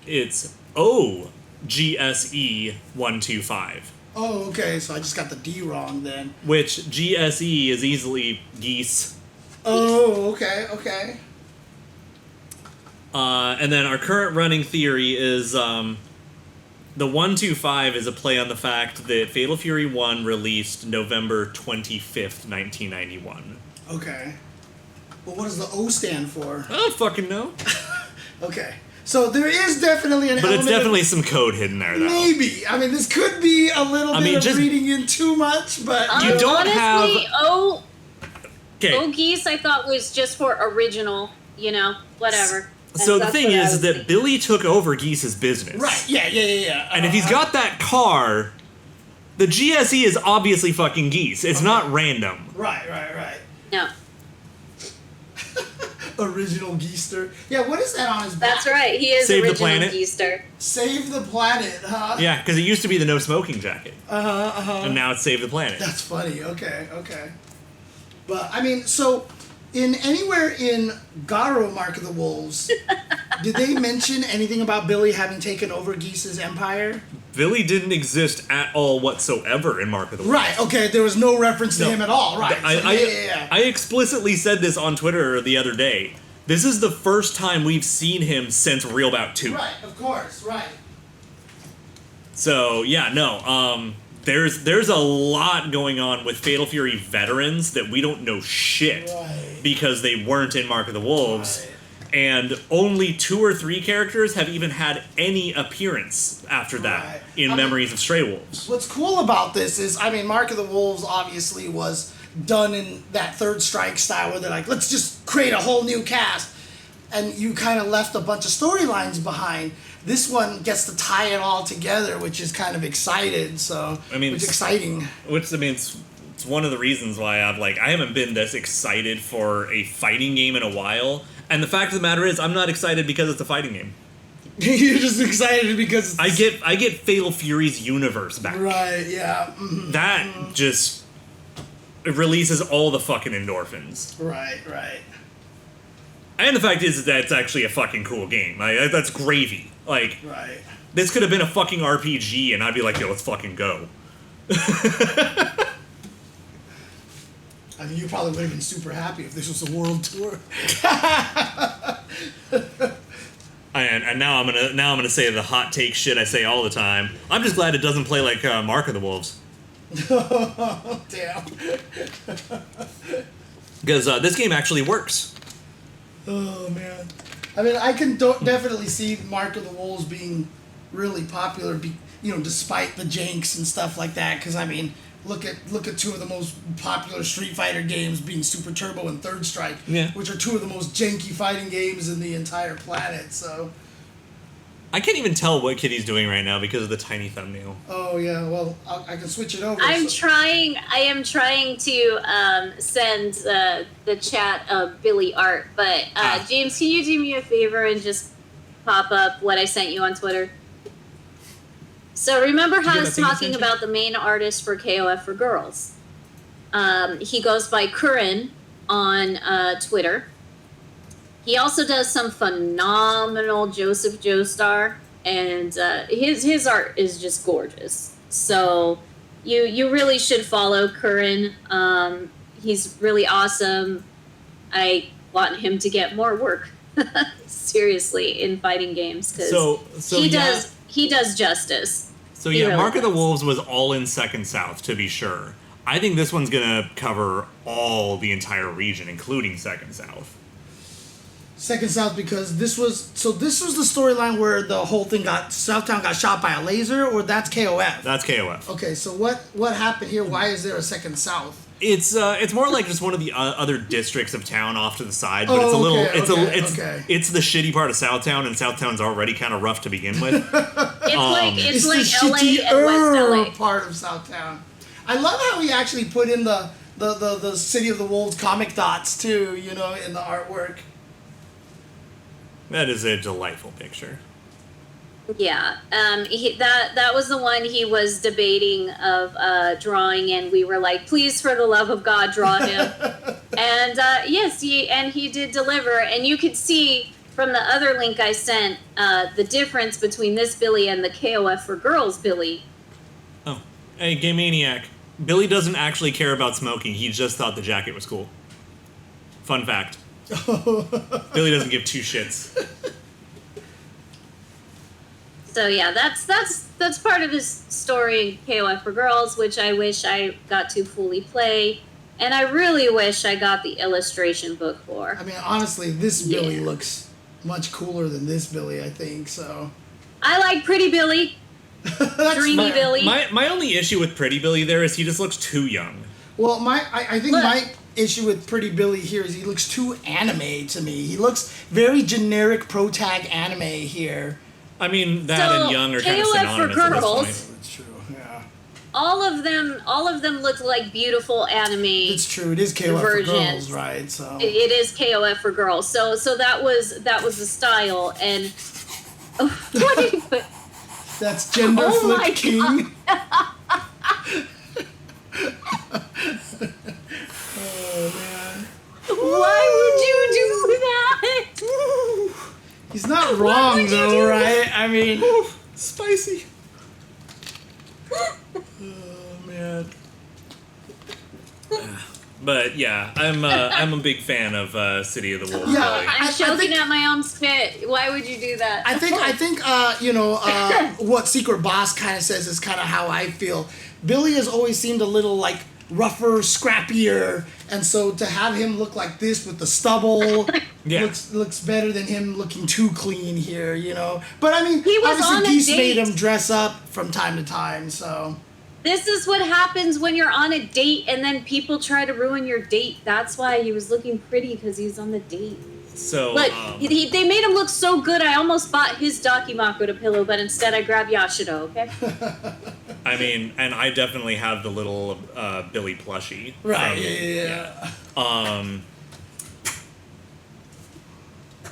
it's OGSE125. Oh, okay, so I just got the D wrong then. Which GSE is easily geese. Oh, okay. And then our current running theory is the 125 is a play on the fact that Fatal Fury 1 released November 25th, 1991. Okay. Well, what does the O stand for? I don't fucking know. Okay. So there is definitely an But element it's definitely some code hidden there, though. Maybe. I mean, this could be a little bit of reading in too much, but... You don't honestly, have... O Geese I thought was just for original, whatever. So the thing is that Billy took over Geese's business. Right, yeah. And if he's got that car, the GSE is obviously fucking Geese. It's not random. Right. No. Original Geester. Yeah, what is that on his back? That's right. He is Save the original planet. Geester. Save the planet, huh? Yeah, because it used to be the no smoking jacket. And now it's Save the Planet. That's funny. Okay. But, I mean, so... Anywhere in Garo, Mark of the Wolves, did they mention anything about Billy having taken over Geese's empire? Billy didn't exist at all whatsoever in Mark of the Wolves. Right, okay, there was no reference to him at all, right. I explicitly said this on Twitter the other day. This is the first time we've seen him since Real Bout 2. Right, of course, right. So, yeah, no, There's a lot going on with Fatal Fury veterans that we don't know shit because they weren't in Mark of the Wolves, and only 2 or 3 characters have even had any appearance after that in Memories of Stray Wolves. What's cool about this is, I mean, Mark of the Wolves obviously was done in that Third Strike style where they're like, let's just create a whole new cast, and you kind of left a bunch of storylines behind. This one gets to tie it all together, which is kind of exciting. So, it's exciting. Which, I mean, it's one of the reasons why I haven't been this excited for a fighting game in a while. And the fact of the matter is, I'm not excited because it's a fighting game. You're just excited because I get Fatal Fury's universe back. Right? Yeah. Mm-hmm. That just it releases all the fucking endorphins. Right. And the fact is that it's actually a fucking cool game. That's gravy. Right. This could have been a fucking RPG, and I'd be like, yo, let's fucking go. I mean, you probably would have been super happy if this was a world tour. And now I'm gonna say the hot take shit I say all the time. I'm just glad it doesn't play like Mark of the Wolves. Damn. Because this game actually works. Oh man. I mean, I can definitely see Mark of the Wolves being really popular, despite the janks and stuff like that. Because I mean, look at two of the most popular Street Fighter games being Super Turbo and Third Strike, which are two of the most janky fighting games in the entire planet. So I can't even tell what Kitty's doing right now because of the tiny thumbnail. Oh yeah, well I can switch it over. I am trying to send the chat Billy art, but James, can you do me a favor and just pop up what I sent you on Twitter? So remember how I was talking about the main artist for KOF for Girls? He goes by Curran on Twitter. He also does some phenomenal Joseph Joestar, and his art is just gorgeous. So you really should follow Curran. He's really awesome. I want him to get more work, seriously, in fighting games because he does justice. So yeah, Mark of the Wolves was all in Second South, to be sure. I think this one's gonna cover the entire region, including Second South. Second South, because this was the storyline where the whole thing Southtown got shot by a laser, or that's KOF? That's KOF. Okay, so what happened here? Why is there a Second South? It's more like just one of the other districts of town off to the side, but it's the shitty part of Southtown, and Southtown's already kind of rough to begin with. It's like the LA and West LA part of Southtown. I love how he actually put in the City of the Wolves comic dots too, in the artwork. That is a delightful picture. Yeah, that was the one he was debating of drawing, and we were like, please, for the love of God, draw him. And yes, he did deliver, and you could see from the other link I sent the difference between this Billy and the KOF for Girls Billy. Oh, hey, Game Maniac. Billy doesn't actually care about smoking. He just thought the jacket was cool. Fun fact. Billy doesn't give two shits. So yeah, that's part of his story in KOF for Girls, which I wish I got to fully play, and I really wish I got the illustration book for. I mean, honestly, this Billy looks much cooler than this Billy, I think, so. I like Pretty Billy. Dreamy Billy. My only issue with Pretty Billy there is he just looks too young. Well, I think my issue with Pretty Billy here is he looks too anime to me. He looks very generic pro-tag anime here. I mean, that and young are kind of synonymous at this point. That's true, yeah. All of them look like beautiful anime. It's true. It is KOF for Girls, right? So it is KOF for Girls. So that was the style. And what did he put? That's Gender Flip King. Oh man! Why would you do that? He's not wrong though, right? I mean, spicy. Oh man. But yeah, I'm a big fan of City of the Wolves. Yeah, I'm choking at my own spit. Why would you do that? I think what Secret Boss kind of says is kind of how I feel. Billy has always seemed a little like rougher, scrappier, and so to have him look like this with the stubble looks better than him looking too clean here, But I mean, obviously Geese made him dress up from time to time, so. This is what happens when you're on a date and then people try to ruin your date. That's why he was looking pretty, because he was on the date. So, look, they made him look so good, I almost bought his Dakimakura pillow, but instead I grabbed Yashido, okay? I mean, and I definitely have the little Billy plushie. Right, yeah.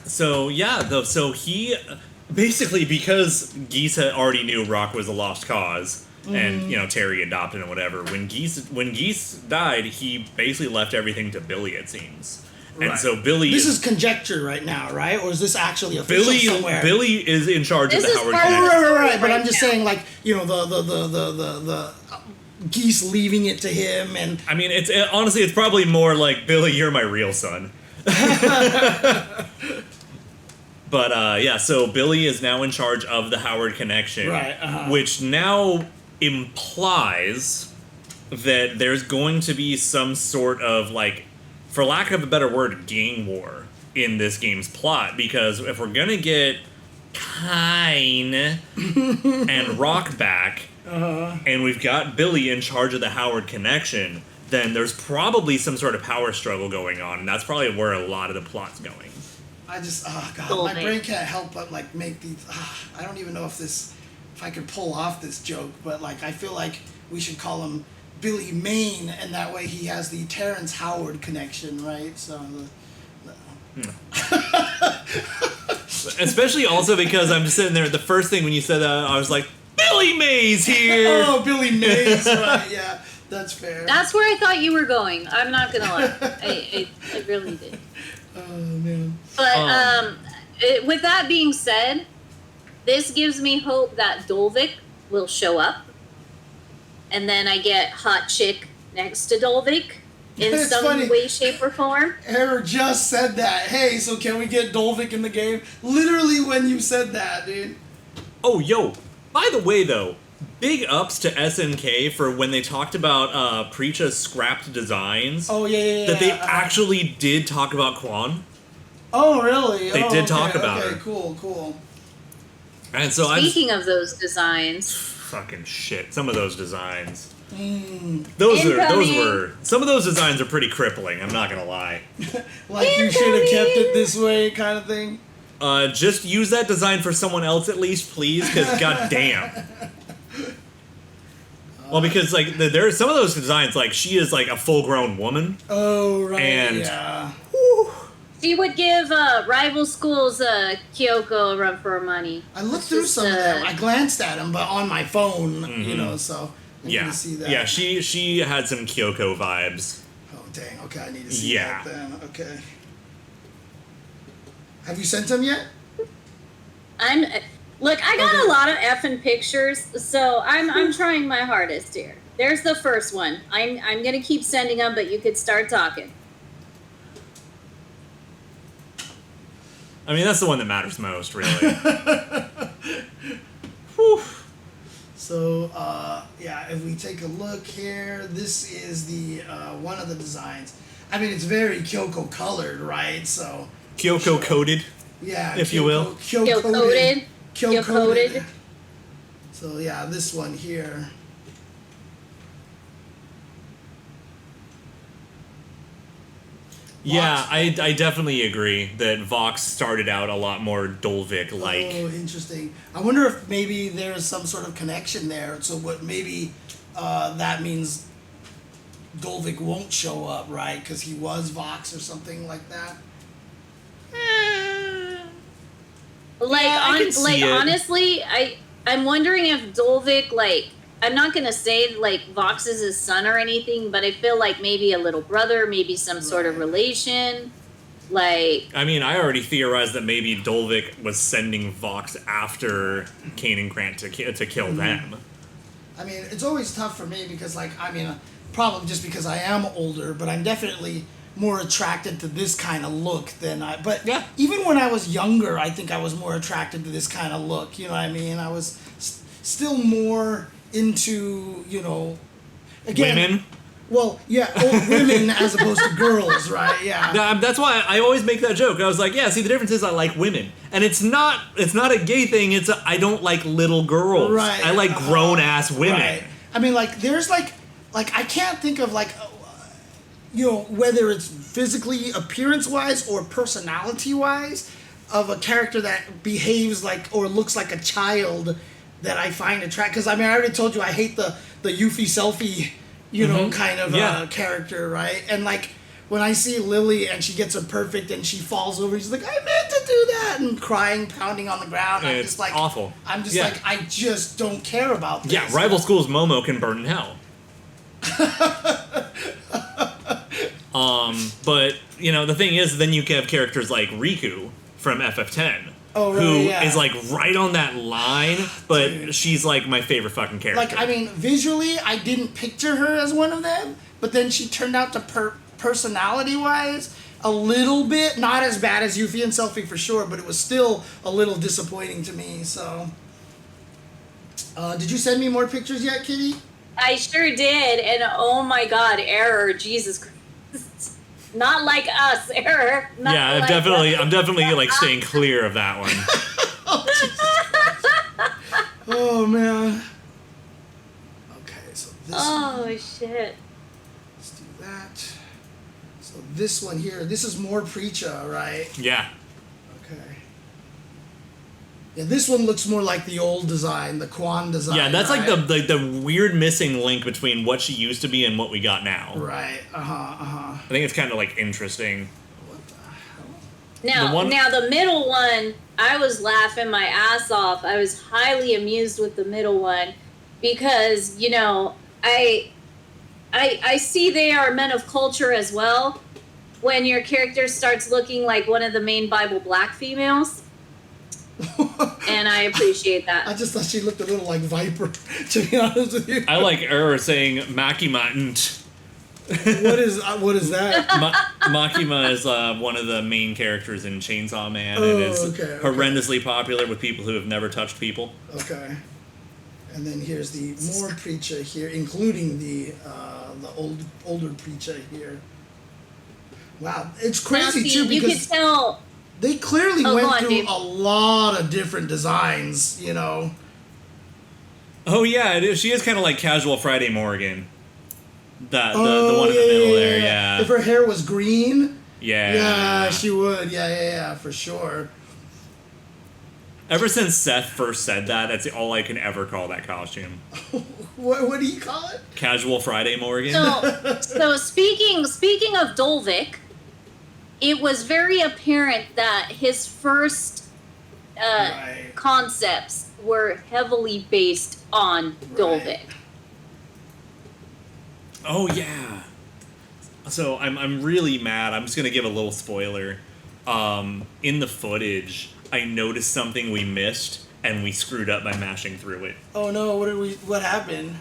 So, yeah, so he, basically, because Geese already knew Rock was a lost cause, and, Terry adopted and whatever, when Geese died, he basically left everything to Billy, it seems. And so Billy... This is conjecture right now, right? Or is this actually official somewhere? Billy is in charge of the Howard Connection. Right. But I'm just saying, like, the Geese leaving it to him, and I mean, honestly, it's probably more like, Billy, you're my real son. But yeah, so Billy is now in charge of the Howard Connection, right? Which now implies that there's going to be some sort of, like, for lack of a better word, gang war in this game's plot, because if we're gonna get Kine and Rock back, and we've got Billy in charge of the Howard Connection, then there's probably some sort of power struggle going on, and that's probably where a lot of the plot's going. I just, oh god, my brain can't help but like make these. I don't even know if I could pull off this joke, but like I feel like we should call him Billy Maine, and that way he has the Terrence Howard connection, right? So. Especially also because I'm just sitting there. The first thing when you said that, I was like, Billy Mays here. Oh, Billy Mays, right? Yeah, that's fair. That's where I thought you were going. I'm not gonna lie, I really did. Oh man. But with that being said, this gives me hope that Dolvik will show up, and then I get hot chick next to Dolvik in It's some funny. way, shape, or form. Error just said that. Hey, so can we get Dolvik in the game? Literally when you said that, dude. Oh, yo. By the way, though, big ups to SNK for when they talked about Preacha's scrapped designs. Oh yeah. That they actually did talk about Quan. Oh really? They did talk about her. her. Cool. And so Speaking of those designs, fucking shit. Some of those designs. Those were some of those designs are pretty crippling, I'm not gonna lie. Like you should have kept it this way kind of thing. Just use that design for someone else at least, please, because goddamn. Well, because like there are some of those designs, like she is like a full-grown woman. Oh right. And yeah. she would give rival schools Kyoko a run for her money. I looked through some of them. I glanced at them, but on my phone, you know, so I need to see that. Yeah, she had some Kyoko vibes. Oh dang! Okay, I need to see that then. Okay. Have you sent them yet? Look, I got a lot of effing pictures, so I'm trying my hardest here. There's the first one. I'm gonna keep sending them, but you could start talking. I mean, that's the one that matters most, really. Whew. So, yeah, if we take a look here, this is the one of the designs. I mean, it's very Kyoko colored, right? So Kyoko coated. Yeah, if you will. Kyoko-coated. Kyoko-coated. So yeah, this one here. Yeah, I definitely agree that Vox started out a lot more Dolvik-like. Oh, interesting. I wonder if maybe there's some sort of connection there. So what? Maybe that means Dolvik won't show up, right? Because he was Vox or something like that. Honestly, I'm wondering if Dolvik, like, I'm not gonna say like Vox is his son or anything, but I feel like maybe a little brother, maybe some sort of relation. Like, I mean, I already theorized that maybe Dolvik was sending Vox after Kane and Grant to kill them. I mean, it's always tough for me because, like, I mean, probably just because I am older, but I'm definitely more attracted to this kind of look than But yeah, even when I was younger, I think I was more attracted to this kind of look. You know what I mean? I was still more into, you know, again, women. Well, yeah, old women as opposed to girls, right? Yeah. That's why I always make that joke. I was like, yeah, see, the difference is I like women. And it's not a gay thing. I don't like little girls. Right. I like grown-ass women. Right. I mean, like, there's, like I can't think of, like, you know, whether it's physically, appearance-wise, or personality-wise, of a character that behaves like, or looks like a child that I find attractive. Because, I mean, I already told you I hate the Yuffie selfie, you know, kind of character, right? And, like, when I see Lily and she gets a perfect and she falls over, she's like, I meant to do that, and crying, pounding on the ground. I'm just like, awful. I'm just like, I just don't care about this. Yeah, rival schools Momo can burn in hell. But, you know, the thing is, then you have characters like Riku from FF10. Oh, who really? Yeah. is like right on that line, but she's like my favorite fucking character. Like, I mean, visually, I didn't picture her as one of them, but then she turned out to personality-wise a little bit, not as bad as Yuffie and Selphie for sure, but it was still a little disappointing to me, so. Did you send me more pictures yet, Kitty? I sure did, and oh my god, Error, Jesus Christ. Not like us, Error. Not yeah, like I'm definitely like staying clear of that one. Oh, man. Okay, so this Oh, one. shit. Let's do that. So this one here, this is more Preacha, right? Yeah. Okay. Yeah, this one looks more like the old design, the Quan design. Yeah, that's right? like the weird missing link between what she used to be and what we got now. Right. I think it's kind of like interesting. What the hell? Now the middle one, I was laughing my ass off. I was highly amused with the middle one because, you know, I see they are men of culture as well when your character starts looking like one of the main Bible black females. And I appreciate that. I just thought she looked a little like Viper, to be honest with you. I like Error saying Makima. What is that? Makima is one of the main characters in Chainsaw Man, and is okay. horrendously popular with people who have never touched people. Okay. And then here's the more Preacha here, including the older Preacha here. Wow, it's Now, crazy see, too you could because tell. they clearly Oh, go went on, through Dave. a lot of different designs, you know. Oh yeah, it is. She is kind of like Casual Friday Morgan. The one in the middle there, yeah. If her hair was green, Yeah. she would. Yeah, for sure. Ever since Seth first said that, that's all I can ever call that costume. What do you call it? Casual Friday Morgan. So speaking of Dolvik, it was very apparent that his first Right. concepts were heavily based on Dolvik. Oh yeah. So I'm really mad. I'm just gonna give a little spoiler. In the footage, I noticed something we missed, and we screwed up by mashing through it. Oh no! What happened?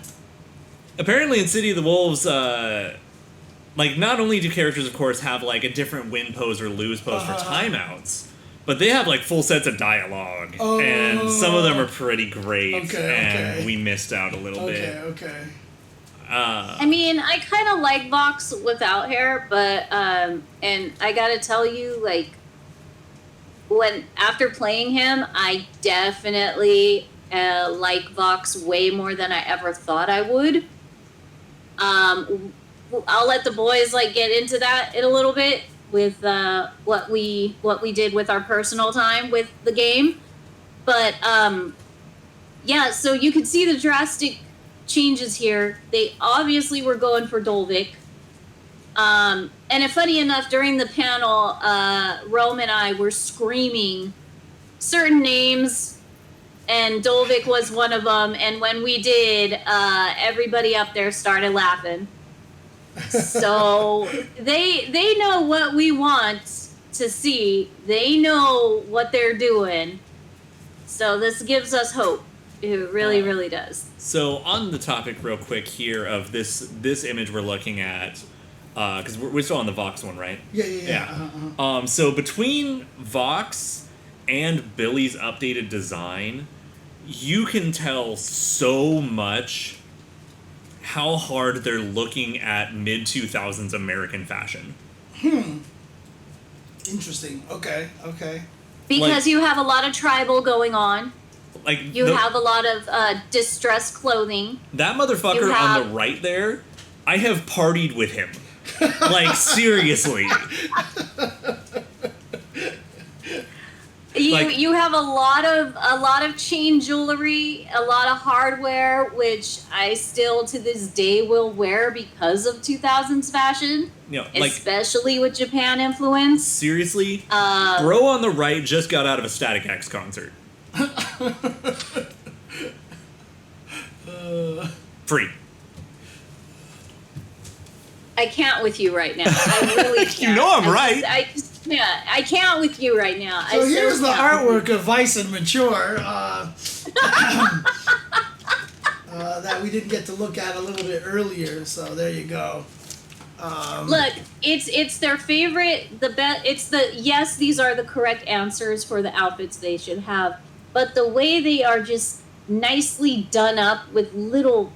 Apparently, in City of the Wolves, like not only do characters, of course, have like a different win pose or lose pose for timeouts, but they have like full sets of dialogue, and some of them are pretty great. And we missed out a little bit. Okay. I mean, I kind of like Vox without hair, but and I gotta tell you, like, after playing him, I definitely like Vox way more than I ever thought I would. I'll let the boys like get into that in a little bit with what we did with our personal time with the game, but yeah. So you could see the drastic changes here. They obviously were going for Dolvik. And if funny enough, during the panel, Rome and I were screaming certain names, and Dolvik was one of them. And when we did, everybody up there started laughing. So they know what we want to see. They know what they're doing. So this gives us hope. It really, really does. So on the topic, real quick here of this image we're looking at, because we're still on the Vox one, right? Yeah. So between Vox and Billy's updated design, you can tell so much how hard they're looking at mid-2000s American fashion. Interesting. Okay. Because you have a lot of tribal going on. Like You have a lot of distressed clothing. that motherfucker You have- on the right there, I have partied with him. Like seriously. You have a lot of chain jewelry, a lot of hardware, which I still to this day will wear because of 2000s fashion, You know, like especially with Japan influence. seriously, bro on the right just got out of a Static X concert. Free. I can't with you right now. I really can't. You know I'm right. I just Yeah, I can't with you right now. So I here's the can't. artwork of Vice and Mature that we didn't get to look at a little bit earlier. So there you go. Look, it's their favorite. Yes, these are the correct answers for the outfits they should have, but the way they are just nicely done up with little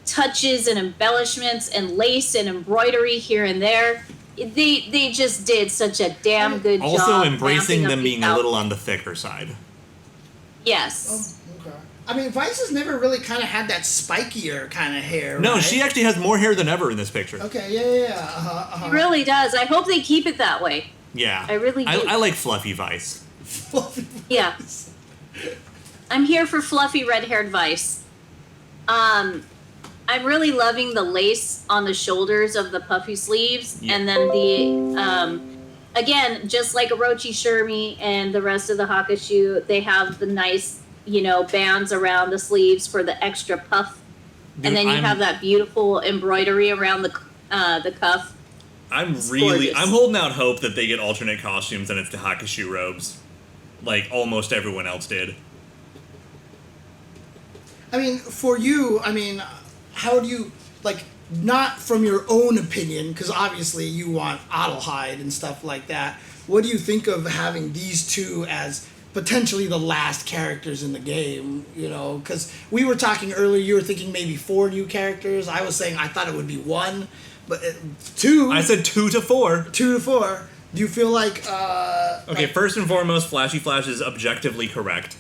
touches and embellishments and lace and embroidery here and there. They just did such a damn good job. Also embracing ramping up them these being a little on the thicker side. Yes. Okay. I mean, Vice has never really kind of had that spikier kind of hair. No, right? she actually has more hair than ever in this picture. Okay, yeah. It really does. I hope they keep it that way. Yeah. I really do. I like fluffy Vice. Yeah. I'm here for fluffy red-haired Vice. I'm really loving the lace on the shoulders of the puffy sleeves, and then the again, just like Orochi Shermie and the rest of the Hakushu, they have the nice, bands around the sleeves for the extra puff, and then you have that beautiful embroidery around the cuff. I'm gorgeous. holding out hope that they get alternate costumes and it's the Hakushu robes, like almost everyone else did. I mean, for you, how do you, not from your own opinion, because obviously you want Adelheid and stuff like that, what do you think of having these two as potentially the last characters in the game, because we were talking earlier, you were thinking maybe 4 new characters, I was saying I thought it would be 1, but 2. I said 2 to 4. 2 to 4. Do you feel like, Okay, first and foremost, Flashy Flash is objectively correct.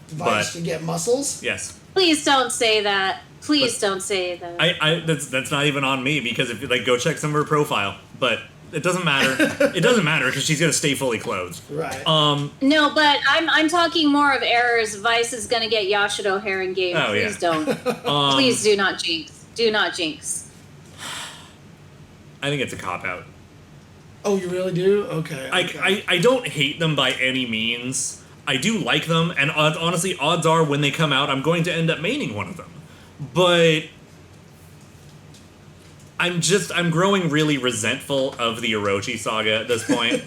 Vice to get muscles? Yes. Please don't say that. Please don't say that. That's not even on me, because if you go check some of her profile, but it doesn't matter. It doesn't matter because she's gonna stay fully clothed. Right. No, but I'm talking more of errors. Vice is gonna get Yashido hair in game. Oh, Please yeah. don't. Please do not jinx. Do not jinx. I think it's a cop out. Oh, you really do? Okay. I don't hate them by any means. I do like them, and honestly, odds are when they come out, I'm going to end up maining one of them. But I'm growing really resentful of the Orochi saga at this point.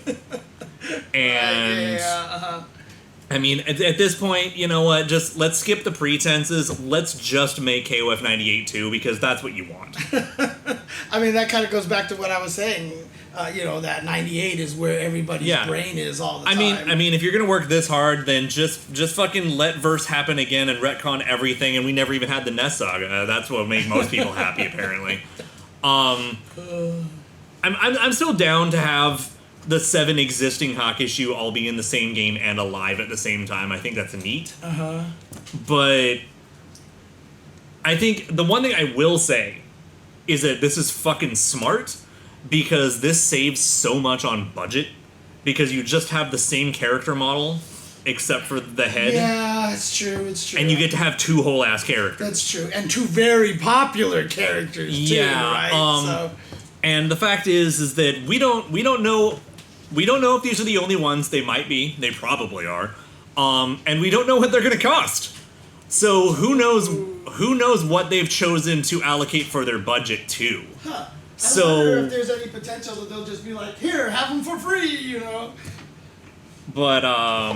And I mean, at this point, you know what? Just let's skip the pretenses. Let's just make KOF 98 2, because that's what you want. I mean, that kind of goes back to what I was saying. That 98 is where everybody's brain is all the time. I mean, if you're gonna work this hard, then just fucking let Verse happen again and retcon everything, and we never even had the Nest saga. That's what made most people happy, apparently. I'm still down to have the 7 existing Hakushu all be in the same game and alive at the same time. I think that's neat. But I think the one thing I will say is that this is fucking smart, because this saves so much on budget, because you just have the same character model except for the head. Yeah, it's true. And you get to have 2 whole ass characters. That's true, and 2 very popular characters too, right? And the fact is that we don't know if these are the only ones. They might be. They probably are. And we don't know what they're going to cost. So who knows what they've chosen to allocate for their budget to. Huh. I wonder if there's any potential that they'll just be like, here, have them for free, But I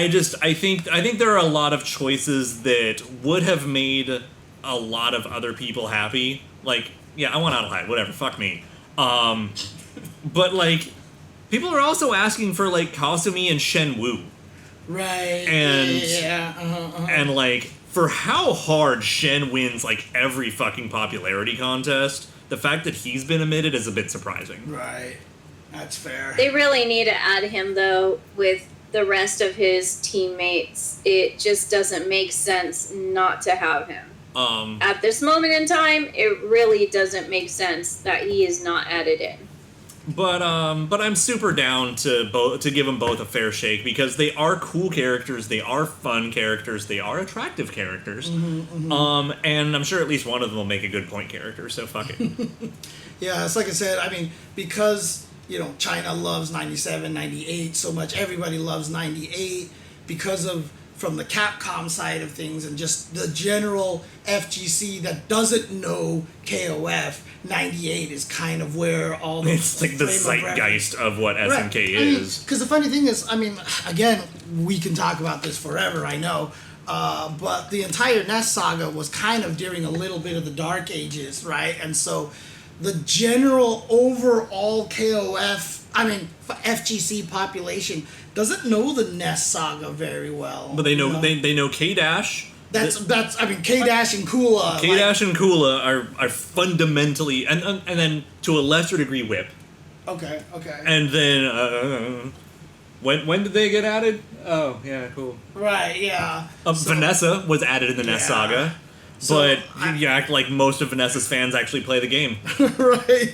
think there are a lot of choices that would have made a lot of other people happy. Like, yeah, I want Adelheid, whatever, fuck me. But people are also asking for Kasumi and Shen Wu. Right. And and for how hard Shen wins every fucking popularity contest, the fact that he's been omitted is a bit surprising. Right. That's fair. They really need to add him, though, with the rest of his teammates. It just doesn't make sense not to have him. At this moment in time, it really doesn't make sense that he is not added in. But I'm super down to give them both a fair shake, because they are cool characters, they are fun characters, they are attractive characters. And I'm sure at least one of them will make a good point character, so fuck it. Yeah, it's like I said, because, China loves 97, 98 so much, everybody loves 98, because of from the Capcom side of things and just the general FGC that doesn't know KOF, 98 is kind of where all the It's like the zeitgeist of what SNK is. Because the funny thing is, I mean, again, we can talk about this forever, I know. But the entire NES saga was kind of during a little bit of the Dark Ages, right? And so the general overall FGC population doesn't know the NES saga very well. But they know they know K-Dash. That's K-Dash and Kula. K-Dash and Kula are fundamentally, and then to a lesser degree Whip. Okay. And then when did they get added? Oh yeah, cool. Right, yeah. Vanessa was added in the NES saga. But like most of Vanessa's fans actually play the game. Right.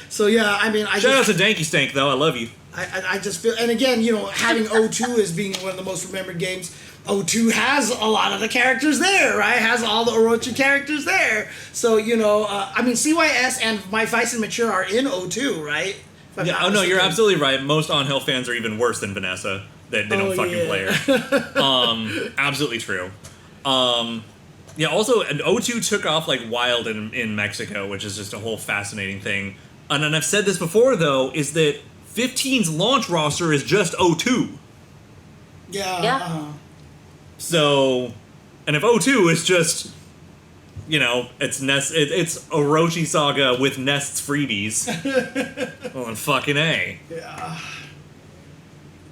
So yeah, I mean, shout out to Danky Stank though. I love you. I just feel, and again, having 02 as being one of the most remembered games, 02 has a lot of the characters there, right? Has all the Orochi characters there. So I mean, CYS and My Vice and Mature are in 02, right? Yeah. Oh no, you're absolutely right. Most On Hill fans are even worse than Vanessa. They don't fucking play her. Absolutely true. Yeah, also, 02 took off like wild in Mexico, which is just a whole fascinating thing. And I've said this before, though, is that 15's launch roster is just 02. Yeah. So, and if 02 is just, it's it's Orochi Saga with Nest's freebies, well, then fucking A. Yeah.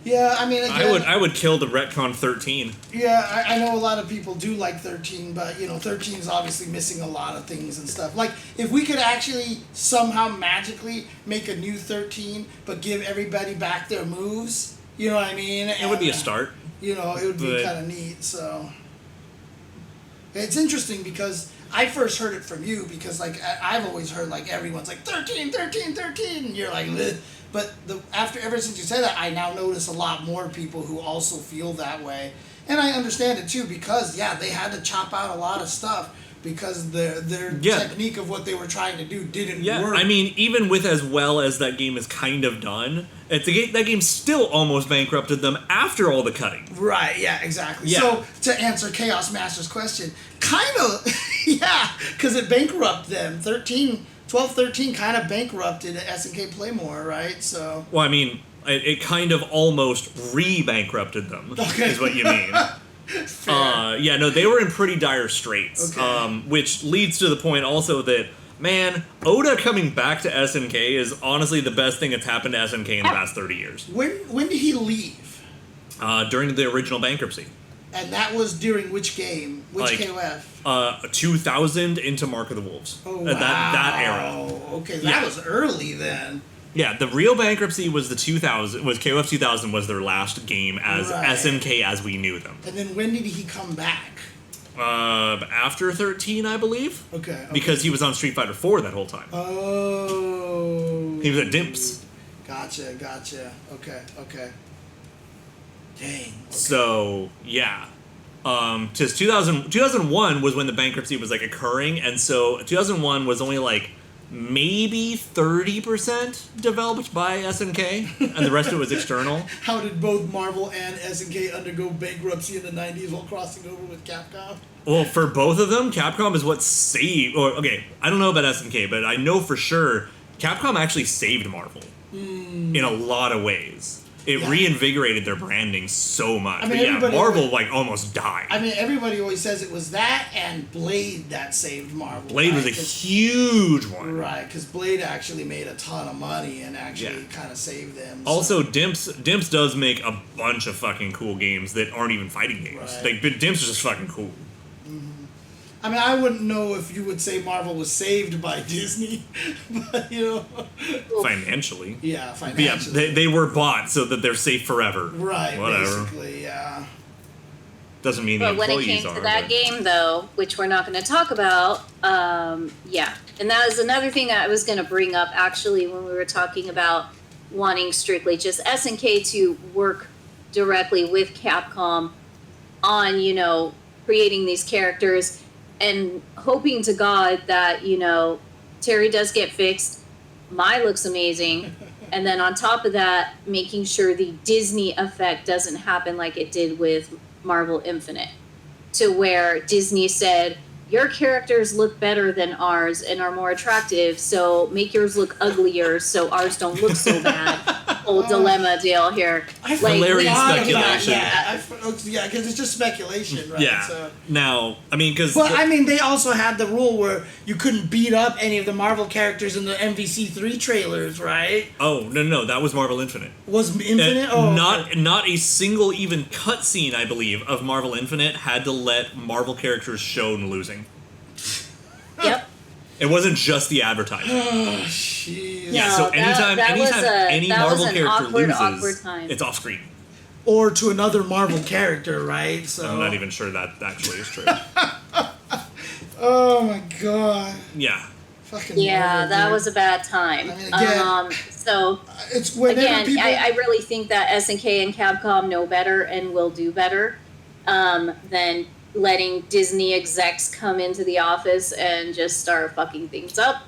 Yeah, I mean, again, I would kill the retcon 13. Yeah, I know a lot of people do like 13, but 13 is obviously missing a lot of things and stuff. Like, if we could actually somehow magically make a new 13, but give everybody back their moves, you know what I mean? It would be a start. It would be kind of neat. So it's interesting because I first heard it from you because like I've always heard like everyone's like 13, 13, 13, and you're like. Bleh. But ever since you said that, I now notice a lot more people who also feel that way, and I understand it too because they had to chop out a lot of stuff because their technique of what they were trying to do didn't work. I mean, even with as well as that game is kind of done, that game still almost bankrupted them after all the cutting. Right. Yeah. Exactly. Yeah. So to answer Chaos Master's question, kind of, because it bankrupted them. 12-13 kind of bankrupted SNK Playmore, right? So. Well, I mean, it kind of almost re-bankrupted them, is what you mean. They were in pretty dire straits, which leads to the point also that, man, Oda coming back to SNK is honestly the best thing that's happened to SNK in the past 30 years. When did he leave? During the original bankruptcy. And that was during which game? Which KOF? 2000 into Mark of the Wolves. Oh, wow. That era. Okay, that was early then. Yeah, the real bankruptcy was KOF 2000 was their last game as SNK as we knew them. And then when did he come back? After 13, I believe. Okay. Because he was on Street Fighter 4 that whole time. Oh. He was at Dimps. Gotcha. Okay. Dang. Okay. So, yeah. 2001 was when the bankruptcy was, like, occurring, and so 2001 was only, like, maybe 30% developed by SNK, and the rest of it was external. How did both Marvel and SNK undergo bankruptcy in the 90s while crossing over with Capcom? Well, for both of them, Capcom is what saved... I don't know about SNK, but I know for sure Capcom actually saved Marvel in a lot of ways. It reinvigorated their branding so much. I mean, Marvel almost died. I mean, everybody always says it was that and Blade that saved Marvel. Blade was a huge one. Right, because Blade actually made a ton of money and actually kind of saved them. Also, Dimps does make a bunch of fucking cool games that aren't even fighting games. Right. Like, Dimps is just fucking cool. I mean, I wouldn't know if you would say Marvel was saved by Disney, but, Financially. Yeah, financially. Yeah, they were bought so that they're safe forever. Right, whatever. Basically, yeah. Doesn't mean the employees are. But when it came to that game, though, which we're not going to talk about, And that was another thing I was going to bring up, actually, when we were talking about wanting strictly just SNK to work directly with Capcom on, creating these characters. And hoping to God that, Terry does get fixed, Mai looks amazing, and then on top of that, making sure the Disney effect doesn't happen like it did with Marvel Infinite, to where Disney said, your characters look better than ours and are more attractive, so make yours look uglier so ours don't look so bad. Whole dilemma deal here. Hilarious speculation. Yeah, because it's just speculation, right? Yeah. So. Now, I mean, because... But, I mean, they also had the rule where you couldn't beat up any of the Marvel characters in the MVC3 trailers, right? Oh, no, that was Marvel Infinite. Was Infinite? Not a single even cutscene, I believe, of Marvel Infinite had to let Marvel characters shown losing. Yep. It wasn't just the advertising. Oh, jeez. Yeah, so anytime any Marvel character loses, awkward time. it's off screen. Or to another Marvel character, right? So I'm not even sure that actually is true. Oh my god. Yeah. Fucking yeah, Marvel, that dude. was a bad time. I mean, again, so it's whenever again, people... I really think that SNK and Capcom know better and will do better than letting Disney execs come into the office and just start fucking things up.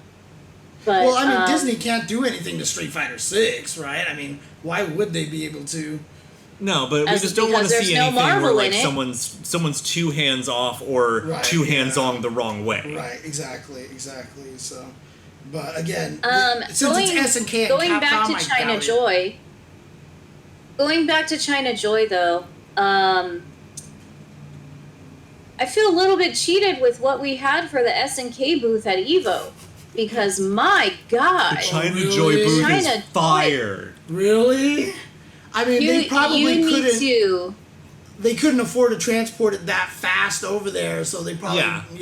But, well, I mean, Disney can't do anything to Street Fighter 6, right? I mean, why would they be able to? No, but we just don't want to see anything Marvel where like in it. someone's two hands off or two hands on the wrong way. Right, exactly. So, but again, since going, it's SNK and going Capcom, back to I China doubt it. Joy. Going back to China Joy, though, I feel a little bit cheated with what we had for the SNK booth at EVO. Because, my God. The China really? Joy booth China is fire. Really? I mean, they probably couldn't. They couldn't afford to transport it that fast over there, so they probably I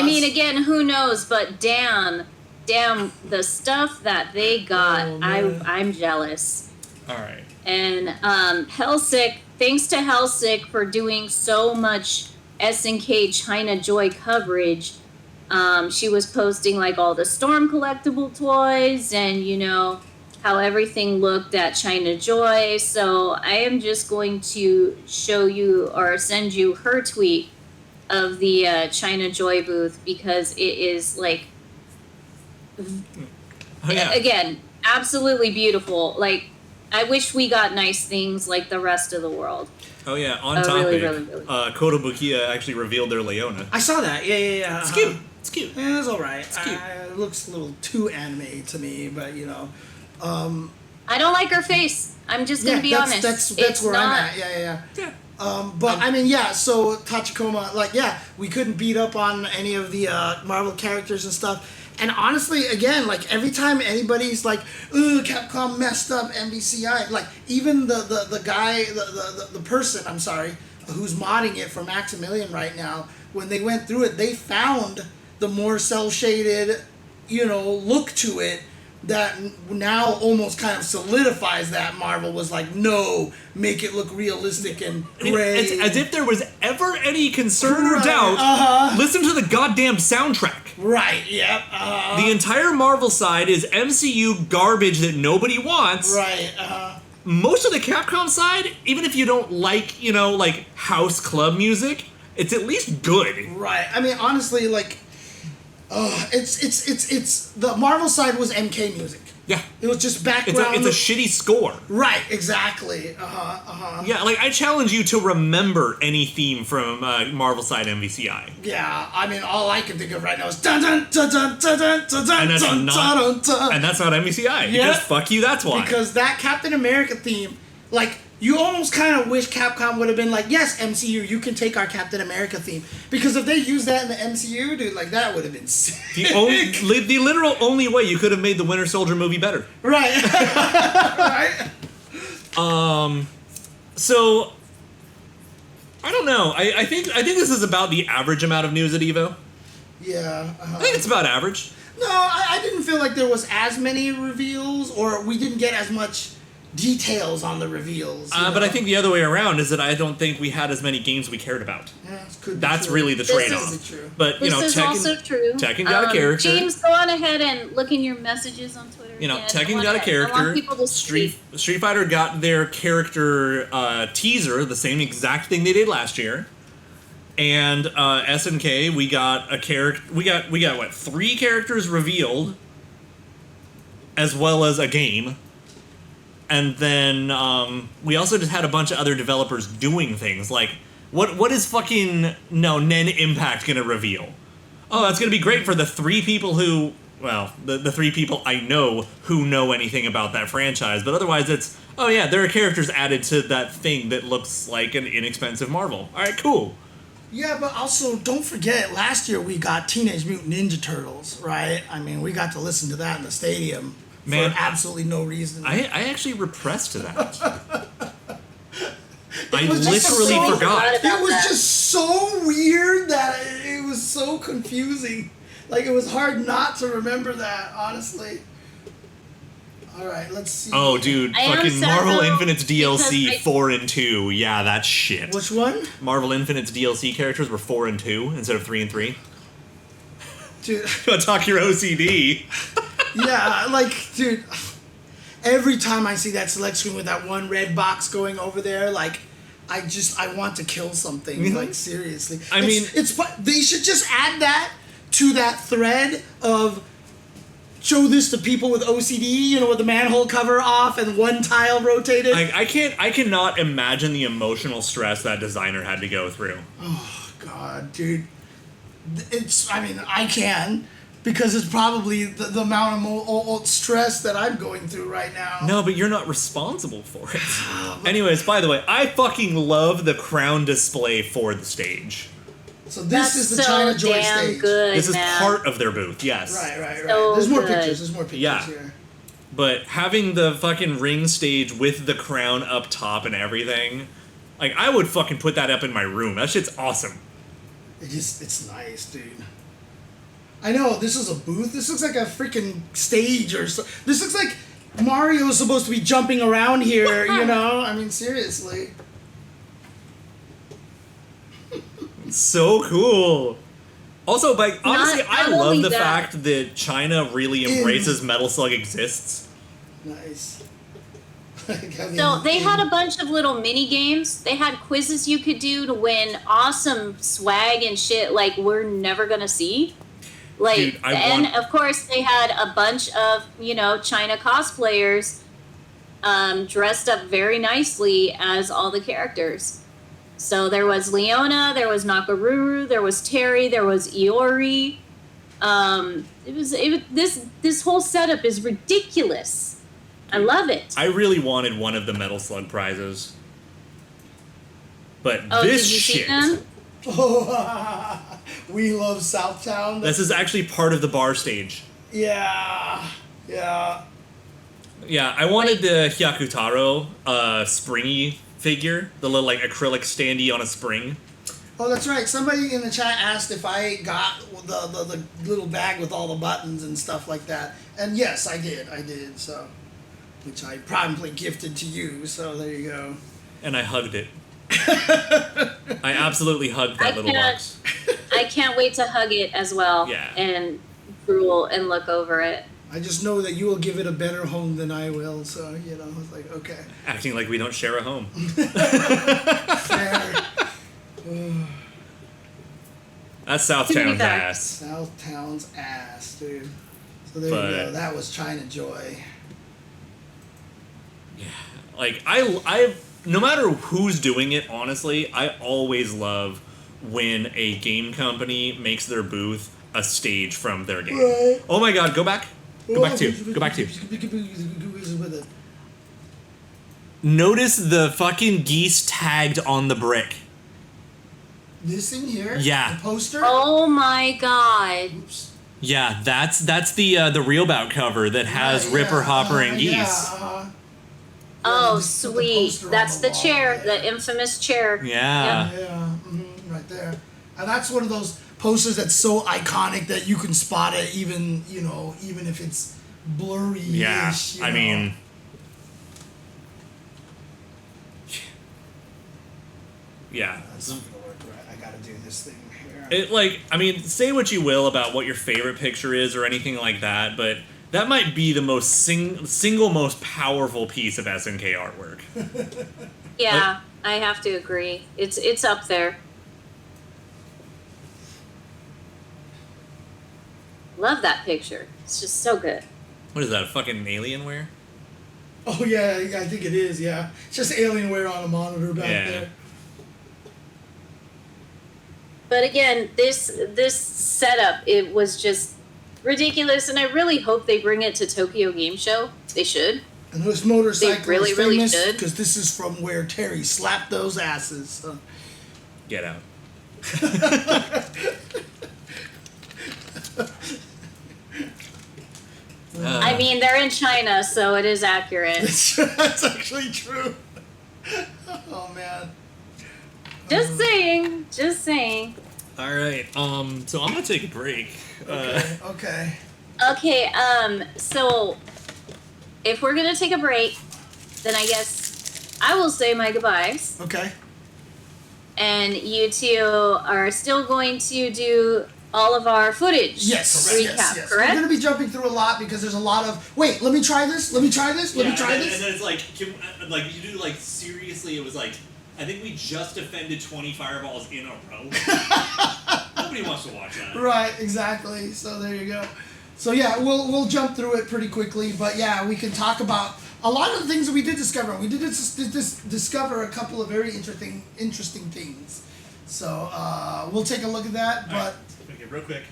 mean, again, who knows? But damn, the stuff that they got, I'm jealous. All right. And Hellsick, thanks to Hellsick for doing so much SNK China Joy coverage. She was posting like all the Storm collectible toys and, you know, how everything looked at China Joy. So I am just going to show you or send you her tweet of the China Joy booth because it is like, again, absolutely beautiful. Like, I wish we got nice things like the rest of the world. Oh yeah, on topic, really. Kotobukiya actually revealed their Leona. I saw that. Yeah. It's cute. It's cute. Yeah, it's all right. It's cute. It looks a little too anime to me, but you know. I don't like her face. I'm just gonna be honest. That's where I'm at. Yeah. But I mean, so Tachikoma, like, we couldn't beat up on any of the Marvel characters and stuff. And honestly, again, like, every time anybody's like, "Ooh, Capcom messed up MVCI," like, even the guy, the person, I'm sorry, who's modding it for Maximilian right now, when they went through it, they found the more cel-shaded, look to it that now almost kind of solidifies that Marvel was like, no, make it look realistic and gray. It's as if there was ever any concern or doubt. Listen to the goddamn soundtrack. Right, yep. The entire Marvel side is MCU garbage that nobody wants. Right, Most of the Capcom side, even if you don't like, like house club music, it's at least good. Right. I mean, honestly, like, it's the Marvel side was MK music. Yeah. It was just background. It's a shitty score. Right, exactly. Yeah, like, I challenge you to remember any theme from Marvel side MVCI. Yeah, I mean, all I can think of right now is dun dun dun dun dun dun dun dun dun dun dun. And that's not MVCI. Yeah. Because fuck you, that's why. Because that Captain America theme, like, you almost kind of wish Capcom would have been like, yes, MCU, you can take our Captain America theme. Because if they used that in the MCU, dude, like, that would have been sick. The literal only way you could have made the Winter Soldier movie better. Right. Right? So, I don't know. I think this is about the average amount of news at EVO. Yeah. I think it's about average. No, I didn't feel like there was as many reveals, or we didn't get as much details on the reveals. But I think the other way around is that I don't think we had as many games we cared about. Yeah, could be That's true. really the trade-off. This is true. But, This is also true. Tekken got a character. James, go on ahead and look in your messages on Twitter. Tekken got a character. I want people to Street Fighter got their character teaser, the same exact thing they did last year. And SNK, we got a character. We got what, 3 characters revealed, as well as a game. And then we also just had a bunch of other developers doing things. Like, what is fucking Nen Impact gonna reveal? Oh, that's gonna be great for the 3 people who, well, the 3 people I know who know anything about that franchise. But otherwise, it's, oh yeah, there are characters added to that thing that looks like an inexpensive Marvel. All right, cool. Yeah, but also don't forget, last year we got Teenage Mutant Ninja Turtles, right? I mean, we got to listen to that in the stadium for absolutely no reason. I actually repressed that. I was literally forgot. It was just so weird that it was so confusing. Like, it was hard not to remember that, honestly. All right, let's see. Oh, dude, fucking Marvel Infinite's DLC 4 and 2. Yeah, that's shit. Which one? Marvel Infinite's DLC characters were 4 and 2 instead of 3 and 3. Dude. You want to talk your OCD? Yeah, like, dude, every time I see that select screen with that one red box going over there, like, I want to kill something. Mm-hmm. Like, seriously. It's they should just add that to that thread of show this to people with OCD, you know, with the manhole cover off and one tile rotated. I cannot imagine the emotional stress that designer had to go through. Oh, God, dude. I can, because it's probably the amount of stress that I'm going through right now. No, but you're not responsible for it. Anyways, by the way, I fucking love the crown display for the stage. So this is the China Joy stage. Good, this is part of their booth, yes. Right. So There's more good. pictures. There's more pictures here. But having the fucking ring stage with the crown up top and everything, like, I would fucking put that up in my room. That shit's awesome. It's nice, dude. I know, this is a booth. This looks like a freaking stage or so. This looks like Mario's supposed to be jumping around here, you know? I mean, seriously. So cool. Also, like, honestly, I love the that. fact that China really embraces Metal Slug exists. Nice. So they had a bunch of little mini games. They had quizzes you could do to win awesome swag and shit like we're never gonna see. Like, dude, of course they had a bunch of, you know, China cosplayers dressed up very nicely as all the characters. So there was Leona, there was Nakaruru, there was Terry, there was Iori. This whole setup is ridiculous. I love it. I really wanted one of the Metal Slug prizes. But Oh, this did you shit. see them? We love Southtown. This is actually part of the bar stage. Yeah. Yeah, I wanted the Hyakutaro springy figure, the little like acrylic standee on a spring. Oh, that's right. Somebody in the chat asked if I got the little bag with all the buttons and stuff like that. And yes, I did, so. Which I promptly gifted to you, so there you go. And I hugged it. I absolutely hugged that little box. I can't wait to hug it as well. Yeah. And drool and look over it. I just know that you will give it a better home than I will, so, you know, it's like, okay. Acting like we don't share a home. Fair. That's Southtown's ass. Southtown's ass, dude. So there you go. That was China Joy. Yeah. Like, I no matter who's doing it, honestly, I always love when a game company makes their booth a stage from their game. Right. Oh my god, go back. Go back two. Notice the fucking geese tagged on the brick. This in here? Yeah. The poster? Oh my god. Oops. Yeah, that's the real bout cover that has Ripper, Hopper, and Geese. Yeah, Oh, just put the sweet. poster on That's the wall, chair, yeah. the infamous chair. Yeah. Yeah, right there. And that's one of those posters that's so iconic that you can spot it even if it's blurry. Yeah, I mean... Yeah. That's not gonna work right. I gotta do this thing here. It, like, I mean, say what you will about what your favorite picture is or anything like that, but that might be the most single most powerful piece of SNK artwork. Yeah, I have to agree. It's up there. Love that picture. It's just so good. What is that, a fucking Alienware? Oh yeah, I think it is. Yeah, it's just Alienware on a monitor back there. But again, this setup, it was just ridiculous, and I really hope they bring it to Tokyo Game Show. They should. And this motorcycle really, is really famous should. because this is from where Terry slapped those asses. So. Get out. I mean, they're in China, so it is accurate. That's actually true. Oh man. Just saying. Just saying. All right. So I'm gonna take a break. Okay. Okay. So if we're gonna take a break, then I guess I will say my goodbyes. Okay. And you two are still going to do all of our footage. Yes. Recap, Yes. correct? We're gonna be jumping through a lot because there's a lot of. Wait. Let me try this. Let me try this. Let me try this. And then it's like, like you do like seriously. It was like, I think we just defended 20 fireballs in a row. Nobody wants to watch that. Right. Exactly. So there you go. So yeah, we'll jump through it pretty quickly, but yeah, we can talk about a lot of the things that we did discover. We did discover a couple of very interesting things. So we'll take a look at that. But okay, real quick.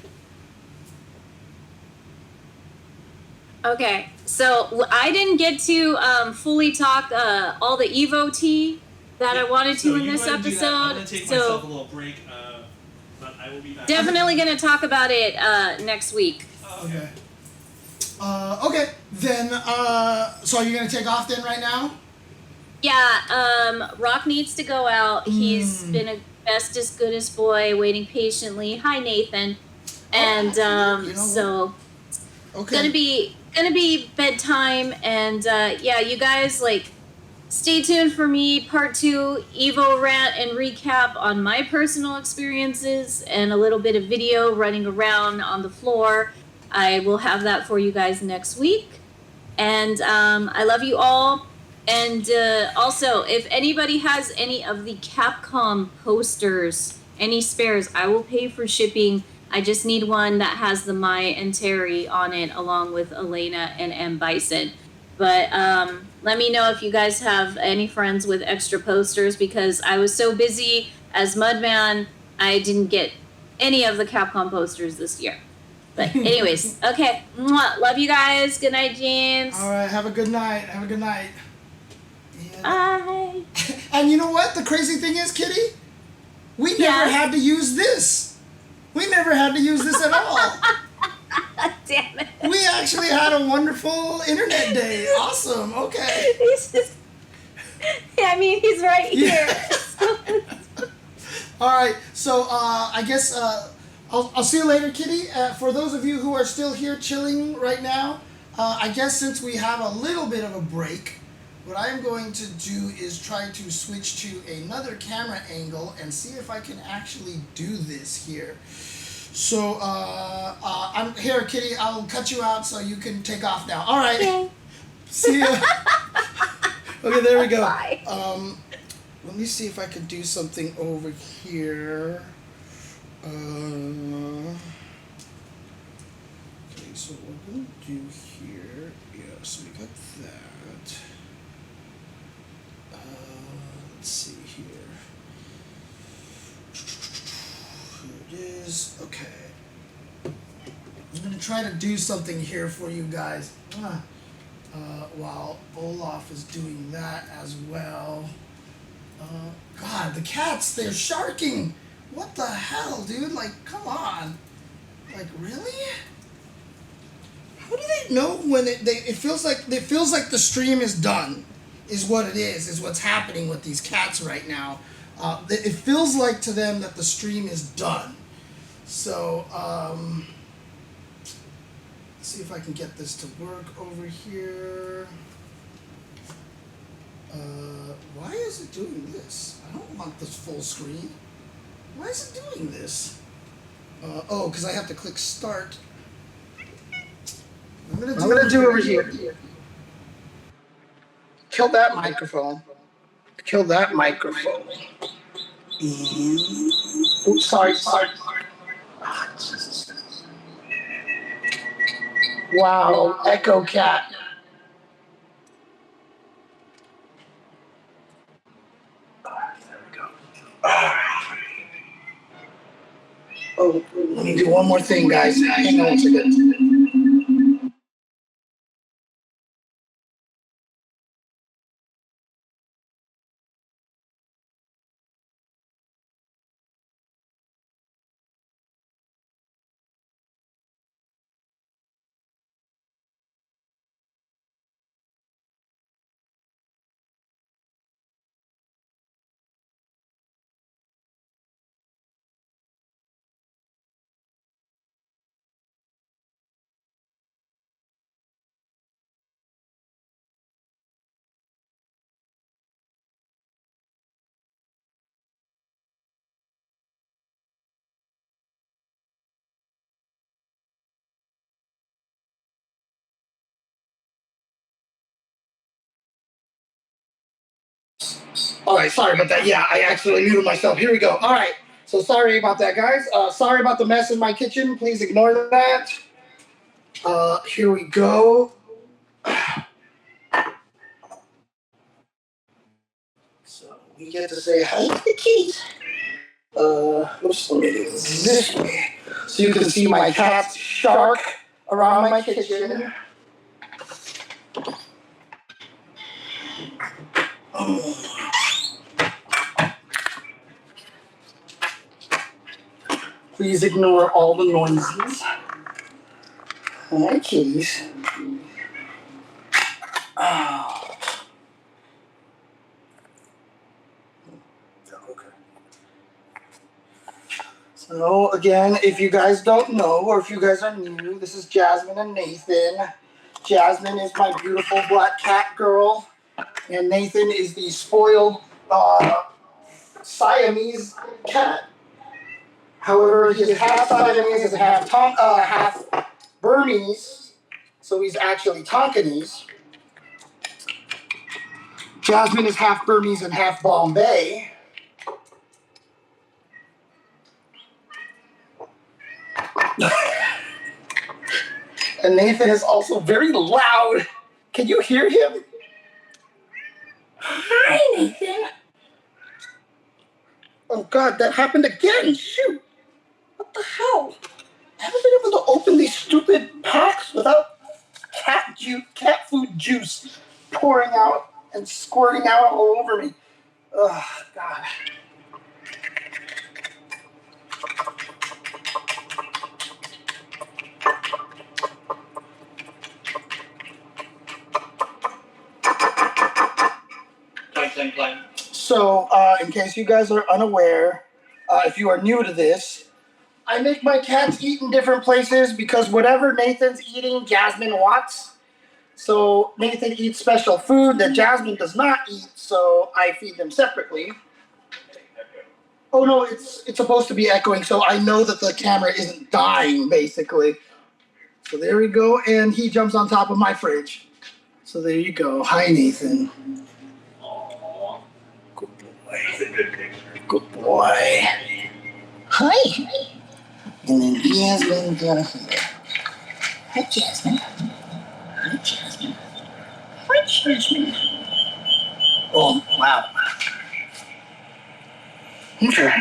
Okay, so I didn't get to fully talk all the Evo tea that I wanted to in this episode. I'm gonna take myself a little break, but I will be back. Definitely gonna talk about it next week. okay. Okay. Then so are you gonna take off then right now? Yeah, Rock needs to go out. He's been a bestest, goodest boy, waiting patiently. Hi, Nathan. And so Okay. gonna be bedtime. And yeah, you guys stay tuned for me. Part 2 Evo rant and recap on my personal experiences and a little bit of video running around on the floor. I will have that for you guys next week. And I love you all. And also, if anybody has any of the Capcom posters, any spares, I will pay for shipping. I just need one that has the Mai and Terry on it, along with Elena and M. Bison. But let me know if you guys have any friends with extra posters, because I was so busy as Mudman, I didn't get any of the Capcom posters this year. But anyways, okay. Mwah. Love you guys. Good night, James. All right. Have a good night. Have a good night. Bye. And you know what? The crazy thing is, Kitty, we never had to use this. We never had to use this at all. Damn it. We actually had a wonderful internet day. Awesome. Okay. He's just. I mean, he's right here. All right. So I guess I'll see you later, Kitty. For those of you who are still here chilling right now, I guess since we have a little bit of a break, what I'm going to do is try to switch to another camera angle and see if I can actually do this here. So I'm here, Kitty. I'll cut you out so you can take off now. All right. Okay. See ya. Okay, there we go. Bye. Let me see if I can do something over here. Okay, so what we're gonna do here, yeah, so we got that. Let's see here. Here it is. Okay. I'm gonna try to do something here for you guys. While Olaf is doing that as well. God, the cats, they're sharking. What the hell, dude? Like, come on. Like, really? How do they know when it feels like the stream is done? Is what it is what's happening with these cats right now. It feels like to them that the stream is done. So, let's see if I can get this to work over here. Why is it doing this? I don't want this full screen. Why is it doing this? Oh, because I have to click start. I'm gonna do over here. Kill that microphone. Kill that microphone. Oops, sorry. Ah, Jesus. Wow, Echo Cat. Oh, let me do one more thing, guys. Hang on 1 second. All right, sorry about that. Yeah, I actually muted myself. Here we go. All right, so sorry about that, guys. Sorry about the mess in my kitchen. Please ignore that. Here we go. So we get to say hi to the kitties. Oops, let me do this way. So you can see my cat's shark around my kitchen. Please ignore all the noises. Hi, kitties. Oh. Okay. So again, if you guys don't know, or if you guys are new, this is Jasmine and Nathan. Jasmine is my beautiful black cat girl, and Nathan is the spoiled Siamese cat. However, he is half Siamese and half Burmese, so he's actually Tonkinese. Jasmine is half Burmese and half Bombay. And Nathan is also very loud. Can you hear him? Hi, Nathan. Oh God, that happened again. Shoot. What the hell? I haven't been able to open these stupid packs without cat food juice pouring out and squirting out all over me. Oh, God. So, in case you guys are unaware, if you are new to this, I make my cats eat in different places because whatever Nathan's eating, Jasmine wants. So Nathan eats special food that Jasmine does not eat, so I feed them separately. Oh no, it's supposed to be echoing, so I know that the camera isn't dying, basically. So there we go, and he jumps on top of my fridge. So there you go. Hi, Nathan. Aww. Good boy. Good boy. Hi. And then Jasmine down here. Hi, Jasmine. Hi, Jasmine. Hi, Jasmine. Oh, wow. Okay.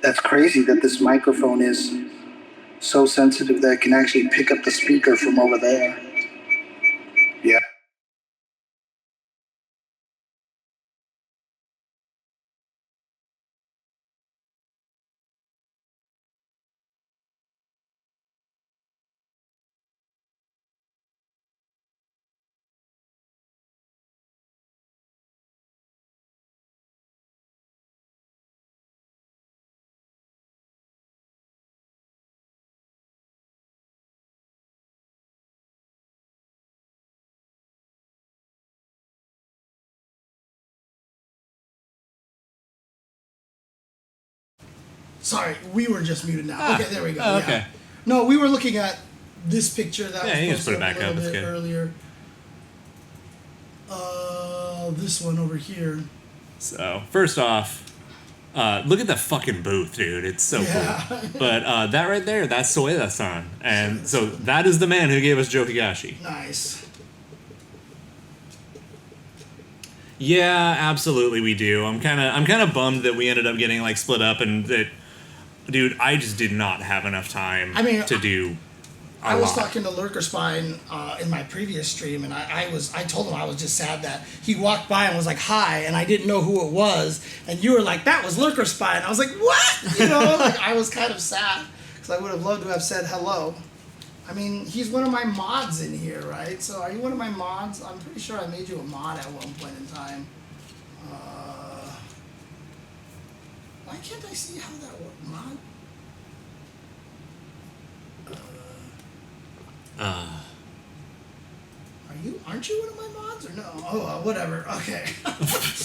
That's crazy that this microphone is so sensitive that it can actually pick up the speaker from over there. Yeah. Sorry, we were just muted now. Okay, there we go. Oh, okay. Yeah. No, we were looking at this picture that Yeah, you was just put it back a up. little That's bit good. earlier. This one over here. So, first off, look at the fucking booth, dude. It's so cool. But that right there, that's Soeda-san. And so that is the man who gave us Joe Higashi. Nice. Yeah, absolutely we do. I'm kind of bummed that we ended up getting like split up, and that, dude, I just did not have enough time to do I was talking to Lurker Spine in my previous stream, and I told him I was just sad that he walked by and was like, hi, and I didn't know who it was, and you were like, that was Lurker Spine. I was like, what? You know, like, I was kind of sad, because I would have loved to have said hello. I mean, he's one of my mods in here, right? So are you one of my mods? I'm pretty sure I made you a mod at one point in time. Why can't I see how that works? Mod? Aren't you one of my mods or no? Oh, whatever. Okay.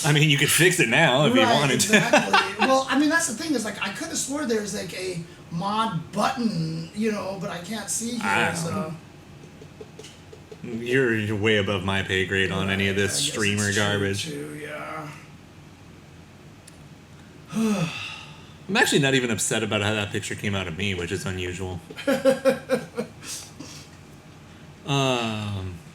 I mean, you could fix it now if you wanted exactly. Well, I mean, that's the thing is, like, I could have swore there's like a mod button, you know, but I can't see here. So you're way above my pay grade on any of this streamer garbage. Too, yeah. I'm actually not even upset about how that picture came out of me, which is unusual.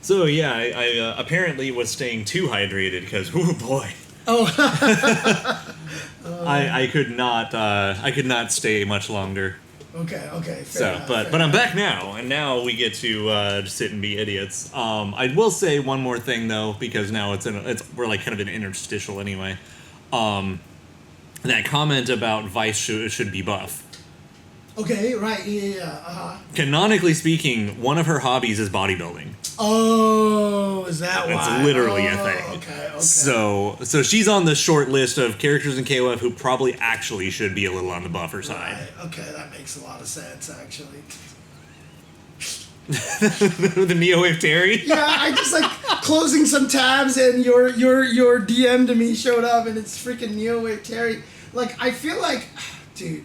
So yeah, I apparently was staying too hydrated because, oh boy. Oh. I could not stay much longer. Okay. Fair enough, but I'm back now, and now we get to sit and be idiots. I will say one more thing though, because now we're like kind of an interstitial anyway. That comment about Vice should be buff. Okay, right, yeah. Canonically speaking, one of her hobbies is bodybuilding. Oh, is that why? It's literally a thing. Okay. So she's on the short list of characters in KOF who probably actually should be a little on the buffer side. Right. Okay, that makes a lot of sense, actually. The Neo-Wave Terry? Yeah, I just like closing some tabs and your DM to me showed up and it's freaking Neo-Wave Terry. Like, I feel like, dude,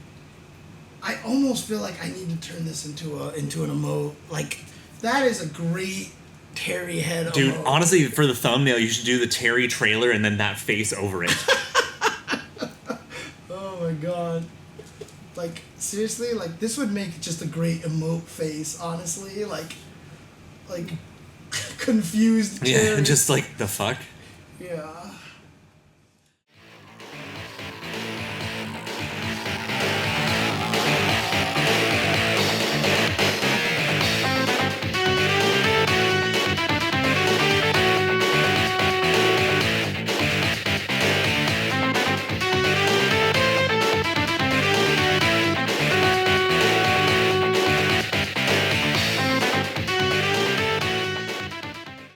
I almost feel like I need to turn this into an emote. Like, that is a great Terry head emote. Dude, honestly, for the thumbnail, you should do the Terry trailer and then that face over it. Oh my god. Like, seriously? Like, this would make just a great emote face, honestly. Like confused Terry. Yeah, just like, the fuck? Yeah.